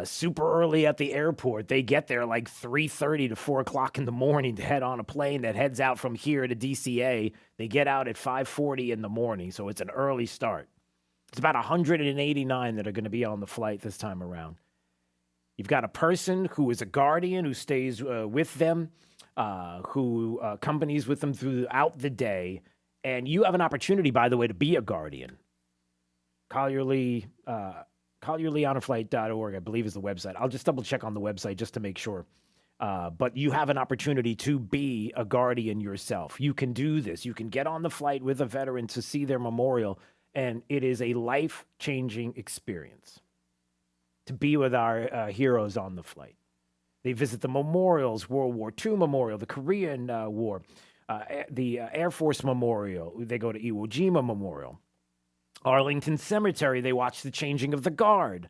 Super early at the airport. They get there like 3:30 to 4 o'clock in the morning to head on a plane that heads out from here to DCA. They get out at 5:40 in the morning, so it's an early start. It's about 189 that are going to be on the flight this time around. You've got a person who is a guardian who stays with them, who accompanies with them throughout the day, and you have an opportunity, by the way, to be a guardian. CollierLeeHonorFlight.org, I believe, is the website. I'll just double check on the website just to make sure. But you have an opportunity to be a guardian yourself. You can do this. You can get on the flight with a veteran to see their memorial, and it is a life-changing experience to be with our heroes on the flight. They visit the memorials, World War II Memorial, the Korean War, the Air Force Memorial. They go to Iwo Jima Memorial. Arlington Cemetery, they watch the changing of the guard.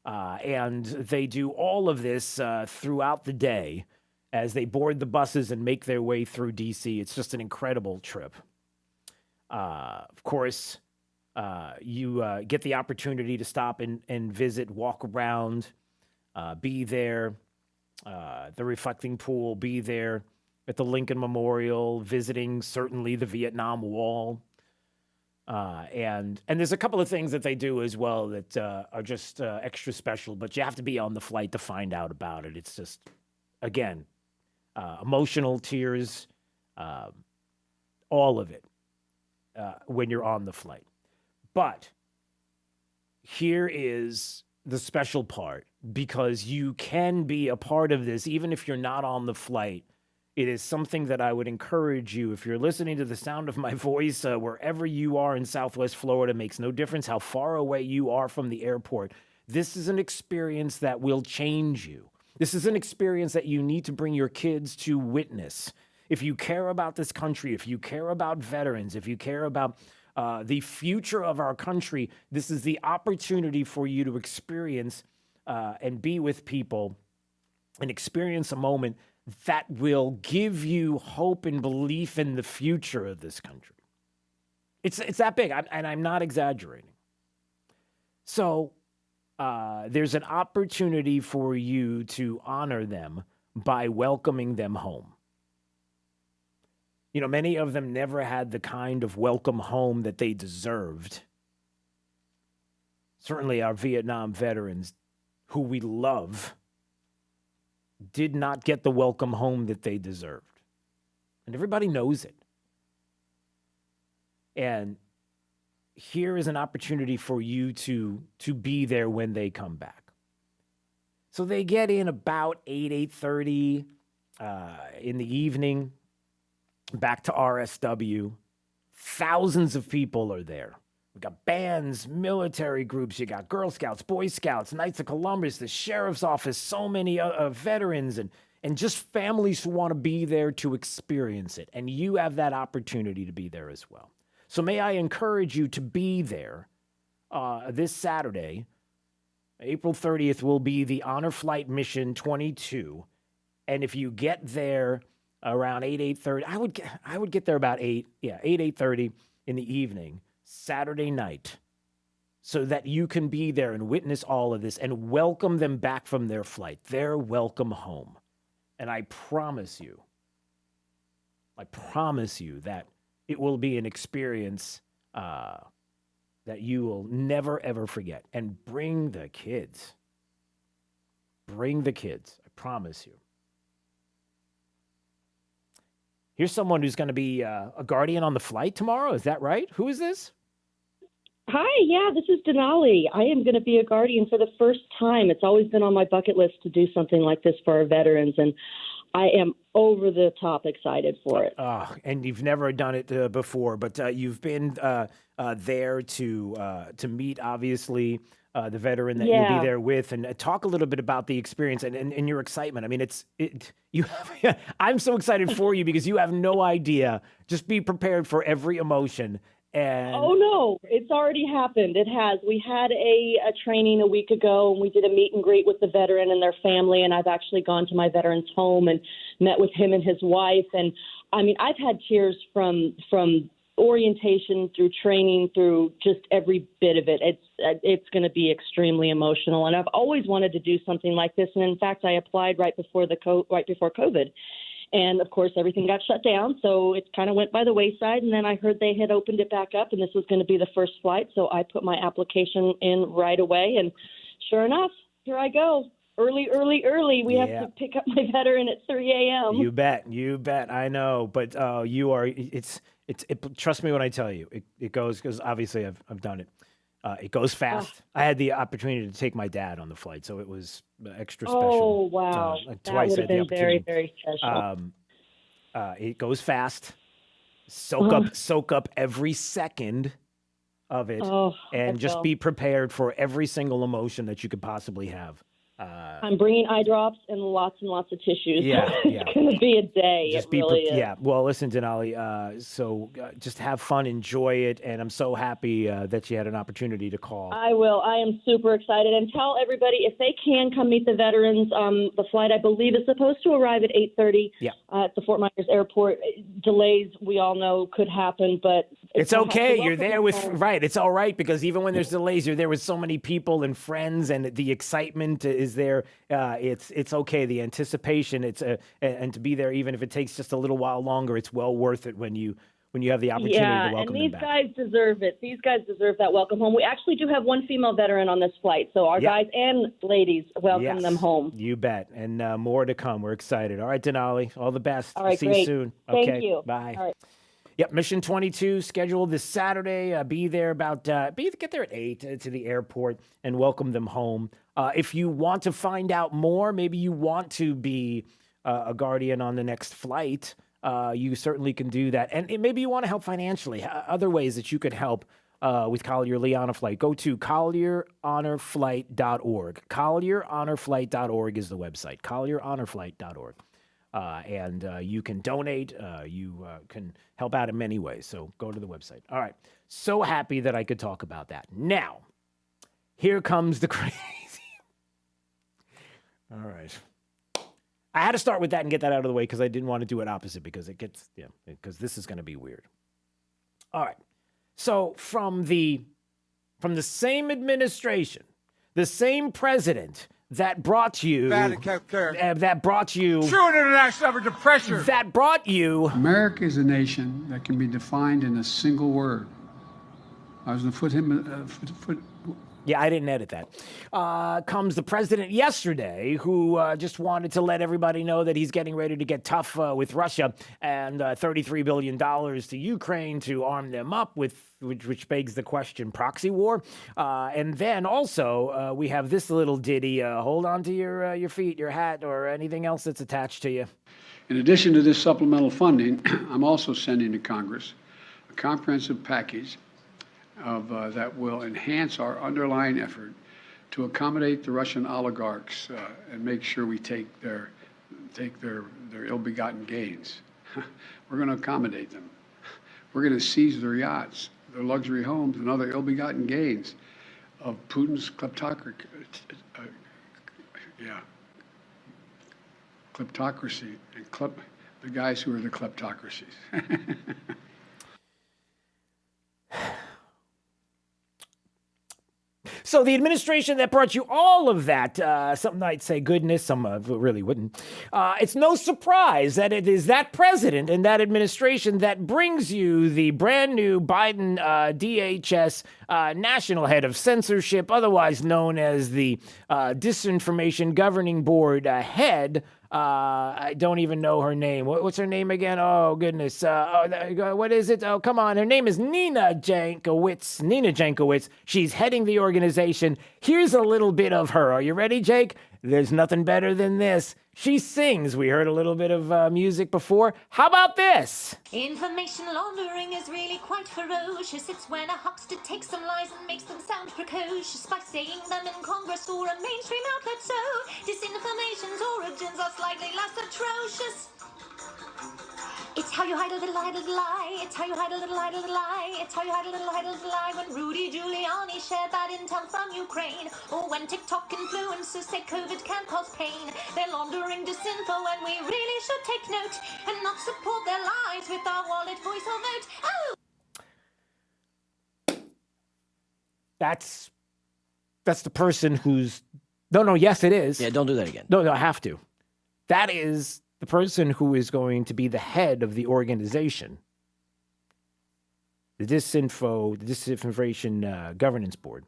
And they do all of this throughout the day as they board the buses and make their way through D.C. It's just an incredible trip. Of course, you get the opportunity to stop and visit, walk around, be there, the reflecting pool, be there at the Lincoln Memorial, visiting certainly the Vietnam Wall. And there's a couple of things that they do as well that are just extra special, but you have to be on the flight to find out about it. It's just, again, emotional tears, all of it when you're on the flight. But here is the special part, because you can be a part of this even if you're not on the flight. It is something that I would encourage you, if you're listening to the sound of my voice, wherever you are in Southwest Florida, makes no difference how far away you are from the airport. This is an experience that will change you. This is an experience that you need to bring your kids to witness. If you care about this country, if you care about veterans, if you care about the future of our country, this is the opportunity for you to experience and be with people and experience a moment that will give you hope and belief in the future of this country. It's that big, and I'm not exaggerating. So there's an opportunity for you to honor them by welcoming them home. You know, many of them never had the kind of welcome home that they deserved. certainly our Vietnam veterans, who we love, did not get the welcome home that they deserved. And everybody knows it. And here is an opportunity for you to be there when they come back. So they get in about 8:30 in the evening, back to RSW. Thousands of people are there. We got bands, military groups, you got Girl Scouts, Boy Scouts, Knights of Columbus, the Sheriff's Office, so many veterans and just families who want to be there to experience it. And you have that opportunity to be there as well. So may I encourage you to be there this Saturday. April 30th will be the Honor Flight Mission 22. And if you get there around 8:30, I would get there about 8:30 in the evening, Saturday night, so that you can be there and witness all of this and welcome them back from their flight, their welcome home. And I promise you that it will be an experience that you will never, ever forget. And bring the kids. Bring the kids. I promise you. Here's someone who's going to be a guardian on the flight tomorrow. Is that right? Who is this? Hi, yeah, this is Denali. I am going to be a guardian for the first time. It's always been on my bucket list to do something like this for our veterans, and I am over the top excited for it. And you've never done it before, but you've been there to meet, obviously, the veteran that you'll be there with, and talk a little bit about the experience and your excitement. I mean, I'm so excited for you because you have no idea. Just be prepared for every emotion. And oh, no, it's already happened. It has. We had a training a week ago, and we did a meet and greet with the veteran and their family, and I've actually gone to my veteran's home and met with him and his wife. And, I mean, I've had tears from orientation through training through just every bit of it. It's going to be extremely emotional, and I've always wanted to do something like this. And, in fact, I applied right before COVID. And, of course, everything got shut down, so it kind of went by the wayside. And then I heard they had opened it back up, and this was going to be the first flight. So I put my application in right away. And sure enough, here I go. Early. We have to pick up my veteran at 3 a.m. You bet. I know. But you are – trust me when I tell you. It goes – because obviously I've done it. It goes fast. I had the opportunity to take my dad on the flight, so it was extra special. Oh, wow. Twice that would have been very, very special. It goes fast. Soak up every second of it, and just be prepared for every single emotion that you could possibly have. I'm bringing eye drops and lots of tissues. Yeah. It's going to be a day. It really is. Yeah. Well, listen, Denali, so just have fun, enjoy it, and I'm so happy that you had an opportunity to call. I will. I am super excited. And tell everybody, if they can come meet the veterans, the flight, I believe, is supposed to arrive at 8:30 at the Fort Myers airport. Delays, we all know, could happen, but it's okay. You're there with, right. It's all right, because even when there's delays, you're there with so many people and friends, and the excitement is there. It's okay. The anticipation, and to be there, even if it takes just a little while longer, it's well worth it when you have the opportunity to welcome them back. And these guys deserve it. These guys deserve that welcome home. We actually do have one female veteran on this flight, so our guys and ladies welcome them home. You bet. And more to come. We're excited. All right, Denali, all the best. All right, See great. you soon. Thank Okay, you. Bye. All right. Yep, Mission 22 scheduled this Saturday. Be there get there at 8 to the airport and welcome them home. If you want to find out more, maybe you want to be a guardian on the next flight, you certainly can do that. And maybe you want to help financially. Other ways that you could help with Collier Lee Honor Flight. Go to collierhonorflight.org. Collierhonorflight.org is the website. Collierhonorflight.org. And you can donate. You can help out in many ways. So go to the website. All right. So happy that I could talk about that. Now, here comes the crazy. All right. I had to start with that and get that out of the way because I didn't want to do it opposite because because this is going to be weird. All right. So from the same administration, the same president that brought you true international effort to pressure. That brought you. America is a nation that can be defined in a single word. I was going to Yeah, I didn't edit that. Comes the president yesterday, who just wanted to let everybody know that he's getting ready to get tough with Russia and $33 billion to Ukraine to arm them up with, which begs the question, proxy war. And then also we have this little ditty. Hold on to your feet, your hat, or anything else that's attached to you. In addition to this supplemental funding, I'm also sending to Congress a comprehensive package of that will enhance our underlying effort to accommodate the Russian oligarchs and make sure we take their ill-begotten gains. We're going to accommodate them. We're going to seize their yachts, their luxury homes, and other ill-begotten gains of Putin's kleptocracy. Kleptocracy and the guys who are the kleptocracies. So the administration that brought you all of that, some might say goodness, some really wouldn't. It's no surprise that it is that president and that administration that brings you the brand new Biden DHS national head of censorship, otherwise known as the Disinformation Governing Board head. I don't even know her name. What's her name again? Oh, goodness. What is it? Oh, come on. Her name is Nina Jankowicz. She's heading the organization. Here's a little bit of her. Are you ready, Jake? There's nothing better than this. She sings. We heard a little bit of music before. How about this? Information laundering is really quite ferocious. It's when a huckster takes some lies and makes them sound precocious by saying them in Congress or a mainstream outlet. So disinformation's origins are slightly less atrocious. It's how you hide a little lie, little lie. It's how you hide a little lie, little lie. It's how you hide a little lie when Rudy Giuliani shared bad intel from Ukraine. Or when TikTok influencers say COVID can cause pain. They're laundering disinfo and we really should take note and not support their lies with our wallet, voice or vote. Oh! That's the person who's... No, yes, it is. Yeah, don't do that again. No, I have to. That is the person who is going to be the head of the organization, the Disinformation Governance Board,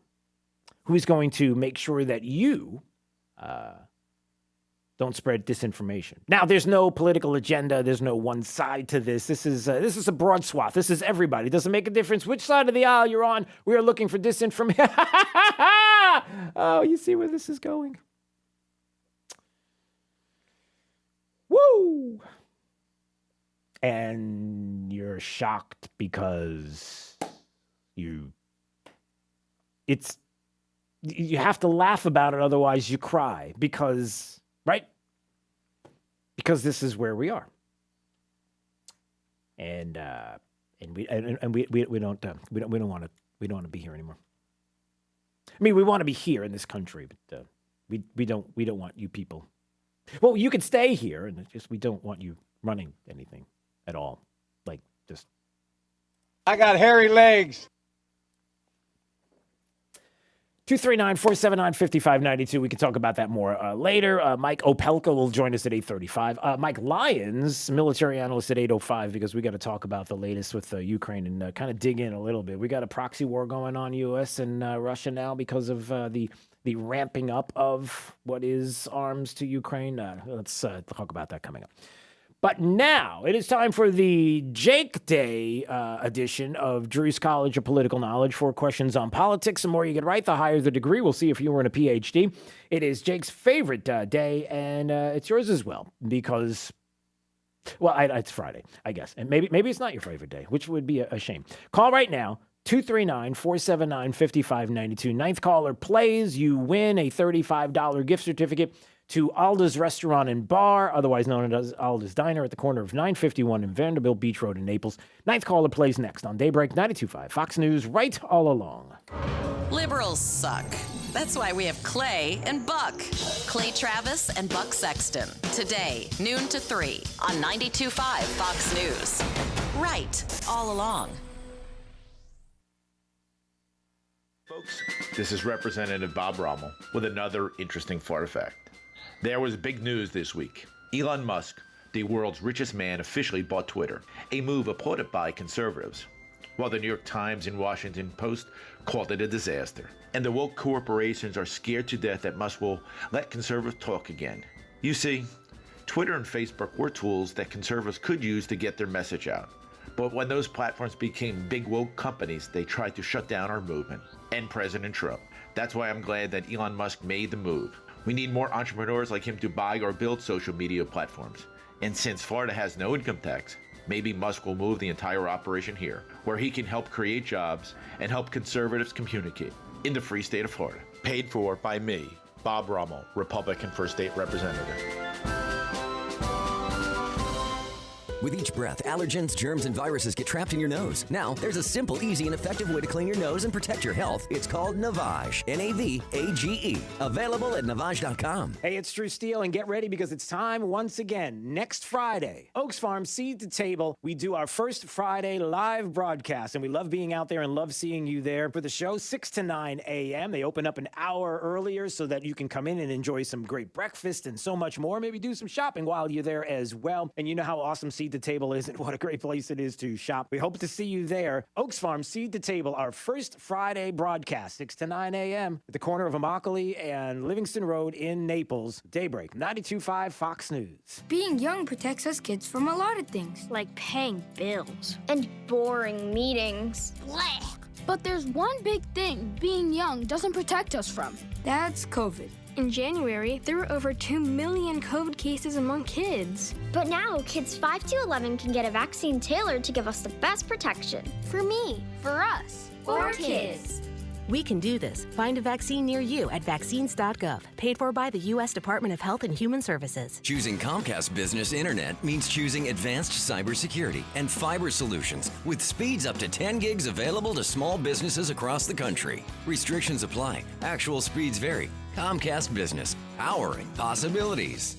who is going to make sure that you don't spread disinformation. Now, there's no political agenda. There's no one side to this. This is a broad swath. This is everybody. It doesn't make a difference which side of the aisle you're on. We are looking for disinformation. Oh, you see where this is going? Woo! And you're shocked because you have to laugh about it, otherwise you cry because this is where we are. And we don't want to be here anymore. I mean, we want to be here in this country, but we don't want you people. Well, you could stay here, and it's just we don't want you running anything at all. Like, just... I got hairy legs. 239-479-5592. We can talk about that more later. Mike Opelka will join us at 8:35. Mike Lyons, military analyst at 8:05, because we got to talk about the latest with Ukraine and kind of dig in a little bit. We got a proxy war going on, U.S. and Russia now, because of the ramping up of what is arms to Ukraine. Let's talk about that coming up. But now it is time for the Jake Day edition of Drew's College of Political Knowledge. 4 questions on politics. The more you get right, the higher the degree. We'll see if you were in a PhD. It is Jake's favorite day, and it's yours as well, because, well, it's Friday, I guess. And maybe it's not your favorite day, which would be a shame. Call right now. 239-479-5592. Ninth caller plays. You win a $35 gift certificate to Alda's Restaurant and Bar, otherwise known as Alda's Diner, at the corner of 951 and Vanderbilt Beach Road in Naples. Ninth caller plays next on Daybreak 92.5 Fox News, right all along. Liberals suck. That's why we have Clay and Buck. Clay Travis and Buck Sexton. Today, noon to 3 on 92.5 Fox News. Right all along. Folks, this is Representative Bob Rommel with another interesting Florida fact. There was big news this week. Elon Musk, the world's richest man, officially bought Twitter, a move applauded by conservatives. while the New York Times and Washington Post called it a disaster. And the woke corporations are scared to death that Musk will let conservatives talk again. You see, Twitter and Facebook were tools that conservatives could use to get their message out. But when those platforms became big woke companies, they tried to shut down our movement and President Trump. That's why I'm glad that Elon Musk made the move. We need more entrepreneurs like him to buy or build social media platforms. And since Florida has no income tax, maybe Musk will move the entire operation here, where he can help create jobs and help conservatives communicate in the free state of Florida. Paid for by me, Bob Rommel, Republican First State Representative. With each breath, allergens, germs, and viruses get trapped in your nose. Now, there's a simple, easy, and effective way to clean your nose and protect your health. It's called Navage. Navage. Available at Navage.com. Hey, it's Drew Steele, and get ready because it's time once again. Next Friday, Oaks Farm Seed to Table. We do our first Friday live broadcast, and we love being out there and love seeing you there for the show, 6 to 9 a.m. They open up an hour earlier so that you can come in and enjoy some great breakfast and so much more. Maybe do some shopping while you're there as well. And you know how awesome Seed to Table is and what a great place it is to shop. We hope to see you there. Oaks Farm Seed to Table, our first Friday broadcast, 6 to 9 a.m. at the corner of Immokalee and Livingston Road in Naples. Daybreak, 92.5 Fox News. Being young protects us kids from a lot of things, like paying bills and boring meetings. Blech. But there's one big thing being young doesn't protect us from. That's COVID. In January, there were over 2 million COVID cases among kids. But now, kids 5 to 11 can get a vaccine tailored to give us the best protection. For me, for us, for kids. We can do this. Find a vaccine near you at vaccines.gov. Paid for by the U.S. Department of Health and Human Services. Choosing Comcast Business Internet means choosing advanced cybersecurity and fiber solutions with speeds up to 10 gigs available to small businesses across the country. Restrictions apply. Actual speeds vary. Comcast Business, powering possibilities.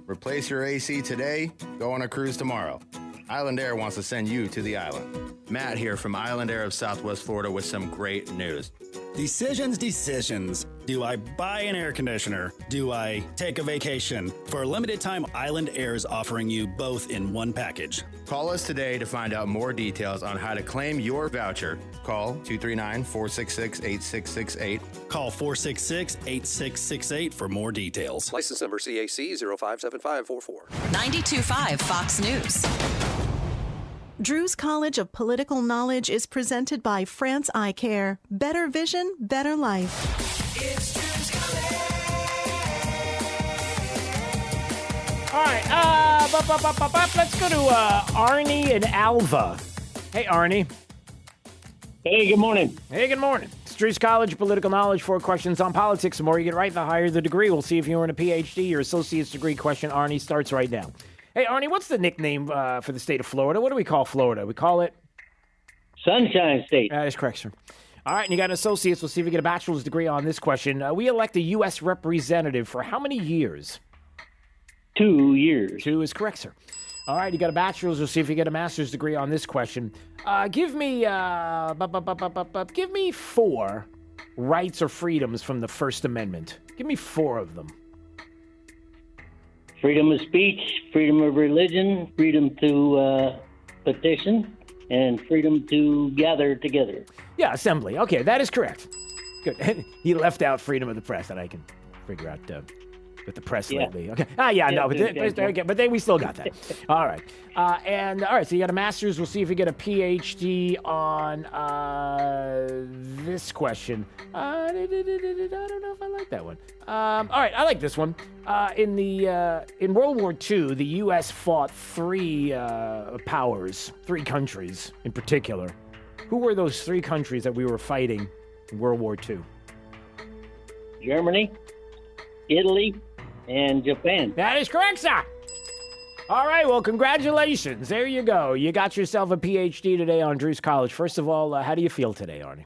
Replace your AC today, go on a cruise tomorrow. Island Air wants to send you to the island. Matt here from Island Air of Southwest Florida with some great news. Decisions. Do I buy an air conditioner? Do I take a vacation? For a limited time, Island Air is offering you both in one package. Call us today to find out more details on how to claim your voucher. Call 239-466-8668. Call 466-8668 for more details. License number CAC 057544. 92.5 Fox News. Drew's College of Political Knowledge is presented by France Eye Care. Better vision, better life. It's Drew's College. All right, let's go to Arnie and Alva. Hey, Arnie. Hey, good morning. Hey, good morning. It's Drew's College of Political Knowledge. 4 questions on politics. The more you get right, the higher the degree. We'll see if you earn a PhD or associate's degree. Question, Arnie, starts right now. Hey, Arnie, what's the nickname for the state of Florida? What do we call Florida? We call it? Sunshine State. That is correct, sir. All right, and you got an associate's. We'll see if you get a bachelor's degree on this question. We elect a U.S. representative for how many years? 2 years. 2 is correct, sir. All right, you got a bachelor's. We'll see if you get a master's degree on this question. Give me 4 rights or freedoms from the First Amendment. Give me 4 of them. Freedom of speech, freedom of religion, freedom to petition, and freedom to gather together. Yeah, assembly. Okay, that is correct. Good. He left out freedom of the press, and I can figure out with the press lately. Okay. But we still got that. All right. All right, so you got a master's. We'll see if you get a PhD on this question. I don't know if I like that one. All right, I like this one. In World War II, the U.S. fought 3 powers, 3 countries in particular. Who were those 3 countries that we were fighting in World War II? Germany, Italy, and Japan. That is correct, sir. All right, well, congratulations. There you go. You got yourself a PhD today on Drew's College. First of all, how do you feel today, Arnie?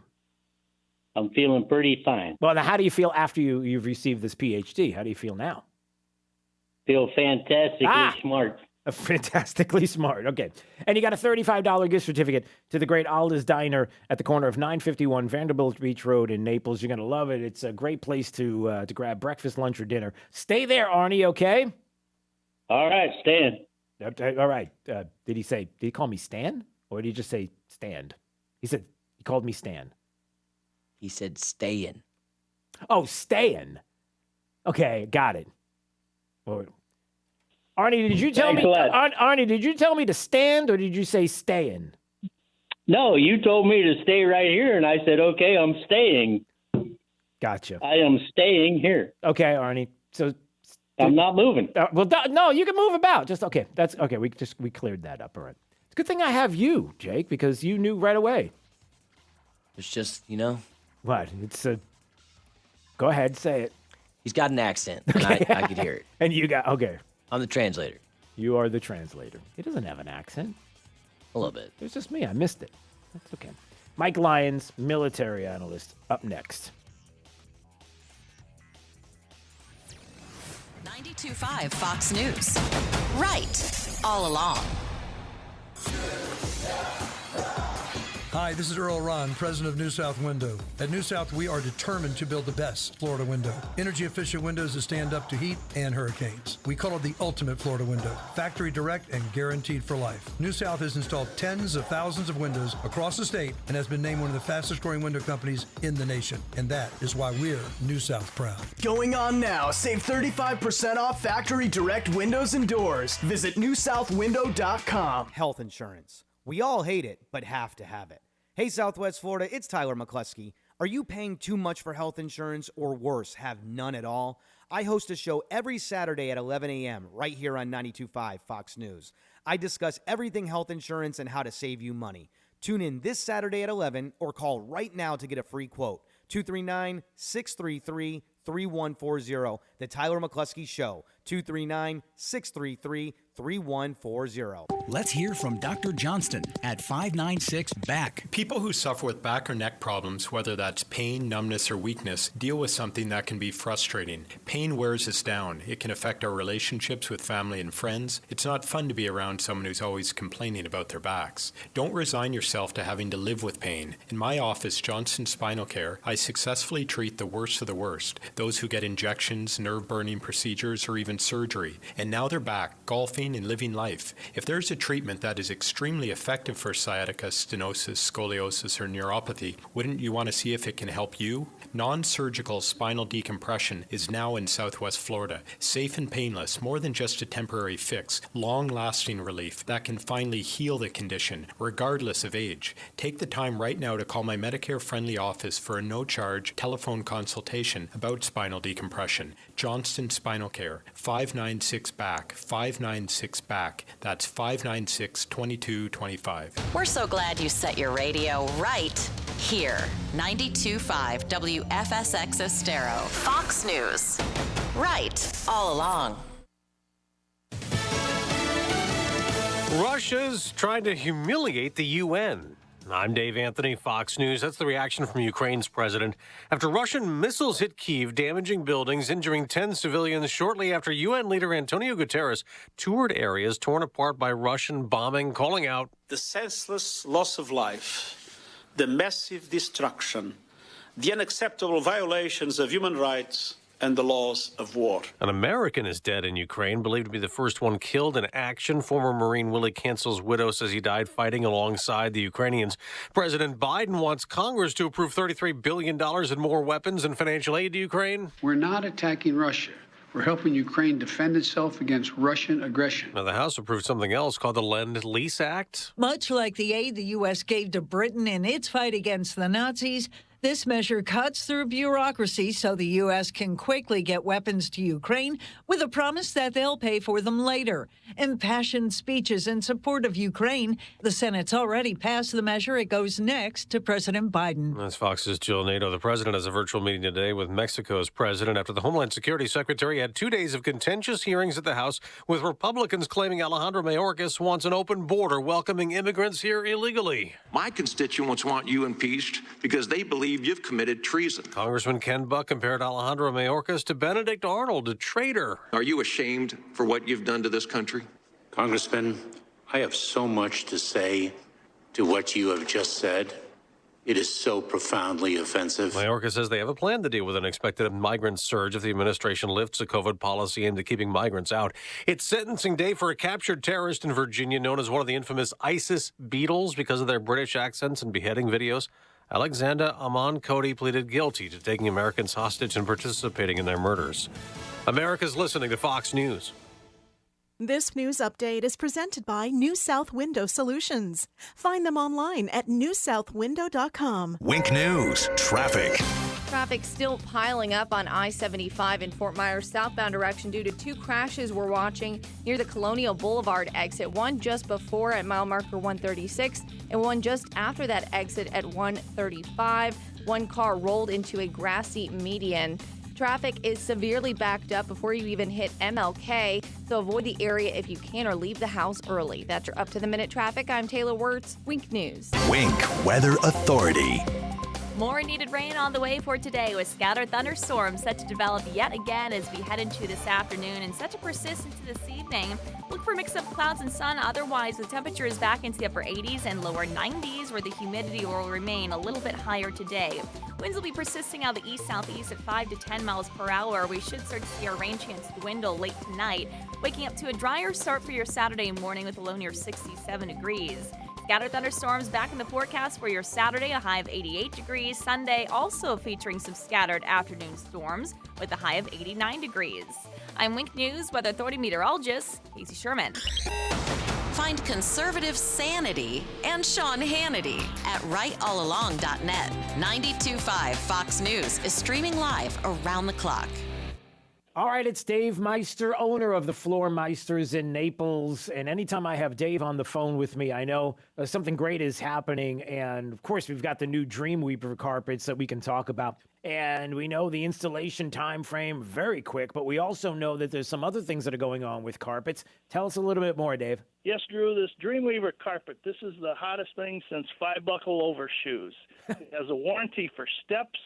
I'm feeling pretty fine. Well, now, how do you feel after you've received this PhD? How do you feel now? Feel fantastically smart. Fantastically smart. Okay. And you got a $35 gift certificate to the Great Alda's Diner at the corner of 951 Vanderbilt Beach Road in Naples. You're going to love it. It's a great place to grab breakfast, lunch, or dinner. Stay there, Arnie, okay? All right, Stan. All right. Did he call me Stan? Or did he just say stand? He called me Stan. He said stayin'. Oh, stayin'. Okay, got it. Well, Arnie, did you tell me? Arnie, did you tell me to stand or did you say stayin'? No, you told me to stay right here, and I said, okay, I'm staying. Gotcha. I am staying here. Okay, Arnie. So I'm not moving. No, you can move about. Just okay. That's okay. We cleared that up. All right. It's a good thing I have you, Jake, because you knew right away. It's just, What? It's a. Go ahead, say it. He's got an accent, and I could hear it. And you got okay. I'm the translator. You are the translator. He doesn't have an accent. A little bit. It was just me. I missed it. That's okay. Mike Lyons, military analyst, up next. 92.5 Fox News. Right. All along. Hi, this is Earl Ron, president of New South Window. At New South, we are determined to build the best Florida window. Energy-efficient windows that stand up to heat and hurricanes. We call it the ultimate Florida window. Factory direct and guaranteed for life. New South has installed tens of thousands of windows across the state and has been named one of the fastest growing window companies in the nation. And that is why we're New South proud. Going on now. Save 35% off factory direct windows and doors. Visit newsouthwindow.com. Health insurance. We all hate it, but have to have it. Hey, Southwest Florida, it's Tyler McCluskey. Are you paying too much for health insurance or worse, have none at all? I host a show every Saturday at 11 a.m. right here on 92.5 Fox News. I discuss everything health insurance and how to save you money. Tune in this Saturday at 11 or call right now to get a free quote. 239-633-3140. The Tyler McCluskey Show. 239-633-3140. Let's hear from Dr. Johnston at 596-BACK. People who suffer with back or neck problems, whether that's pain, numbness, or weakness, deal with something that can be frustrating. Pain wears us down. It can affect our relationships with family and friends. It's not fun to be around someone who's always complaining about their backs. Don't resign yourself to having to live with pain. In my office, Johnston Spinal Care, I successfully treat the worst of the worst, those who get injections, nerve-burning procedures, or even surgery. And now they're back, golfing and living life. If there's a treatment that is extremely effective for sciatica, stenosis, scoliosis, or neuropathy, wouldn't you want to see if it can help you? Non-surgical spinal decompression is now in Southwest Florida. Safe and painless, more than just a temporary fix. Long-lasting relief that can finally heal the condition, regardless of age. Take the time right now to call my Medicare-friendly office for a no-charge telephone consultation about spinal decompression. Johnston Spinal Care, 596-BACK, 596-BACK. That's 596-2225. We're so glad you set your radio right here. 92.5 WFSX Estero. Fox News. Right. All along. Russia's trying to humiliate the UN. I'm Dave Anthony, Fox News. That's the reaction from Ukraine's president after Russian missiles hit Kyiv, damaging buildings, injuring 10 civilians shortly after UN leader Antonio Guterres toured areas torn apart by Russian bombing, calling out the senseless loss of life, the massive destruction, the unacceptable violations of human rights, and the laws of war. An American is dead in Ukraine, believed to be the first one killed in action. Former Marine Willie Cancel's widow says he died fighting alongside the Ukrainians. President Biden wants Congress to approve $33 billion in more weapons and financial aid to Ukraine. We're not attacking Russia. We're helping Ukraine defend itself against Russian aggression. Now, the House approved something else called the Lend-Lease Act. Much like the aid the U.S. gave to Britain in its fight against the Nazis, this measure cuts through bureaucracy so the U.S. can quickly get weapons to Ukraine with a promise that they'll pay for them later. Impassioned speeches in support of Ukraine. The Senate's already passed the measure. It goes next to President Biden. That's Fox's Jill Nato. The president has a virtual meeting today with Mexico's president after the Homeland Security Secretary had 2 days of contentious hearings at the House with Republicans claiming Alejandro Mayorkas wants an open border welcoming immigrants here illegally. My constituents want you impeached because they believe you've committed treason. Congressman Ken Buck compared Alejandro Mayorkas to Benedict Arnold, a traitor. Are you ashamed for what you've done to this country? Congressman, I have so much to say to what you have just said, It is so profoundly offensive. Mayorkas says they have a plan to deal with an expected migrant surge if the administration lifts a COVID policy aimed at keeping migrants out. It's sentencing day for a captured terrorist in Virginia known as one of the infamous ISIS Beatles because of their British accents and beheading videos. Alexander Amon Cody pleaded guilty to taking Americans hostage and participating in their murders. America's listening to Fox News. This news update is presented by New South Window Solutions. Find them online at newsouthwindow.com. Wink News, traffic. Traffic still piling up on I-75 in Fort Myers southbound direction due to two crashes we're watching near the Colonial Boulevard exit, one just before at mile marker 136 and one just after that exit at 135. One car rolled into a grassy median. Traffic is severely backed up before you even hit MLK, so avoid the area if you can or leave the house early. That's your up-to-the-minute traffic. I'm Taylor Wirtz, Wink News. Wink Weather Authority. More needed rain on the way for today with scattered thunderstorms set to develop yet again as we head into this afternoon and set to persist into this evening. Look for a mix of clouds and sun. Otherwise, the temperature is back into the upper 80s and lower 90s where the humidity will remain a little bit higher today. Winds will be persisting out of the east-southeast at 5 to 10 miles per hour. We should start to see our rain chance dwindle late tonight, waking up to a drier start for your Saturday morning with a low near 67 degrees. Scattered thunderstorms back in the forecast for your Saturday, a high of 88 degrees. Sunday also featuring some scattered afternoon storms with a high of 89 degrees. I'm Wink News Weather Authority meteorologist Casey Sherman. Find conservative sanity and Sean Hannity at rightallalong.net. 92.5 Fox News is streaming live around the clock. All right, it's Dave Meister, owner of the Floor Meisters in Naples. And anytime I have Dave on the phone with me, I know something great is happening. And of course, we've got the new Dreamweaver carpets that we can talk about. And we know the installation time frame very quick, but we also know that there's some other things that are going on with carpets. Tell us a little bit more, Dave. Yes, Drew, this Dreamweaver carpet, this is the hottest thing since five-buckle over shoes. It has a warranty for steps.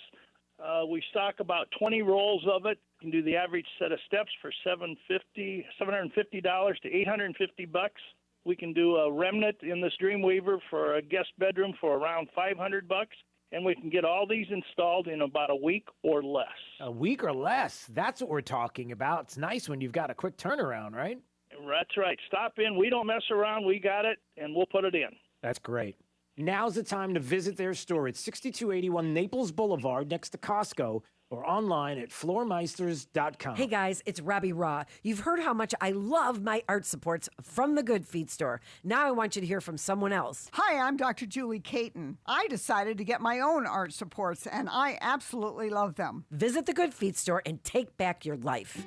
We stock about 20 rolls of it. You can do the average set of steps for $750 to $850. We can do a remnant in this Dreamweaver for a guest bedroom for around $500, and we can get all these installed in about a week or less. A week or less. That's what we're talking about. It's nice when you've got a quick turnaround, right? That's right. Stop in. We don't mess around. We got it, and we'll put it in. That's great. Now's the time to visit their store at 6281 Naples Boulevard next to Costco or online at floormeisters.com. Hey guys, it's Robbie Raw. You've heard how much I love my art supports from the Good Feet store. Now I want you to hear from someone else. Hi, I'm Dr. Julie Caton. I decided to get my own art supports, and I absolutely love them. Visit the Good Feet store and take back your life.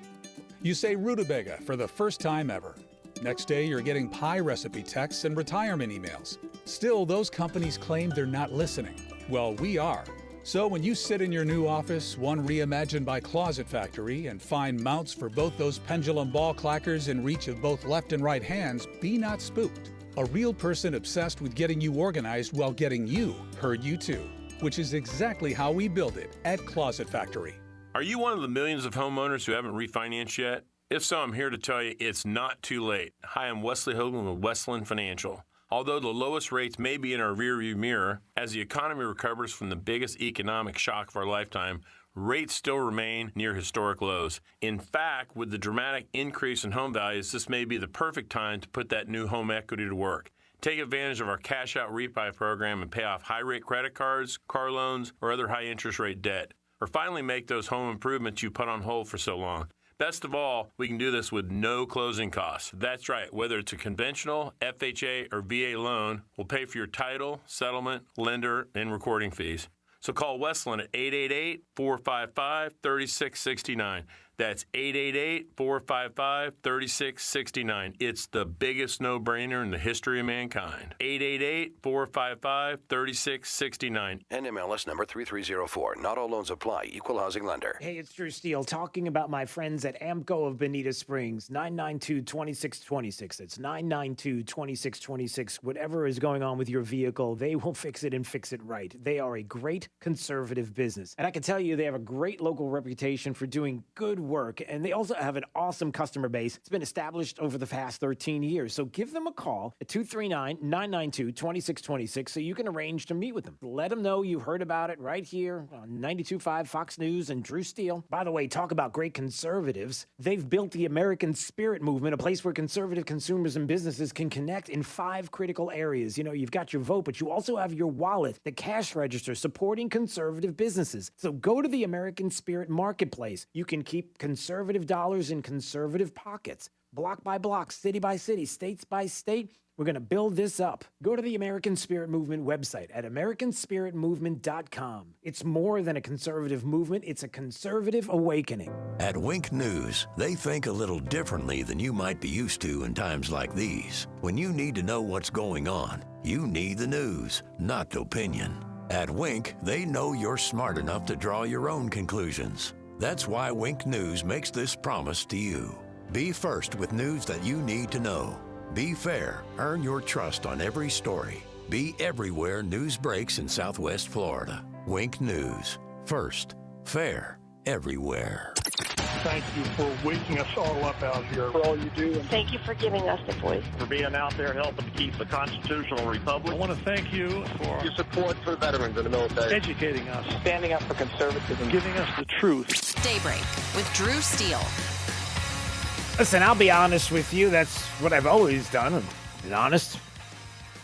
You say rutabaga for the first time ever. Next day, you're getting pie recipe texts and retirement emails. Still, those companies claim they're not listening. Well, we are. So when you sit in your new office, one reimagined by Closet Factory, and find mounts for both those pendulum ball clackers in reach of both left and right hands, be not spooked. A real person obsessed with getting you organized while getting you heard you too, which is exactly how we build it at Closet Factory. Are you one of the millions of homeowners who haven't refinanced yet? If so, I'm here to tell you it's not too late. Hi, I'm Wesley Hoagland with Westland Financial. Although the lowest rates may be in our rearview mirror, as the economy recovers from the biggest economic shock of our lifetime, rates still remain near historic lows. In fact, with the dramatic increase in home values, this may be the perfect time to put that new home equity to work. Take advantage of our cash-out refi program and pay off high-rate credit cards, car loans, or other high-interest rate debt. Or finally make those home improvements you put on hold for so long. Best of all, we can do this with no closing costs. That's right, whether it's a conventional, FHA, or VA loan, we'll pay for your title, settlement, lender, and recording fees. So call Westland at 888-455-3669. That's 888-455-3669. It's the biggest no-brainer in the history of mankind. 888-455-3669. NMLS number 3304. Not all loans apply. Equal housing lender. Hey, it's Drew Steele talking about my friends at AMCO of Bonita Springs, 992-2626. That's 992-2626. Whatever is going on with your vehicle, they will fix it and fix it right. They are a great conservative business. And I can tell you they have a great local reputation for doing good work, and they also have an awesome customer base. It's been established over the past 13 years. So give them a call at 239-992-2626 so you can arrange to meet with them. Let them know you heard about it right here on 92.5 Fox News and Drew Steele. By the way, talk about great conservatives. They've built the American Spirit Movement, a place where conservative consumers and businesses can connect in 5 critical areas. You know, you've got your vote, but you also have your wallet, the cash register, supporting conservative businesses. So go to the American Spirit Marketplace. You can keep conservative dollars in conservative pockets. Block by block, city by city, states by state. We're going to build this up. Go to the American Spirit Movement website at americanspiritmovement.com. It's more than a conservative movement. It's a conservative awakening. At Wink News, they think a little differently than you might be used to in times like these. When you need to know what's going on, you need the news, not the opinion. At Wink, they know you're smart enough to draw your own conclusions. That's why Wink News makes this promise to you. Be first with news that you need to know. Be fair. Earn your trust on every story. Be everywhere news breaks in Southwest Florida. Wink News. First. Fair. Everywhere. Thank you for waking us all up out here. For all you do. Thank you for giving us a voice. For being out there helping to keep the constitutional republic. I want to thank you for Your support for veterans in the military. educating us, Standing up for conservatism. giving us the truth. Daybreak with Drew Steele. Listen, I'll be honest with you. That's what I've always done. I've been honest.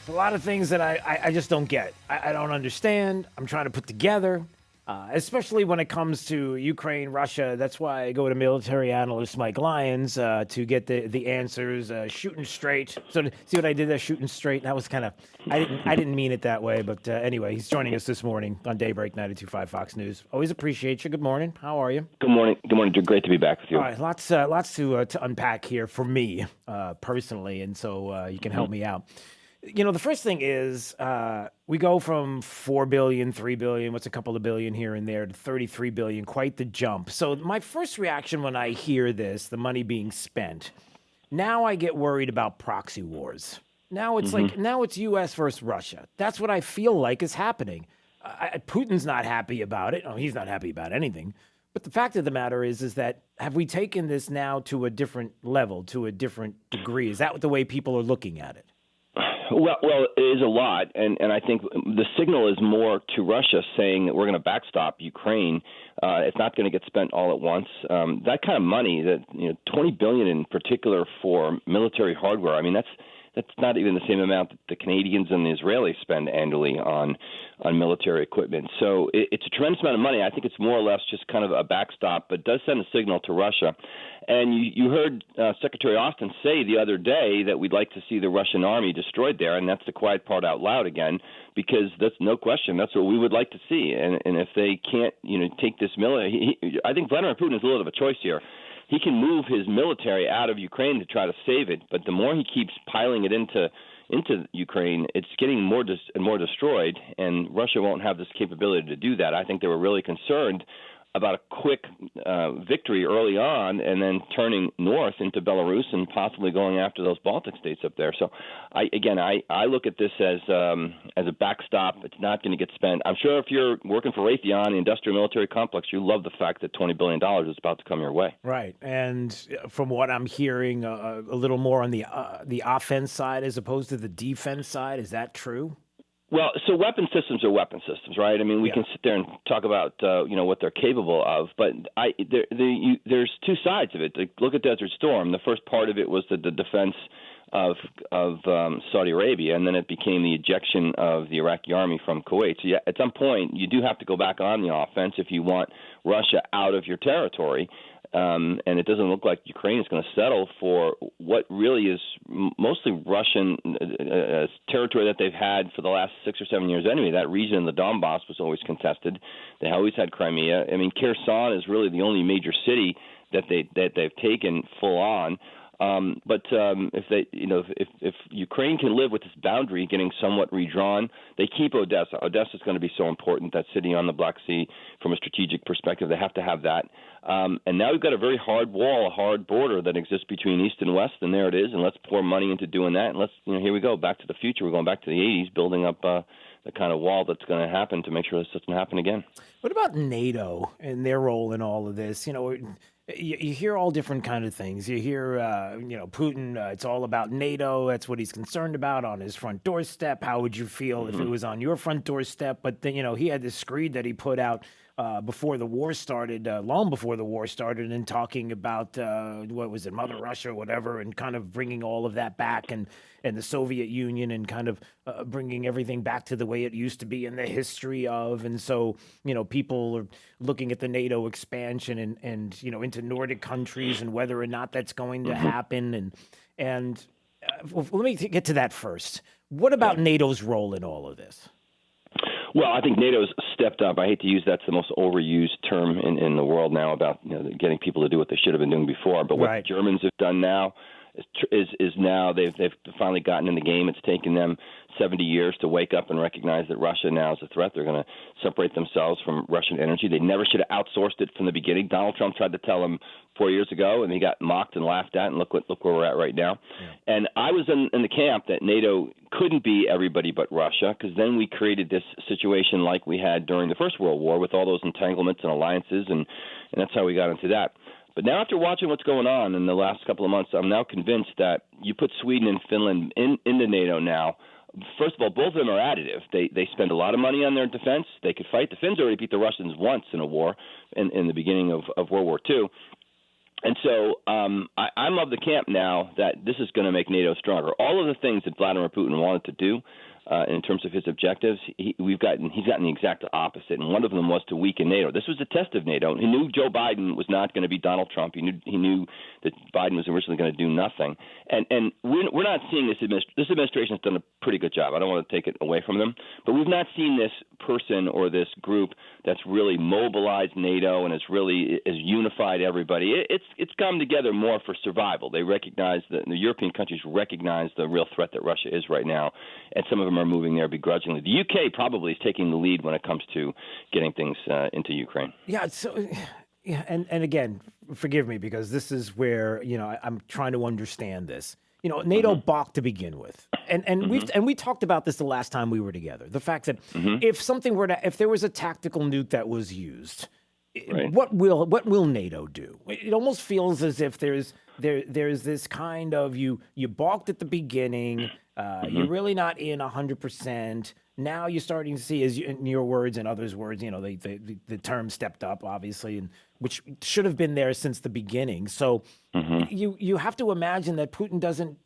A lot of things that I just don't get. I don't understand. I'm trying to put together, especially when it comes to Ukraine, Russia. That's why I go to military analyst Mike Lyons to get the answers, shooting straight. So see what I did there, shooting straight? That was kind of, I didn't mean it that way. But anyway, he's joining us this morning on Daybreak 92.5 Fox News. Always appreciate you. Good morning. How are you? Good morning. Good morning, Drew. Great to be back with you. All right, lots to unpack here for me personally, and so you can help me out. You know, the first thing is we go from 4 billion, 3 billion, what's a couple of billion here and there, to 33 billion, quite the jump. So my first reaction when I hear this, the money being spent, now I get worried about proxy wars. Now it's now it's U.S. versus Russia. That's what I feel like is happening. Putin's not happy about it. Oh, he's not happy about anything. But the fact of the matter is that have we taken this now to a different level, to a different degree? Is that the way people are looking at it? Well, it is a lot, and I think the signal is more to Russia saying that we're going to backstop Ukraine. It's not going to get spent all at once. That kind of money, that $20 billion in particular for military hardware. I mean, that's not even the same amount that the Canadians and the Israelis spend annually on military equipment. So it's a tremendous amount of money. I think it's more or less just kind of a backstop, but does send a signal to Russia. And you heard Secretary Austin say the other day that we'd like to see the Russian army destroyed there, and that's the quiet part out loud again, because that's no question. That's what we would like to see. And if they can't, take this military, I think Vladimir Putin has a little of a choice here. He can move his military out of Ukraine to try to save it, but the more he keeps piling it into Ukraine, it's getting more and more destroyed, and Russia won't have this capability to do that. I think they were really concerned about a quick victory early on and then turning north into Belarus and possibly going after those Baltic states up there. So, I look at this as a backstop. It's not going to get spent. I'm sure if you're working for Raytheon, the industrial military complex, you love the fact that $20 billion is about to come your way. Right. And from what I'm hearing, a little more on the offense side as opposed to the defense side. Is that true? Well, so weapon systems are weapon systems, right? I mean, we can sit there and talk about what they're capable of, but there's two sides of it. Look at Desert Storm. The first part of it was the defense of Saudi Arabia, and then it became the ejection of the Iraqi army from Kuwait. So at some point, you do have to go back on the offense if you want Russia out of your territory. And it doesn't look like Ukraine is going to settle for what really is mostly Russian territory that they've had for the last 6 or 7 years anyway. That region in the Donbass was always contested. They always had Crimea. I mean, Kherson is really the only major city that they've taken full on. But if Ukraine can live with this boundary getting somewhat redrawn, they keep Odessa. Odessa is going to be so important, that city on the Black Sea, from a strategic perspective. They have to have that. And now we've got a very hard wall, a hard border that exists between East and West, and there it is. And let's pour money into doing that. And let's, here we go, back to the future. We're going back to the 80s, building up the kind of wall that's going to happen to make sure this doesn't happen again. What about NATO and their role in all of this? you hear all different kind of things. You hear, Putin, it's all about NATO. That's what he's concerned about on his front doorstep. How would you feel if it was on your front doorstep? But then, he had this screed that he put out before the war started, long before the war started, and talking about, what was it, Mother Russia or whatever, and kind of bringing all of that back and the Soviet Union and kind of bringing everything back to the way it used to be in the history of. And so, people are looking at the NATO expansion and into Nordic countries and whether or not that's going to happen. And let me get to that first. What about NATO's role in all of this? Well, I think NATO's stepped up. I hate to use that's the most overused term in the world now about getting people to do what they should have been doing before. But what the Germans have done now is now they've finally gotten in the game. It's taken them 70 years to wake up and recognize that Russia now is a threat. They're going to separate themselves from Russian energy. They never should have outsourced it from the beginning. Donald Trump tried to tell them 4 years ago, and he got mocked and laughed at. And look where we're at right now. Yeah. And I was in the camp that NATO couldn't be everybody but Russia, because then we created this situation like we had during the First World War with all those entanglements and alliances, and that's how we got into that. But now after watching what's going on in the last couple of months, I'm now convinced that you put Sweden and Finland into NATO now. First of all, both of them are additive. They spend a lot of money on their defense. They could fight. The Finns already beat the Russians once in a war in the beginning of World War II. And so I'm of the camp now that this is going to make NATO stronger. All of the things that Vladimir Putin wanted to do in terms of his objectives, he's gotten the exact opposite, and one of them was to weaken NATO. This was a test of NATO. He knew Joe Biden was not going to be Donald Trump. He knew that Biden was originally going to do nothing. And we're not seeing this administration has done a pretty good job. I don't want to take it away from them, but we've not seen this person or this group that's really mobilized NATO and has unified everybody. It's come together more for survival. They recognize the European countries recognize the real threat that Russia is right now, and some of them are moving there begrudgingly. The UK probably is taking the lead when it comes to getting things into Ukraine. Yeah. So, and again, forgive me because this is where I'm trying to understand this. NATO balked to begin with, and we talked about this the last time we were together. The fact that if there was a tactical nuke that was used, what will NATO do? It almost feels as if there's this kind of you balked at the beginning. You're really not in 100%. Now you're starting to see, in your words and others' words, the term stepped up, obviously, and which should have been there since the beginning. So you have to imagine that Putin doesn't,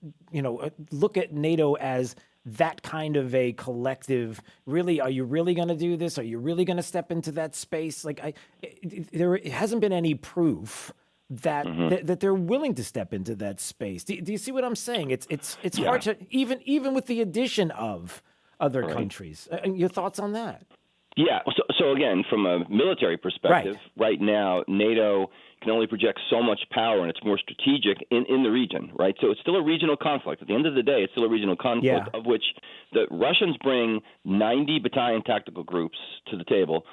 look at NATO as that kind of a collective. Really, are you really going to do this? Are you really going to step into that space? There hasn't been any proof that they're willing to step into that space. Do you see what I'm saying? It's hard to even with the addition of other countries. Your thoughts on that? Yeah. So again, from a military perspective, right now NATO can only project so much power, and it's more strategic in the region, right? So it's still a regional conflict. At the end of the day, it's still a regional conflict of which the Russians bring 90 battalion tactical groups to the table.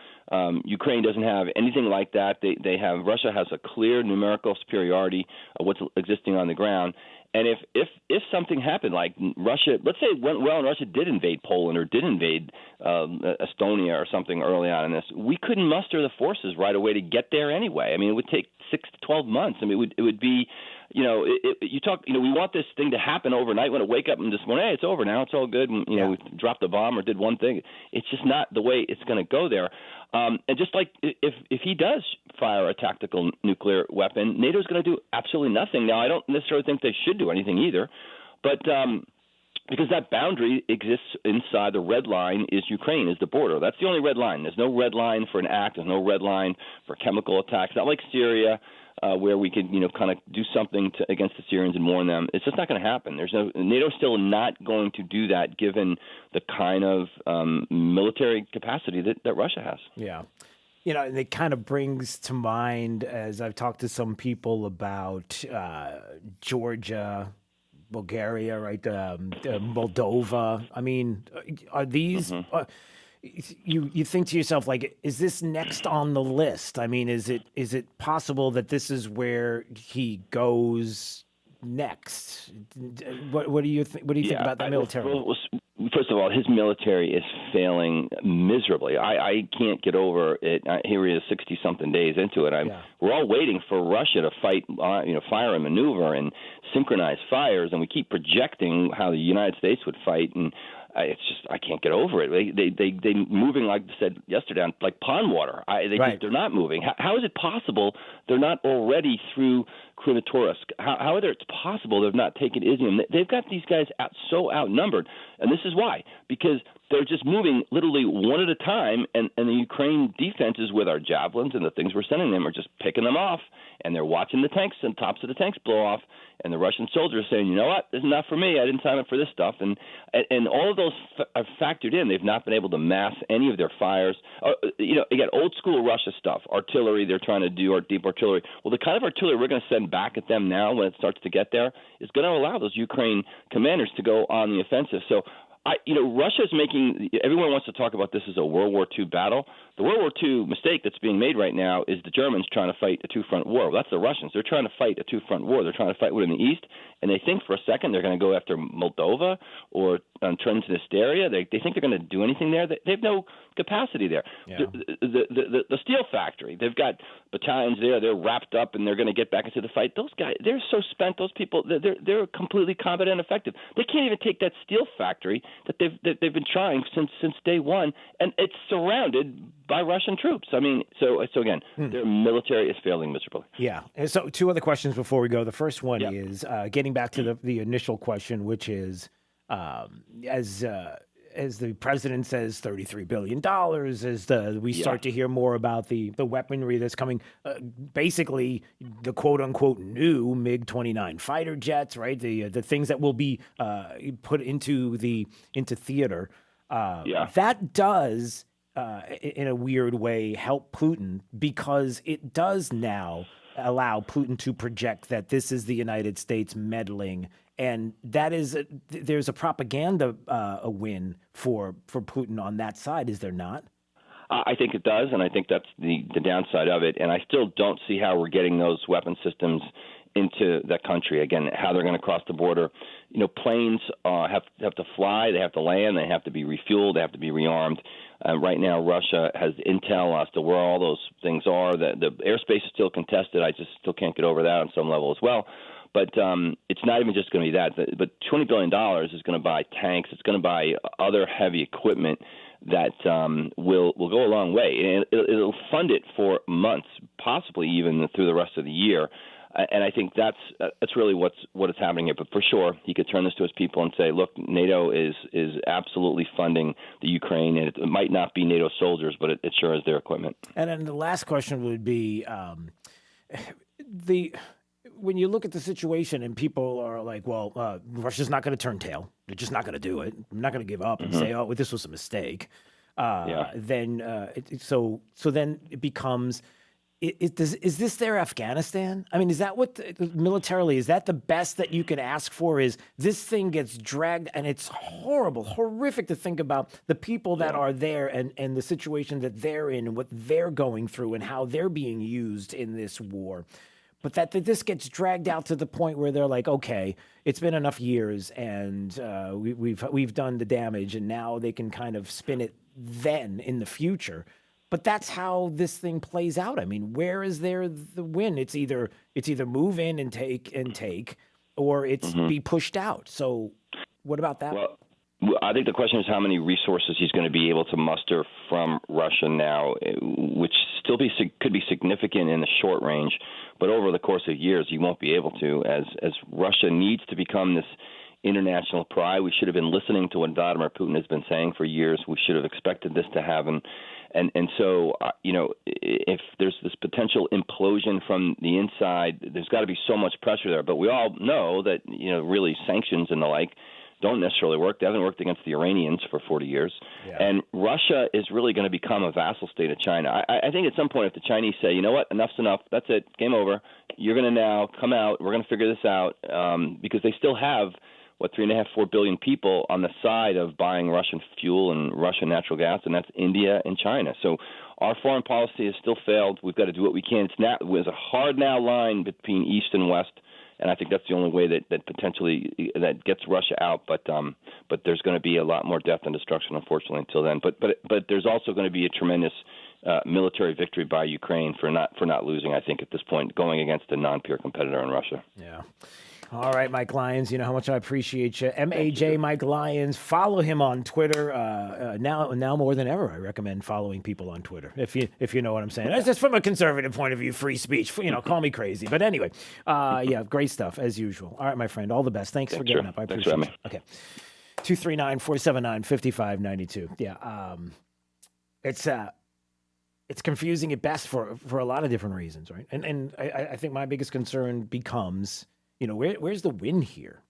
Ukraine doesn't have anything like that. Russia has a clear numerical superiority of what's existing on the ground. And if something happened, like Russia, let's say it went well and Russia did invade Poland or did invade Estonia or something early on in this, we couldn't muster the forces right away to get there anyway. I mean, it would take 6 to 12 months. I mean, it would be, we want this thing to happen overnight. When I wake up this morning, hey, it's over now, it's all good, and we dropped the bomb or did one thing. It's just not the way it's going to go there. And just like if he does fire a tactical nuclear weapon, NATO's going to do absolutely nothing. Now, I don't necessarily think they should do anything either, but because that boundary exists inside the red line is Ukraine, is the border. That's the only red line. There's no red line for an act. There's no red line for chemical attacks. Not like Syria, where we could, kind of do something against the Syrians and warn them. It's just not going to happen. NATO's still not going to do that, given the kind of military capacity that Russia has. Yeah. And it kind of brings to mind, as I've talked to some people about Georgia, Bulgaria, right? Moldova. I mean, are these? You think to yourself, like, is this next on the list? I mean, is it possible that this is where he goes next? What do you think? What do you think about the military? First of all, his military is failing miserably. I can't get over it. Here he is 60-something days into it. We're all waiting for Russia to fight, fire and maneuver and synchronize fires, and we keep projecting how the United States would fight, and it's just I can't get over it. They moving, like I said yesterday, like pond water. They're not moving. How is it possible they're not already through Krematorsk? How is it possible they've not taken Izium? They've got these guys so outnumbered, and this is why, because they're just moving literally one at a time, and the Ukraine defenses with our javelins and the things we're sending them are just picking them off, and they're watching the tanks and tops of the tanks blow off, and the Russian soldiers are saying, you know what, this is not for me. I didn't sign up for this stuff, and all of those are factored in. They've not been able to mass any of their fires. Again, old school Russia stuff, artillery they're trying to do, or deep artillery. Well, the kind of artillery we're going to send back at them now when it starts to get there is going to allow those Ukraine commanders to go on the offensive. So Russia is making – everyone wants to talk about this as a World War II battle. The World War II mistake that's being made right now is the Germans trying to fight a two-front war. Well, that's the Russians. They're trying to fight a two-front war. They're trying to fight one in the east, and they think for a second they're going to go after Moldova or Transnistria. They think they're going to do anything there. They have no capacity there. Yeah. The steel factory, they've got battalions there. They're wrapped up, and they're going to get back into the fight. Those guys, they're so spent. Those people, they're completely competent and effective. They can't even take that steel factory that they've been trying since day one, and it's surrounded by Russian troops. I mean, so again, their military is failing miserably. Yeah. And so two other questions before we go. The first one is getting back to the initial question, which is as the president says, $33 billion, as we start to hear more about the weaponry that's coming, basically the quote-unquote new MiG-29 fighter jets, right? The things that will be put into theater. That does, in a weird way, help Putin, because it does now allow Putin to project that this is the United States meddling. And that is there's a propaganda a win for Putin on that side, is there not? I think it does, and I think that's the downside of it. And I still don't see how we're getting those weapon systems into that country. Again, how they're going to cross the border. Planes have to fly, they have to land, they have to be refueled, they have to be rearmed. Right now, Russia has intel as to where all those things are. The airspace is still contested. I just still can't get over that on some level as well. But it's not even just going to be that. But $20 billion is going to buy tanks. It's going to buy other heavy equipment that will go a long way. And it'll fund it for months, possibly even through the rest of the year. And I think that's really what is happening here. But for sure, he could turn this to his people and say, look, NATO is absolutely funding the Ukraine, and it might not be NATO soldiers, but it sure is their equipment. And then the last question would be when you look at the situation and people are like, well, Russia's not going to turn tail. They're just not going to do it. I'm not going to give up and say, oh, this was a mistake. Then it becomes, is this their Afghanistan? I mean, is that what militarily, is that the best that you can ask for? Is this thing gets dragged, and it's horrible, horrific to think about the people that are there and the situation that they're in and what they're going through and how they're being used in this war. But that this gets dragged out to the point where they're like, okay, it's been enough years, and we've done the damage, and now they can kind of spin it then in the future. But that's how this thing plays out. I mean, where is there the win? It's either move in and take, or it's be pushed out. So what about that? Well, I think the question is how many resources he's going to be able to muster from Russia now, which still could be significant in the short range, but over the course of years he won't be able to, as Russia needs to become this international pride. We should have been listening to what Vladimir Putin has been saying for years. We should have expected this to happen. And so, if there's this potential implosion from the inside, there's got to be so much pressure there. But we all know that, really sanctions and the like don't necessarily work. They haven't worked against the Iranians for 40 years. Yeah. And Russia is really going to become a vassal state of China. I think at some point if the Chinese say, you know what, enough's enough, that's it, game over, you're going to now come out, we're going to figure this out, because they still have, 3.5-4 billion people on the side of buying Russian fuel and Russian natural gas, and that's India and China. So our foreign policy has still failed. We've got to do what we can. There's a hard now line between East and West, and I think that's the only way that potentially that gets Russia out. But there's going to be a lot more death and destruction, unfortunately, until then. But there's also going to be a tremendous military victory by Ukraine for not losing. I think at this point, going against a non-peer competitor in Russia. Yeah. All right, Mike Lyons, you know how much I appreciate you. MAJ Mike Lyons. Follow him on Twitter. Now more than ever, I recommend following people on Twitter, if you know what I'm saying. That's just from a conservative point of view, free speech. Call me crazy. But anyway, yeah, great stuff, as usual. All right, my friend, all the best. Thanks for getting up. I appreciate it. Okay. 239-479-5592. Yeah, it's confusing at best for a lot of different reasons, right? And I think my biggest concern becomes, where's the win here?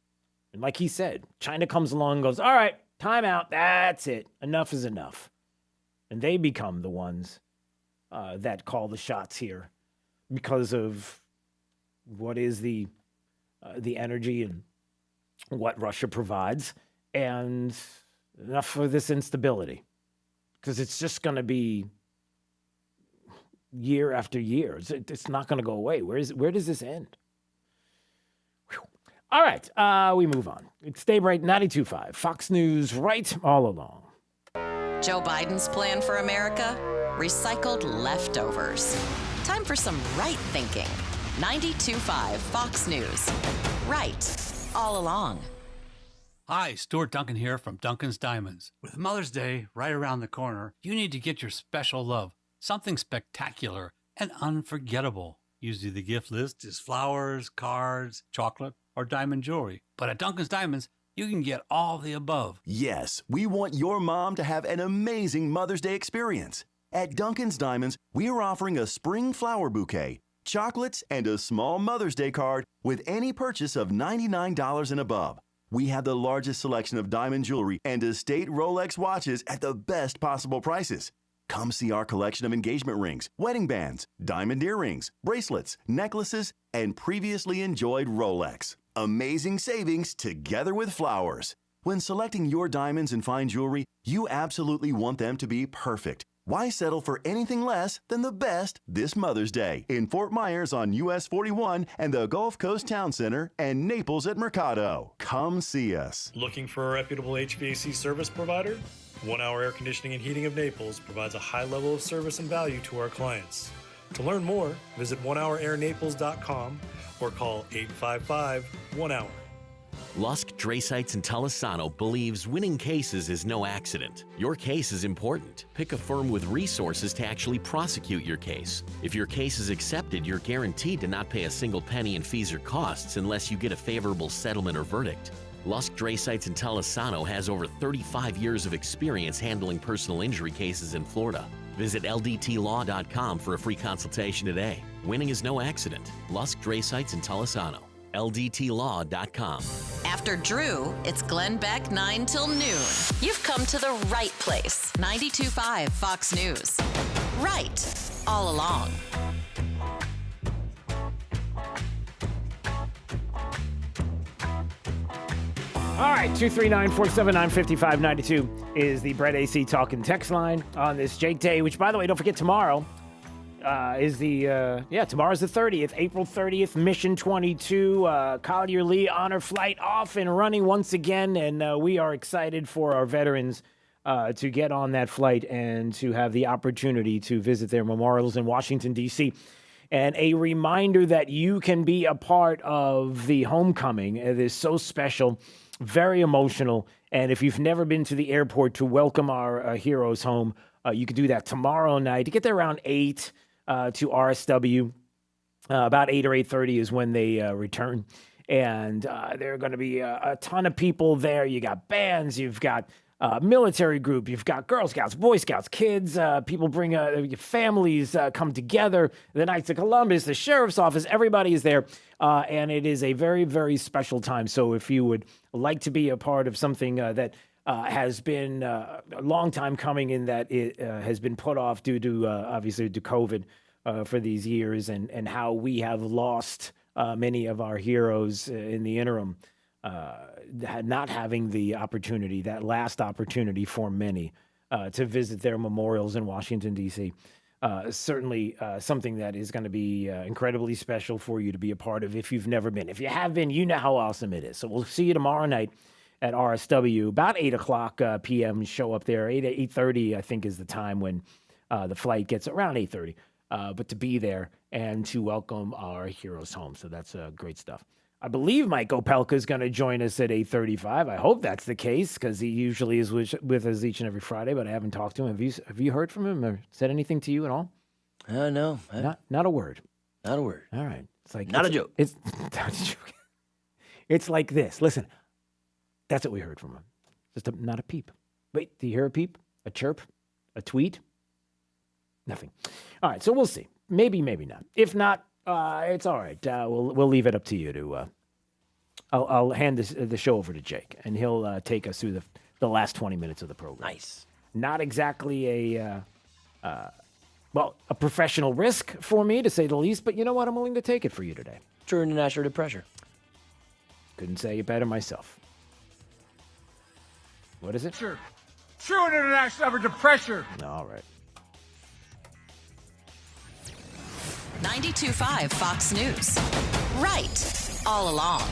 And like he said, China comes along and goes, all right, time out. That's it. Enough is enough. And they become the ones that call the shots here because of what is the energy and what Russia provides, and enough for this instability, because it's just going to be year after year. It's not going to go away. Where does this end? All right, we move on. It's Daybreak 92.5, Fox News, right all along. Joe Biden's plan for America? Recycled leftovers. Time for some right thinking. 92.5 Fox News. Right all along. Hi, Stuart Duncan here from Duncan's Diamonds. With Mother's Day right around the corner, you need to get your special love something spectacular and unforgettable. Usually the gift list is flowers, cards, chocolate, or diamond jewelry. But at Duncan's Diamonds, you can get all the above. Yes, we want your mom to have an amazing Mother's Day experience. At Duncan's Diamonds, we are offering a spring flower bouquet, chocolates, and a small Mother's Day card with any purchase of $99 and above. We have the largest selection of diamond jewelry and estate Rolex watches at the best possible prices. Come see our collection of engagement rings, wedding bands, diamond earrings, bracelets, necklaces, and previously enjoyed Rolex. Amazing savings together with flowers. When selecting your diamonds and fine jewelry, you absolutely want them to be perfect. Why settle for anything less than the best this Mother's Day in Fort Myers on US 41 and the Gulf Coast Town Center and Naples at Mercado? Come see us. Looking for a reputable HVAC service provider? 1 Hour Air Conditioning and Heating of Naples provides a high level of service and value to our clients. To learn more, visit onehourairnaples.com or call 855-1-HOUR. Lusk, Drasites, and Talisano believes winning cases is no accident. Your case is important. Pick a firm with resources to actually prosecute your case. If your case is accepted, you're guaranteed to not pay a single penny in fees or costs unless you get a favorable settlement or verdict. Lusk, Drasites, and Talisano has over 35 years of experience handling personal injury cases in Florida. Visit ldtlaw.com for a free consultation today. Winning is no accident. Lusk, Drasites, and Talisano. ldtlaw.com. After Drew, it's Glenn Beck 9 till noon. You've come to the right place. 92.5 Fox News. Right all along. All right, 239-479-5592 is the Brett AC Talking text line on this Jake Day, which, by the way, don't forget, tomorrow is tomorrow's the 30th, April 30th, Mission 22, Collier Lee Honor Flight off and running once again, and we are excited for our veterans to get on that flight and to have the opportunity to visit their memorials in Washington, D.C., and a reminder that you can be a part of the homecoming. It is so special, very emotional. And if you've never been to the airport to welcome our heroes home, you can do that tomorrow night. You get there around 8 to RSW. About 8 or 8:30 is when they return. And there are going to be a ton of people there. You got bands, you've got military group, you've got Girl Scouts, Boy Scouts, kids, people bring families come together, the Knights of Columbus, the Sheriff's Office, everybody is there, and it is a very, very special time. So if you would like to be a part of something that has been a long time coming, in that it has been put off due to, obviously, to COVID for these years, and how we have lost many of our heroes in the interim, not having the opportunity, that last opportunity for many, to visit their memorials in Washington, D.C. certainly something that is going to be incredibly special for you to be a part of if you've never been. If you have been, you know how awesome it is. So we'll see you tomorrow night at RSW, about 8 o'clock p.m. Show up there. 8:30, I think, is the time when the flight gets around 8:30. But to be there and to welcome our heroes home. So that's great stuff. I believe Mike Opelka is going to join us at 8:35. I hope that's the case because he usually is with us each and every Friday, but I haven't talked to him. Have you heard from him or said anything to you at all? No. Not a word. Not a word. All right. It's like not a joke. It's not a joke. It's like this. Listen, that's what we heard from him. Just not a peep. Wait, do you hear a peep? A chirp? A tweet? Nothing. All right, so we'll see. Maybe not. If not, it's all right. We'll leave it up to you to. I'll hand the show over to Jake, and he'll take us through the last 20 minutes of the program. Nice. Not exactly a professional risk for me, to say the least, but you know what? I'm willing to take it for you today. True international pressure. Couldn't say it better myself. What is it? True international under pressure. All right. 92.5 Fox News. Right. All along.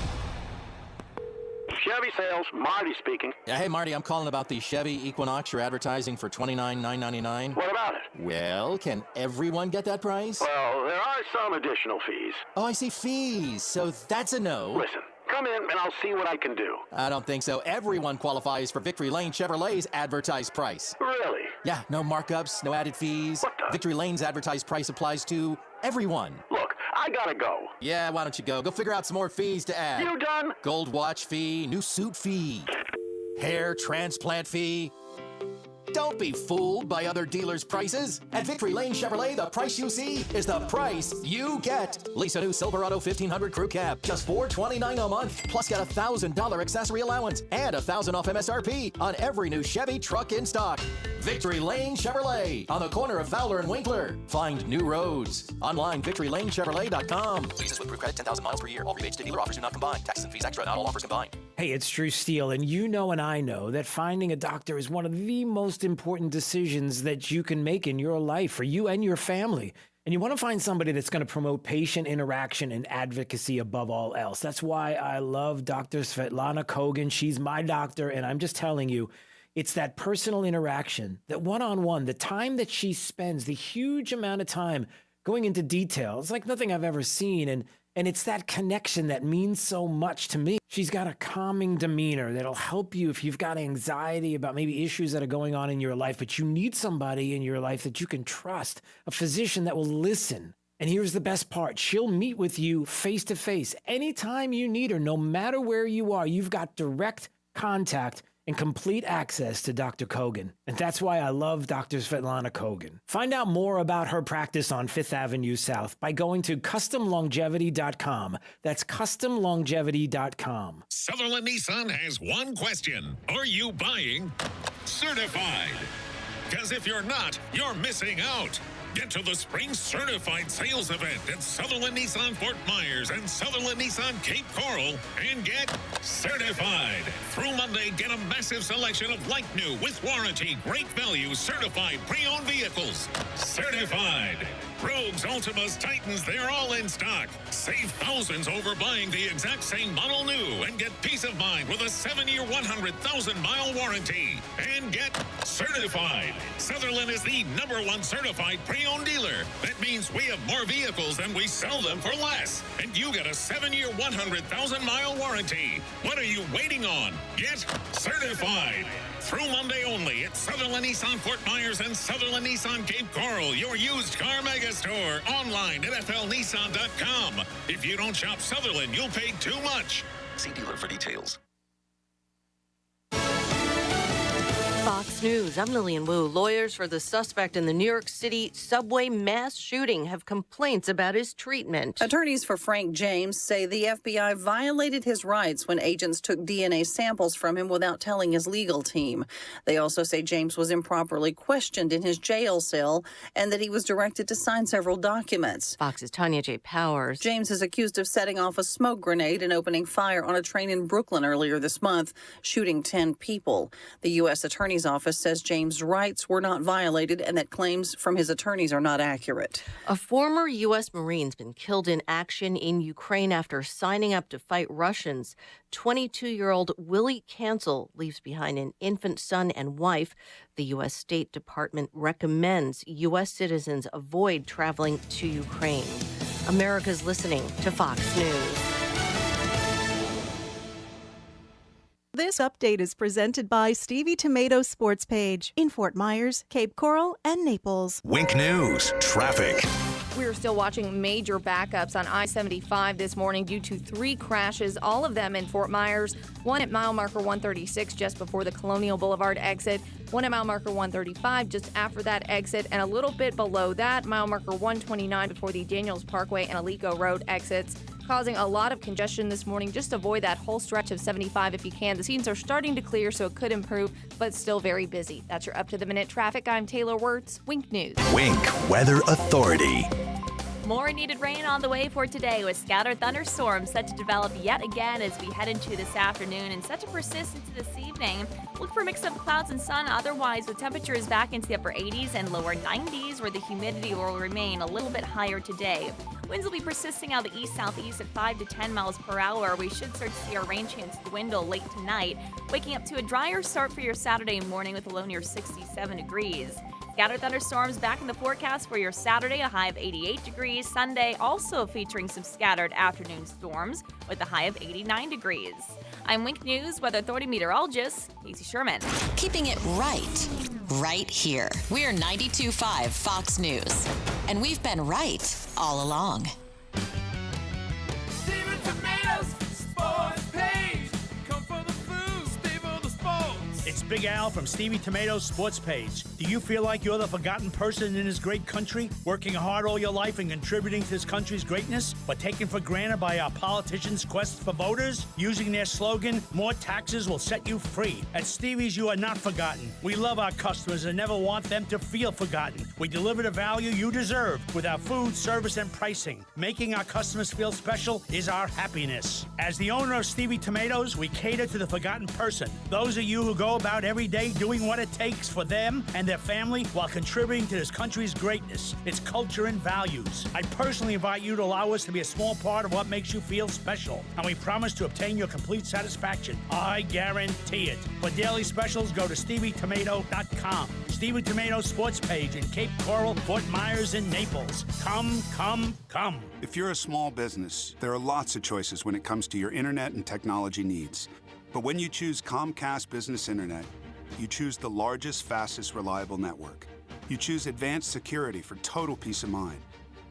Chevy sales, Marty speaking. Yeah, hey, Marty, I'm calling about the Chevy Equinox you're advertising for $29,999. What about it? Well, can everyone get that price? Well, there are some additional fees. Oh, I see, fees. So that's a no. Listen, come in and I'll see what I can do. I don't think so. Everyone qualifies for Victory Lane Chevrolet's advertised price. Really? Yeah, no markups, no added fees. What the? Victory Lane's advertised price applies to everyone. Look, I gotta go. Yeah, why don't you go? Go figure out some more fees to add. You done? Gold watch fee, new suit fee, hair transplant fee. Don't be fooled by other dealers' prices. At Victory Lane Chevrolet, the price you see is the price you get. Lease a new Silverado 1500 Crew Cab, just $429 a month. Plus get a $1,000 accessory allowance and $1,000 off MSRP on every new Chevy truck in stock. Victory Lane Chevrolet, on the corner of Fowler and Winkler. Find new roads. Online, victorylanechevrolet.com. Leases with credit, 10,000 miles per year. All rebates to dealer offers do not combine. Taxes and fees extra. Not all offers combined. Hey, it's Drew Steele, and you know and I know that finding a doctor is one of the most important decisions that you can make in your life for you and your family. And you want to find somebody that's going to promote patient interaction and advocacy above all else. That's why I love Dr. Svetlana Kogan. She's my doctor, and I'm just telling you, it's that personal interaction, that one-on-one, the time that she spends, the huge amount of time going into detail. It's like nothing I've ever seen, and it's that connection that means so much to me. She's got a calming demeanor that'll help you if you've got anxiety about maybe issues that are going on in your life, but you need somebody in your life that you can trust, a physician that will listen. And here's the best part. She'll meet with you face to face anytime you need her, no matter where you are. You've got direct contact and complete access to Dr. Kogan. And that's why I love Dr. Svetlana Kogan. Find out more about her practice on 5th Avenue South by going to customlongevity.com. That's customlongevity.com. Sutherland Nissan has one question. Are you buying certified? Because if you're not, you're missing out. Get to the Spring Certified Sales Event at Sutherland Nissan Fort Myers and Sutherland Nissan Cape Coral and get certified. Through Monday, get a massive selection of like new, with warranty, great value, certified pre-owned vehicles. Certified. Rogues, Altimas, Titans, they're all in stock. Save thousands over buying the exact same model new and get peace of mind with a 7-year, 100,000-mile warranty. And get certified. Sutherland is the #1 certified pre-owned dealer. That means we have more vehicles and we sell them for less. And you get a 7-year, 100,000-mile warranty. What are you waiting on? Get certified. Through Monday only at Sutherland Nissan Fort Myers and Sutherland Nissan Cape Coral, your used car mega store. Online at flnissan.com. If you don't shop Sutherland, you'll pay too much. See dealer for details. Fox News, I'm Lillian Wu. Lawyers for the suspect in the New York City subway mass shooting have complaints about his treatment. Attorneys for Frank James say the FBI violated his rights when agents took DNA samples from him without telling his legal team. They also say James was improperly questioned in his jail cell and that he was directed to sign several documents. Fox's Tanya J. Powers. James is accused of setting off a smoke grenade and opening fire on a train in Brooklyn earlier this month, shooting 10 people. The U.S. Attorney's Office Mayorkas says James' rights were not violated and that claims from his attorneys are not accurate. A former U.S. Marine's been killed in action in Ukraine after signing up to fight Russians. 22-year-old Willie Cancel leaves behind an infant son and wife. The U.S. State Department recommends U.S. citizens avoid traveling to Ukraine. America's listening to Fox News. This update is presented by Stevie Tomato Sports Page in Fort Myers, Cape Coral, and Naples. Wink News, traffic. We're still watching major backups on I-75 this morning due to 3 crashes, all of them in Fort Myers. One at mile marker 136 just before the Colonial Boulevard exit, one at mile marker 135 just after that exit, and a little bit below that, mile marker 129 before the Daniels Parkway and Alico Road exits, causing a lot of congestion this morning. Just avoid that whole stretch of 75 if you can. The scenes are starting to clear, so it could improve, but still very busy. That's your up-to-the-minute traffic. I'm Taylor Wirtz, Wink News. Wink Weather Authority. More needed rain on the way for today, with scattered thunderstorms set to develop yet again as we head into this afternoon and set to persist into this evening. Look for a mix of clouds and sun otherwise, with temperatures back into the upper 80s and lower 90s, where the humidity will remain a little bit higher today. Winds will be persisting out of the east-southeast at 5 to 10 miles per hour. We should start to see our rain chance dwindle late tonight, waking up to a drier start for your Saturday morning with a low near 67 degrees. Scattered thunderstorms back in the forecast for your Saturday, a high of 88 degrees. Sunday also featuring some scattered afternoon storms with a high of 89 degrees. I'm Wink News Weather Authority meteorologist Casey Sherman. Keeping it right here. We're 92.5 Fox News. And we've been right all along. It's Big Al from Stevie Tomato's Sports Page. Do you feel like you're the forgotten person in this great country, working hard all your life and contributing to this country's greatness, but taken for granted by our politicians' quest for voters? Using their slogan, more taxes will set you free. At Stevie's, you are not forgotten. We love our customers and never want them to feel forgotten. We deliver the value you deserve with our food, service, and pricing. Making our customers feel special is our happiness. As the owner of Stevie Tomatoes, we cater to the forgotten person. Those of you who go about every day doing what it takes for them and their family while contributing to this country's greatness, its culture and values. I personally invite you to allow us to be a small part of what makes you feel special, and we promise to obtain your complete satisfaction. I guarantee it. For daily specials, go to StevieTomato.com. Stevie Tomato Sports Page in Cape Coral, Fort Myers, and Naples. Come, come, come. If you're a small business, there are lots of choices when it comes to your internet and technology needs. But when you choose Comcast Business Internet, you choose the largest, fastest, reliable network. You choose advanced security for total peace of mind.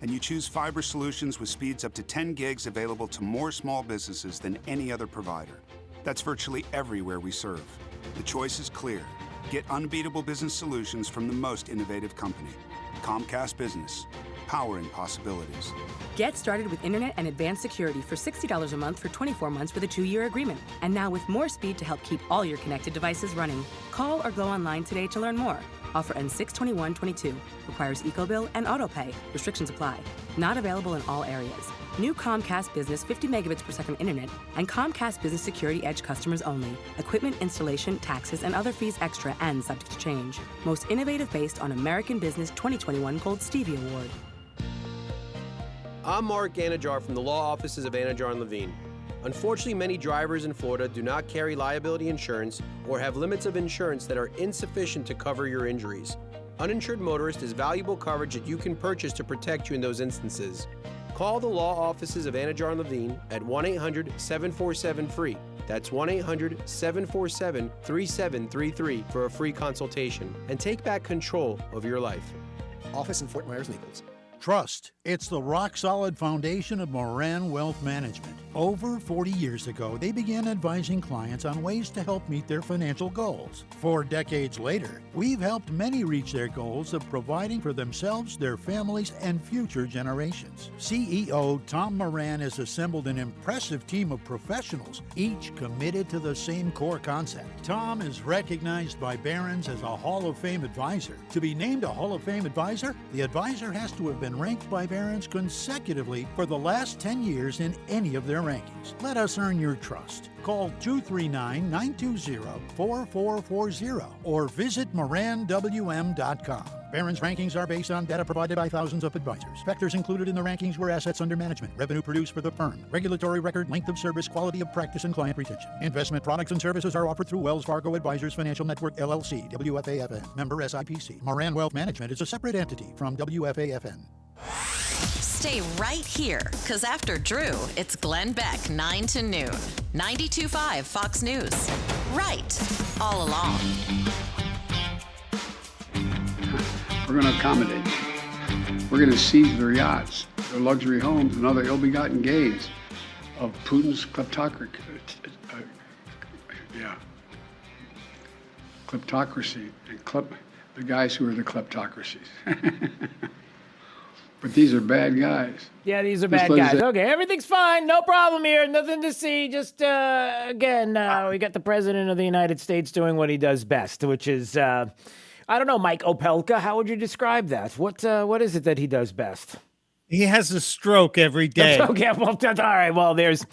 And you choose fiber solutions with speeds up to 10 gigs available to more small businesses than any other provider. That's virtually everywhere we serve. The choice is clear. Get unbeatable business solutions from the most innovative company. Comcast Business. Powering possibilities. Get started with internet and advanced security for $60 a month for 24 months with a 2-year agreement. And now with more speed to help keep all your connected devices running. Call or go online today to learn more. Offer ends 6/21/22. Requires EcoBill and AutoPay. Restrictions apply. Not available in all areas. New Comcast Business 50 megabits per second internet and Comcast Business Security Edge customers only. Equipment installation, taxes, and other fees extra and subject to change. Most innovative based on American Business 2021 Gold Stevie Award. I'm Mark Anajar from the law offices of Anajar & Levine. Unfortunately, many drivers in Florida do not carry liability insurance or have limits of insurance that are insufficient to cover your injuries. Uninsured motorist is valuable coverage that you can purchase to protect you in those instances. Call the law offices of Anajar & Levine at 1-800-747-FREE. That's 1-800-747-3733 for a free consultation and take back control of your life. Office in Fort Myers, Naples. Trust. It's the rock-solid foundation of Moran Wealth Management. Over 40 years ago, they began advising clients on ways to help meet their financial goals. 4 decades later, we've helped many reach their goals of providing for themselves, their families, and future generations. CEO Tom Moran has assembled an impressive team of professionals, each committed to the same core concept. Tom is recognized by Barron's as a Hall of Fame advisor. To be named a Hall of Fame advisor, the advisor has to have been ranked by Barron's consecutively for the last 10 years in any of their their rankings. Let us earn your trust. Call 239-920-4440 or visit moranwm.com. Barron's rankings are based on data provided by thousands of advisors. Factors included in the rankings were assets under management, revenue produced for the firm, regulatory record, length of service, quality of practice, and client retention. Investment products and services are offered through Wells Fargo Advisors Financial Network, LLC, WFAFN, member SIPC. Moran Wealth Management is a separate entity from WFAFN. Stay right here, because after Drew, it's Glenn Beck, 9 to noon. 92.5 Fox News. Right. All along. We're going to accommodate them. We're going to seize their yachts, their luxury homes, and other ill-begotten gains of Putin's kleptocracy. Kleptocracy. And the guys who are the kleptocracies. But these are bad guys. Yeah, these are bad guys. Okay, everything's fine. No problem here. Nothing to see. Just, again, we got the President of the United States doing what he does best, which is... I don't know, Mike Opelka. How would you describe that? What is it that he does best? He has a stroke every day. Okay, well, all right. Well, there's.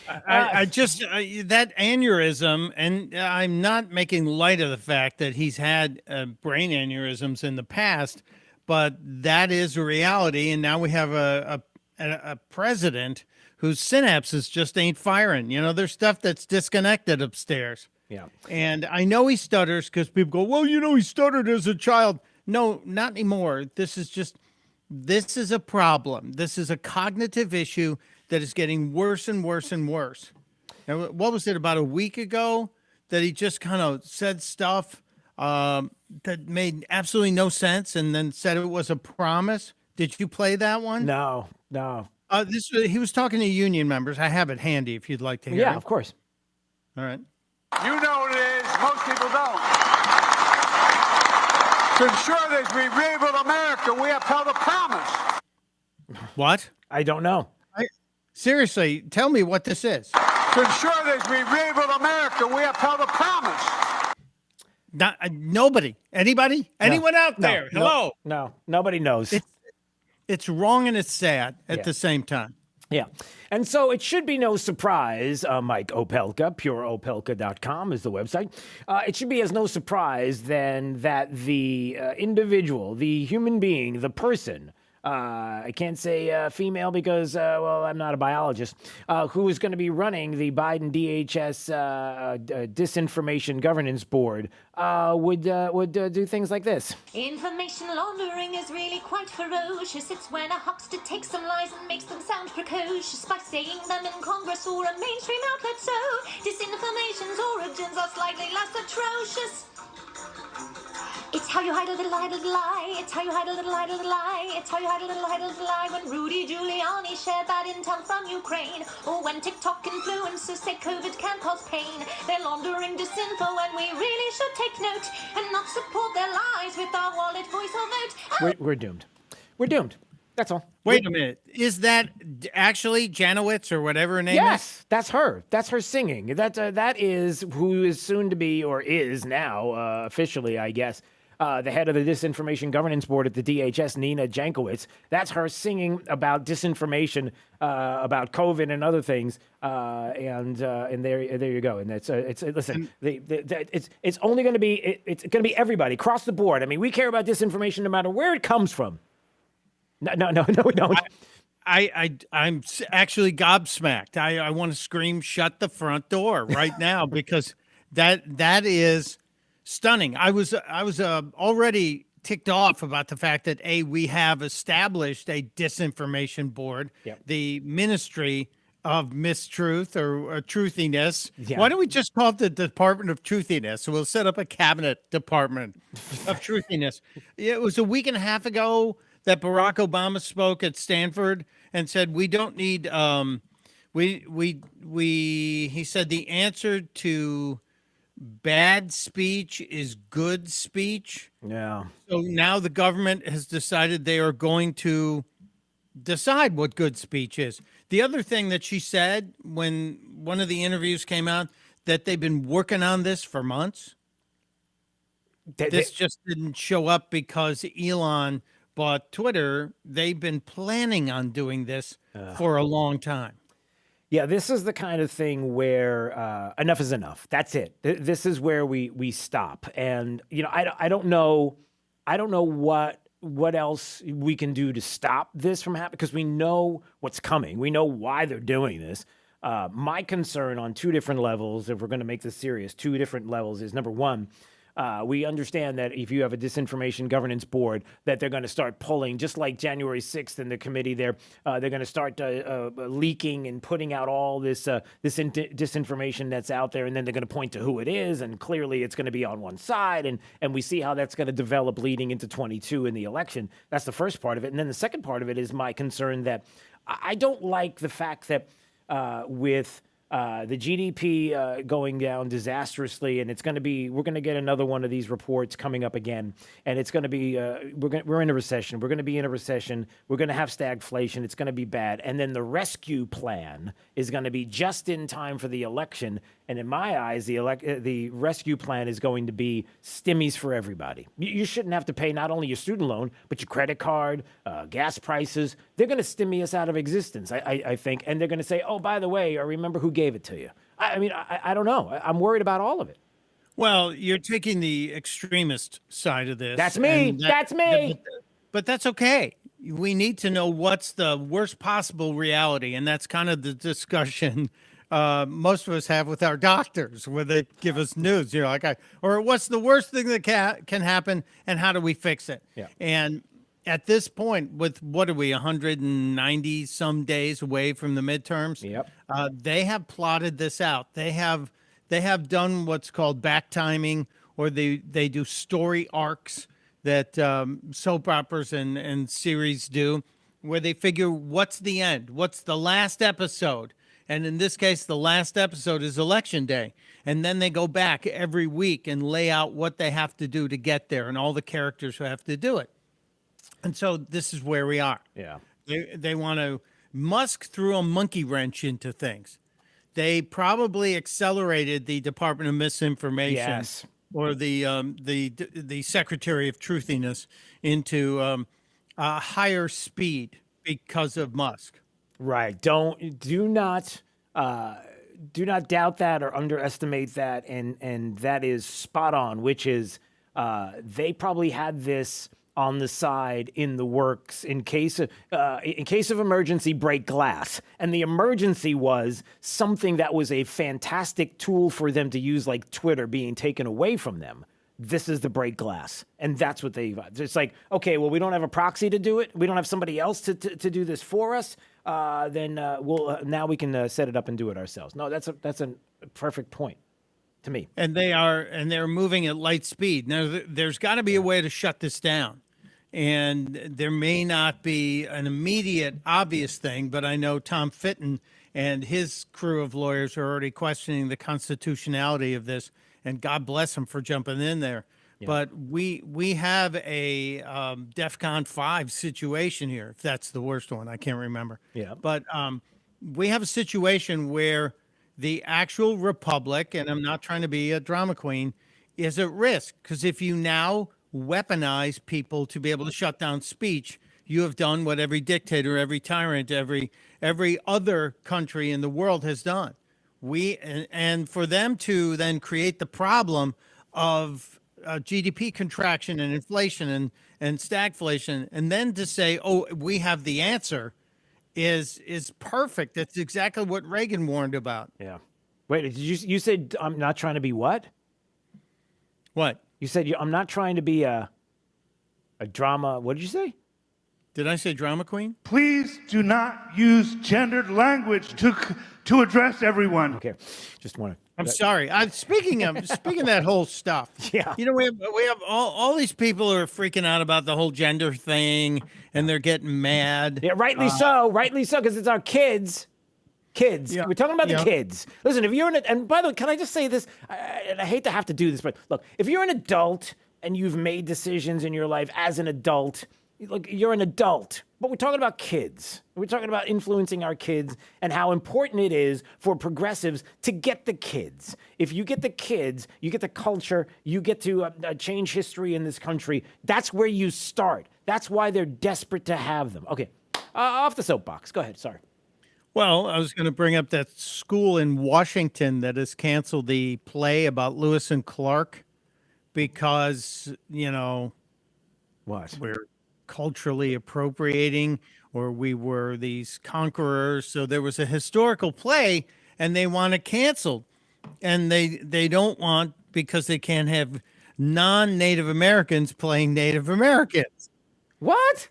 I just that aneurysm, and I'm not making light of the fact that he's had brain aneurysms in the past, but that is a reality. And now we have a president whose synapses just ain't firing. You know, there's stuff that's disconnected upstairs. Yeah. And I know he stutters because people go, well, you know, he stuttered as a child. No, not anymore. This is a problem. This is a cognitive issue that is getting worse and worse and worse. And what was it, about a week ago that he just kind of said stuff that made absolutely no sense and then said it was a promise? Did you play that one? No. He was talking to union members. I have it handy if you'd like to hear it. Yeah, of course. All right. You know what it is. Most people don't. To ensure that we rebuild America, we upheld a promise. What? I don't know. Seriously, tell me what this is. To ensure that we rebuild America, we upheld a promise. Nobody. Anybody? No. Anyone out there? Hello? No, nobody knows. It's wrong and it's sad at the same time. Yeah. And so it should be no surprise, Mike Opelka, pureopelka.com is the website. It should be as no surprise then that the individual, the human being, the person, I can't say female because, well, I'm not a biologist, who is going to be running the Biden DHS Disinformation Governance Board would do things like this. Information laundering is really quite ferocious. It's when a huckster takes some lies and makes them sound precocious by saying them in Congress or a mainstream outlet. So disinformation's origins are slightly less atrocious. It's how you hide a little lie, little lie. It's how you hide a little lie, little lie. It's how you hide a little lie when Rudy Giuliani shared bad intel from Ukraine, or when TikTok influencers say COVID can cause pain. They're laundering disinfo and we really should take note and not support their lies with our wallet, voice, or vote. We're doomed. We're doomed. That's all. Wait a minute. Is that actually Janowitz or whatever her name is? Yes, that's her. That's her singing. That is who is soon to be, or is now officially, I guess, the head of the Disinformation Governance Board at the DHS, Nina Jankowicz. That's her singing about disinformation, about COVID and other things. And there you go. And listen, it's only going to be it's going to be everybody across the board. I mean, we care about disinformation no matter where it comes from. No, we don't. I'm actually gobsmacked. I want to scream, shut the front door right now, because that is stunning. I was already ticked off about the fact that we have established a disinformation board, the Ministry of Mistruth or Truthiness. Yeah. Why don't we just call it the Department of Truthiness? So we'll set up a cabinet department of Truthiness. It was a week and a half ago that Barack Obama spoke at Stanford and said, we don't need, he said the answer to bad speech is good speech. Yeah. So now the government has decided they are going to decide what good speech is. The other thing that she said when one of the interviews came out, that they've been working on this for months. This just didn't show up because Elon bought Twitter. They've been planning on doing this for a long time. Yeah, this is the kind of thing where enough is enough. That's it. This is where we stop. And I don't know what else we can do to stop this from happening, because we know what's coming. We know why they're doing this. My concern on two different levels, if we're going to make this serious, two different levels, is number one, we understand that if you have a disinformation governance board, that they're going to start pulling, just like January 6th in the committee there, they're going to start leaking and putting out all this disinformation that's out there, and then they're going to point to who it is, and clearly it's going to be on one side, and we see how that's going to develop leading into 22 in the election. That's the first part of it. And then the second part of it is my concern that I don't like the fact that with the GDP going down disastrously, and we're going to get another one of these reports coming up again, and it's going to be, we're in a recession. We're going to be in a recession. We're going to have stagflation. It's going to be bad. And then the rescue plan is going to be just in time for the election. And in my eyes, the rescue plan is going to be stimmies for everybody. You shouldn't have to pay not only your student loan, but your credit card, gas prices. They're going to stimmy us out of existence, I think. And they're going to say, oh, by the way, remember who gave it to you. I don't know. I'm worried about all of it. Well, you're taking the extremist side of this. That's me. That's me. But that's okay. We need to know what's the worst possible reality. And that's kind of the discussion most of us have with our doctors, where they give us news. You're like, or what's the worst thing that can happen, and how do we fix it? Yeah. And at this point, with what are we, 190 some days away from the midterms? Yep. They have plotted this out. They have done what's called back timing, or they do story arcs that soap operas and series do, where they figure what's the end, what's the last episode. And in this case, the last episode is Election Day. And then they go back every week and lay out what they have to do to get there, and all the characters who have to do it. And so this is where we are. Yeah. They want to, Musk threw a monkey wrench into things. They probably accelerated the Department of Misinformation, yes, or the Secretary of Truthiness into a higher speed because of Musk. Right. Do not doubt that or underestimate that, and that is spot on. Which is, they probably had this on the side in the works in case of emergency, break glass. And the emergency was something that was a fantastic tool for them to use, like Twitter being taken away from them. This is the break glass. And that's what it's like, okay, well, we don't have a proxy to do it. We don't have somebody else to do this for us. Then now we can set it up and do it ourselves. No, that's a perfect point to me. And they're moving at light speed. Now, there's got to be a way to shut this down. And there may not be an immediate obvious thing, but I know Tom Fitton and his crew of lawyers are already questioning the constitutionality of this. And God bless him for jumping in there. Yeah. But we have a DEFCON 5 situation here, if that's the worst one. I can't remember. Yeah. But we have a situation where the actual republic, and I'm not trying to be a drama queen, is at risk. Because if you now weaponize people to be able to shut down speech, you have done what every dictator, every tyrant, every other country in the world has done. And for them to then create the problem of GDP contraction and inflation and stagflation, and then to say, oh, we have the answer, is perfect. That's exactly what Reagan warned about. Yeah. Wait, did you said I'm not trying to be what? What? You said I'm not trying to be a drama. What did you say? Did I say drama queen? Please do not use gendered language to address everyone. Okay, just want to. I'm sorry. I'm speaking of that whole stuff. Yeah. You know, we have all these people are freaking out about the whole gender thing, and they're getting mad. Yeah, rightly so, because it's our kids. Yeah. We're talking about the kids. Listen, if you're and by the way, can I just say this? I hate to have to do this, but look, if you're an adult and you've made decisions in your life as an adult, look, you're an adult. But we're talking about kids. We're talking about influencing our kids and how important it is for progressives to get the kids. If you get the kids, you get the culture, you get to change history in this country. That's where you start. That's why they're desperate to have them. Okay, off the soapbox. Go ahead. Sorry. Well, I was going to bring up that school in Washington that has canceled the play about Lewis and Clark because, What? we're culturally appropriating or we were these conquerors. So there was a historical play and they want it canceled. And they don't want, because they can't have non-Native Americans playing Native Americans. What?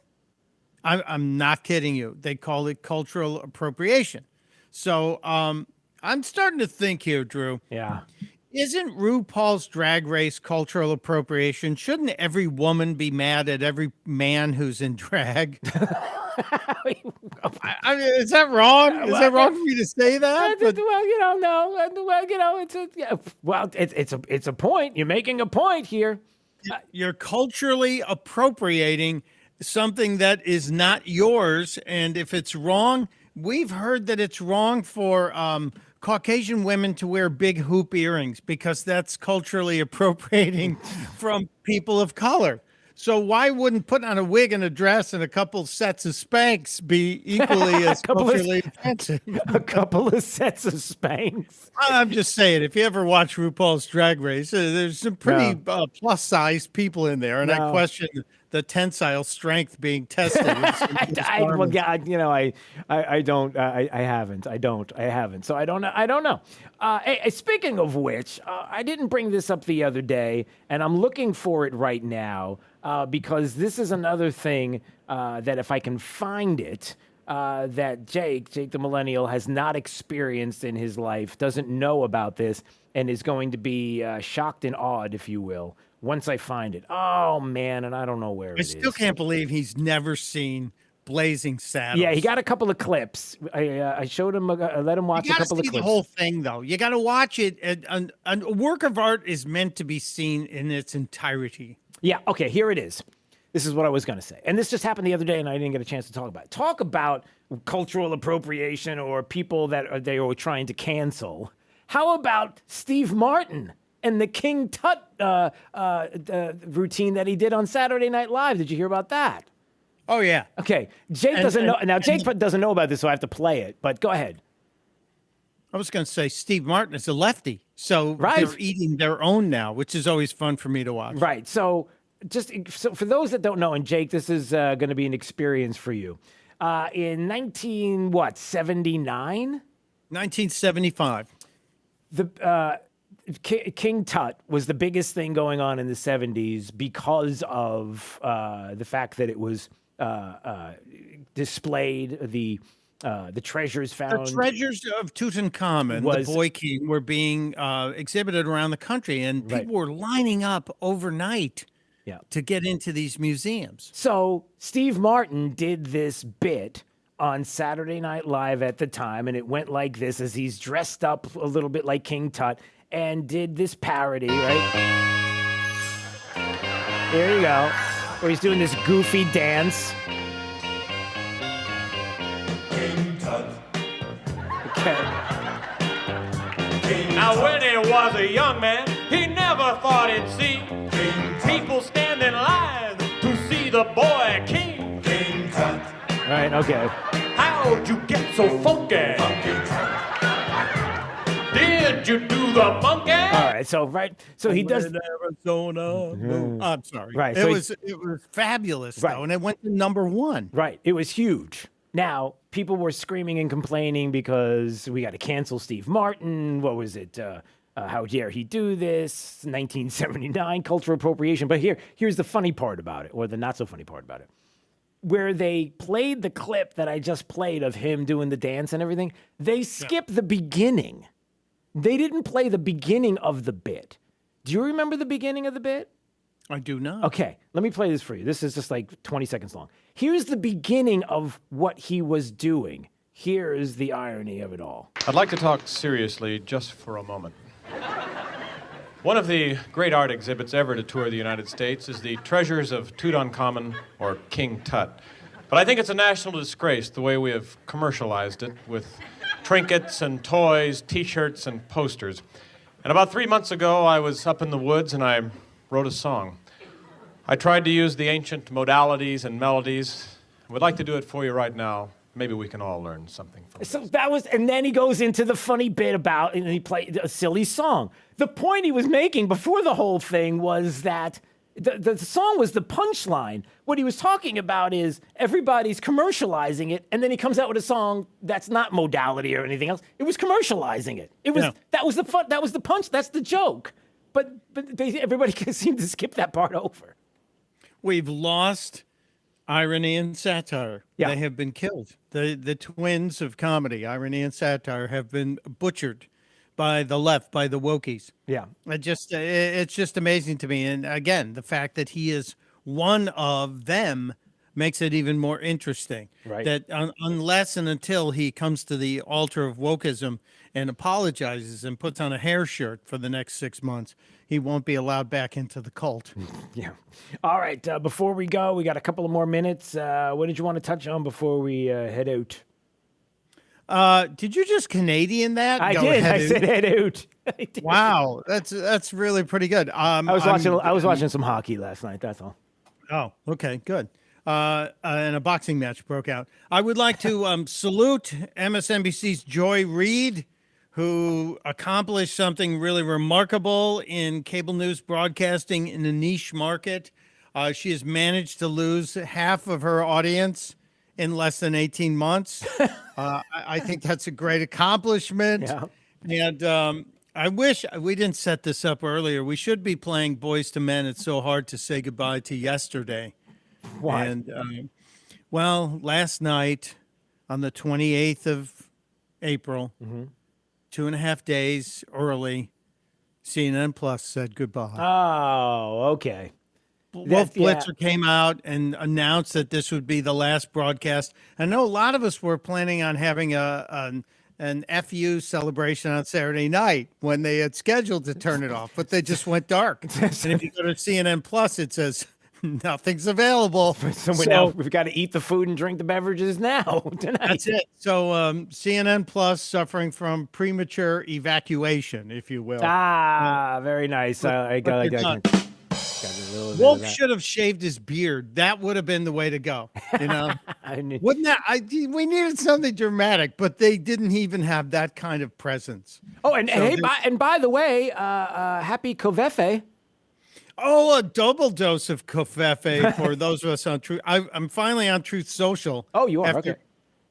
I'm not kidding you. They call it cultural appropriation. So I'm starting to think here, Drew. Yeah. Isn't RuPaul's Drag Race cultural appropriation? Shouldn't every woman be mad at every man who's in drag? I mean, is that wrong? Is that wrong for me to say that? Well, no. Well, it's a point. You're making a point here. You're culturally appropriating something that is not yours, and if it's wrong, we've heard that it's wrong for Caucasian women to wear big hoop earrings because that's culturally appropriating from people of color. So why wouldn't putting on a wig and a dress and a couple sets of Spanx be equally as culturally offensive? A couple of sets of Spanx. I'm just saying, if you ever watch RuPaul's Drag Race, there's some pretty plus-sized people in there, and I question the tensile strength being tested. I haven't. So I don't know. Hey, speaking of which, I didn't bring this up the other day, and I'm looking for it right now because this is another thing that if I can find it, that Jake the millennial, has not experienced in his life, doesn't know about this, and is going to be shocked and awed, if you will, once I find it. Oh, man, and I don't know where it is. I still can't believe he's never seen Blazing Saddles. Yeah, he got a couple of clips. I showed him, let him watch a couple of clips. The whole thing, though. You got to watch it. A work of art is meant to be seen in its entirety. Yeah, okay, here it is. This is what I was going to say. And this just happened the other day, and I didn't get a chance to talk about it. Talk about cultural appropriation or people that they were trying to cancel. How about Steve Martin and the King Tut routine that he did on Saturday Night Live? Did you hear about that? Oh, yeah. Okay. Jake doesn't know. Now, Jake doesn't know about this, so I have to play it. But go ahead. I was going to say Steve Martin is a lefty. So they're eating their own now, which is always fun for me to watch. Right. So for those that don't know, and Jake, this is going to be an experience for you. In 1979? 1975. King Tut was the biggest thing going on in the 70s because of the fact that it was displayed, the treasures found. The treasures of Tutankhamun, the Boy King, were being exhibited around the country, and people were lining up overnight to get into these museums. So Steve Martin did this bit on Saturday Night Live at the time, and it went like this as he's dressed up a little bit like King Tut and did this parody, right? There you go. Where he's doing this goofy dance. King Tut. Okay. Now when he was a young man, he never thought he'd see people stand in line to see the boy king. King Tut. Right, okay. How'd you get so funky? Did you do the monkey? All right, so he does Arizona. I'm sorry. Right, It so was fabulous though, and it went to #1. Right. It was huge. Now, people were screaming and complaining because we got to cancel Steve Martin. What was it? How dare he do this? 1979 cultural appropriation. But here's the funny part about it, or the not so funny part about it. Where they played the clip that I just played of him doing the dance and everything, they skipped the beginning. They didn't play the beginning of the bit. Do you remember the beginning of the bit? I do not. Okay, let me play this for you. This is just like 20 seconds long. Here's the beginning of what he was doing. Here is the irony of it all. I'd like to talk seriously just for a moment. One of the great art exhibits ever to tour the United States is the Treasures of Tutankhamun, or King Tut. But I think it's a national disgrace the way we have commercialized it with trinkets and toys, T-shirts and posters. And about 3 months ago, I was up in the woods and I wrote a song. I tried to use the ancient modalities and melodies. I would like to do it for you right now maybe we can all learn something from So that was, and then he goes into the funny bit about, and he played a silly song. The point he was making before the whole thing was that the song was the punchline. What he was talking about is everybody's commercializing it, and then he comes out with a song that's not modality or anything else. It was commercializing it. It was that was the fun. That was the punch. That's the joke. But everybody seemed to skip that part over. We've lost irony and satire. Yeah. They have been killed. The twins of comedy, irony and satire, have been butchered by the left, by the wokies. Yeah. It's just amazing to me. And again, the fact that he is one of them makes it even more interesting. Right. That unless and until he comes to the altar of wokeism and apologizes and puts on a hair shirt for the next 6 months, he won't be allowed back into the cult. Yeah. All right. Before we go, we got a couple of more minutes. What did you want to touch on before we head out? Did you just Canadian that? I did. I said head out. Wow, that's really pretty good. I was watching some hockey last night. That's all. Oh, okay, good. And a boxing match broke out. I would like to salute MSNBC's Joy Reid, who accomplished something really remarkable in cable news broadcasting in a niche market. She has managed to lose half of her audience in less than 18 months. I think that's a great accomplishment. Yeah. And I wish we didn't set this up earlier. We should be playing Boys to Men. It's so hard to say goodbye to yesterday. Why? And, well, last night on the 28th of April, 2.5 days early, CNN Plus said goodbye. Oh, okay. Wolf Blitzer came out and announced that this would be the last broadcast. I know a lot of us were planning on having an FU celebration on Saturday night when they had scheduled to turn it off, but they just went dark. And if you go to CNN Plus, it says nothing's available. So now we've got to eat the food and drink the beverages now tonight. That's it. So CNN Plus suffering from premature evacuation, if you will. Very nice. I got that. Wolf should have shaved his beard. That would have been the way to go. You know, wouldn't that? We needed something dramatic, but they didn't even have that kind of presence. Oh, and by the way, happy Koveffe. Oh, a double dose of Koveffe for those of us on Truth. I'm finally on Truth Social. Oh, you are? Okay.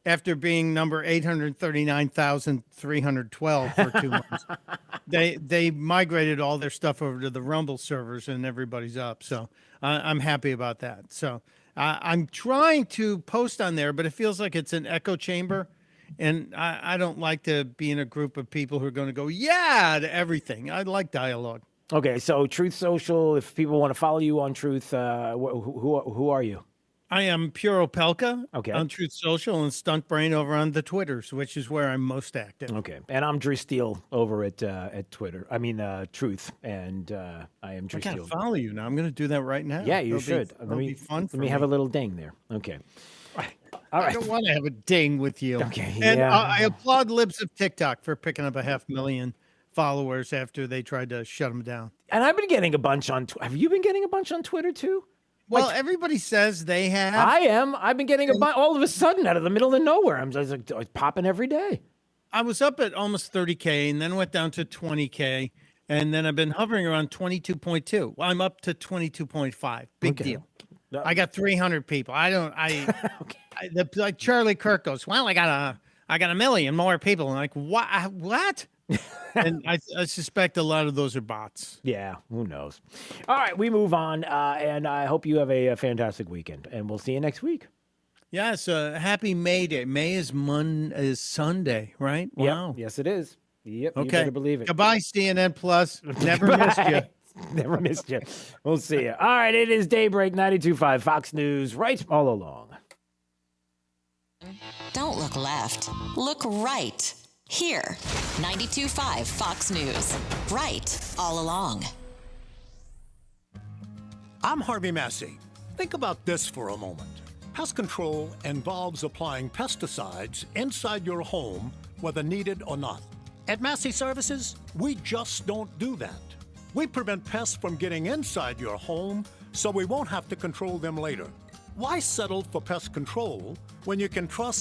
After being number 839,312 for 2 months. They migrated all their stuff over to the Rumble servers and everybody's up. So I'm happy about that. So I'm trying to post on there, but it feels like it's an echo chamber. And I don't like to be in a group of people who are going to go, yeah, to everything. I like dialogue. Okay, so Truth Social, if people want to follow you on Truth, who are you? I am Pure Opelka on Truth Social and Stunt Brain over on the Twitters, which is where I'm most active. Okay, and I'm Drew Steele over at Twitter. I mean, Truth, and I am Drew I Steele. can't follow you now. I'm going to do that right now. Yeah, you should. It'll be fun for Let me have a little ding there. Okay. All right. I don't want to have a ding with you. Okay. And I applaud Libs of TikTok for picking up 500,000 followers after they tried to shut them down. And I've been getting a bunch on. Have you been getting a bunch on Twitter too? Well, everybody says they have. I am. I've been getting a bunch all of a sudden out of the middle of nowhere. I'm just like popping every day. I was up at almost 30K and then went down to 20K. And then I've been hovering around 22.2. Well, I'm up to 22.5. Big deal. I got 300 people. Like Charlie Kirk goes, well, I got a million more people. And I'm like, what? And I suspect a lot of those are bots. Yeah, who knows? All right, we move on, and I hope you have a fantastic weekend, and we'll see you next week. Yes, happy May Day. May is Sunday, right? Wow. Yep. Yes, it is. Yep. Okay. You better believe it. Goodbye, CNN Plus. Never missed you. Never missed you. We'll see you. All right, it is Daybreak 92.5 Fox News, right all along. Don't look left. Look right. Here, 92.5 Fox News. Right all along. I'm Harvey Massey. Think about this for a moment. Pest control involves applying pesticides inside your home, whether needed or not. At Massey Services, we just don't do that. We prevent pests from getting inside your home so we won't have to control them later. Why settle for pest control when you can trust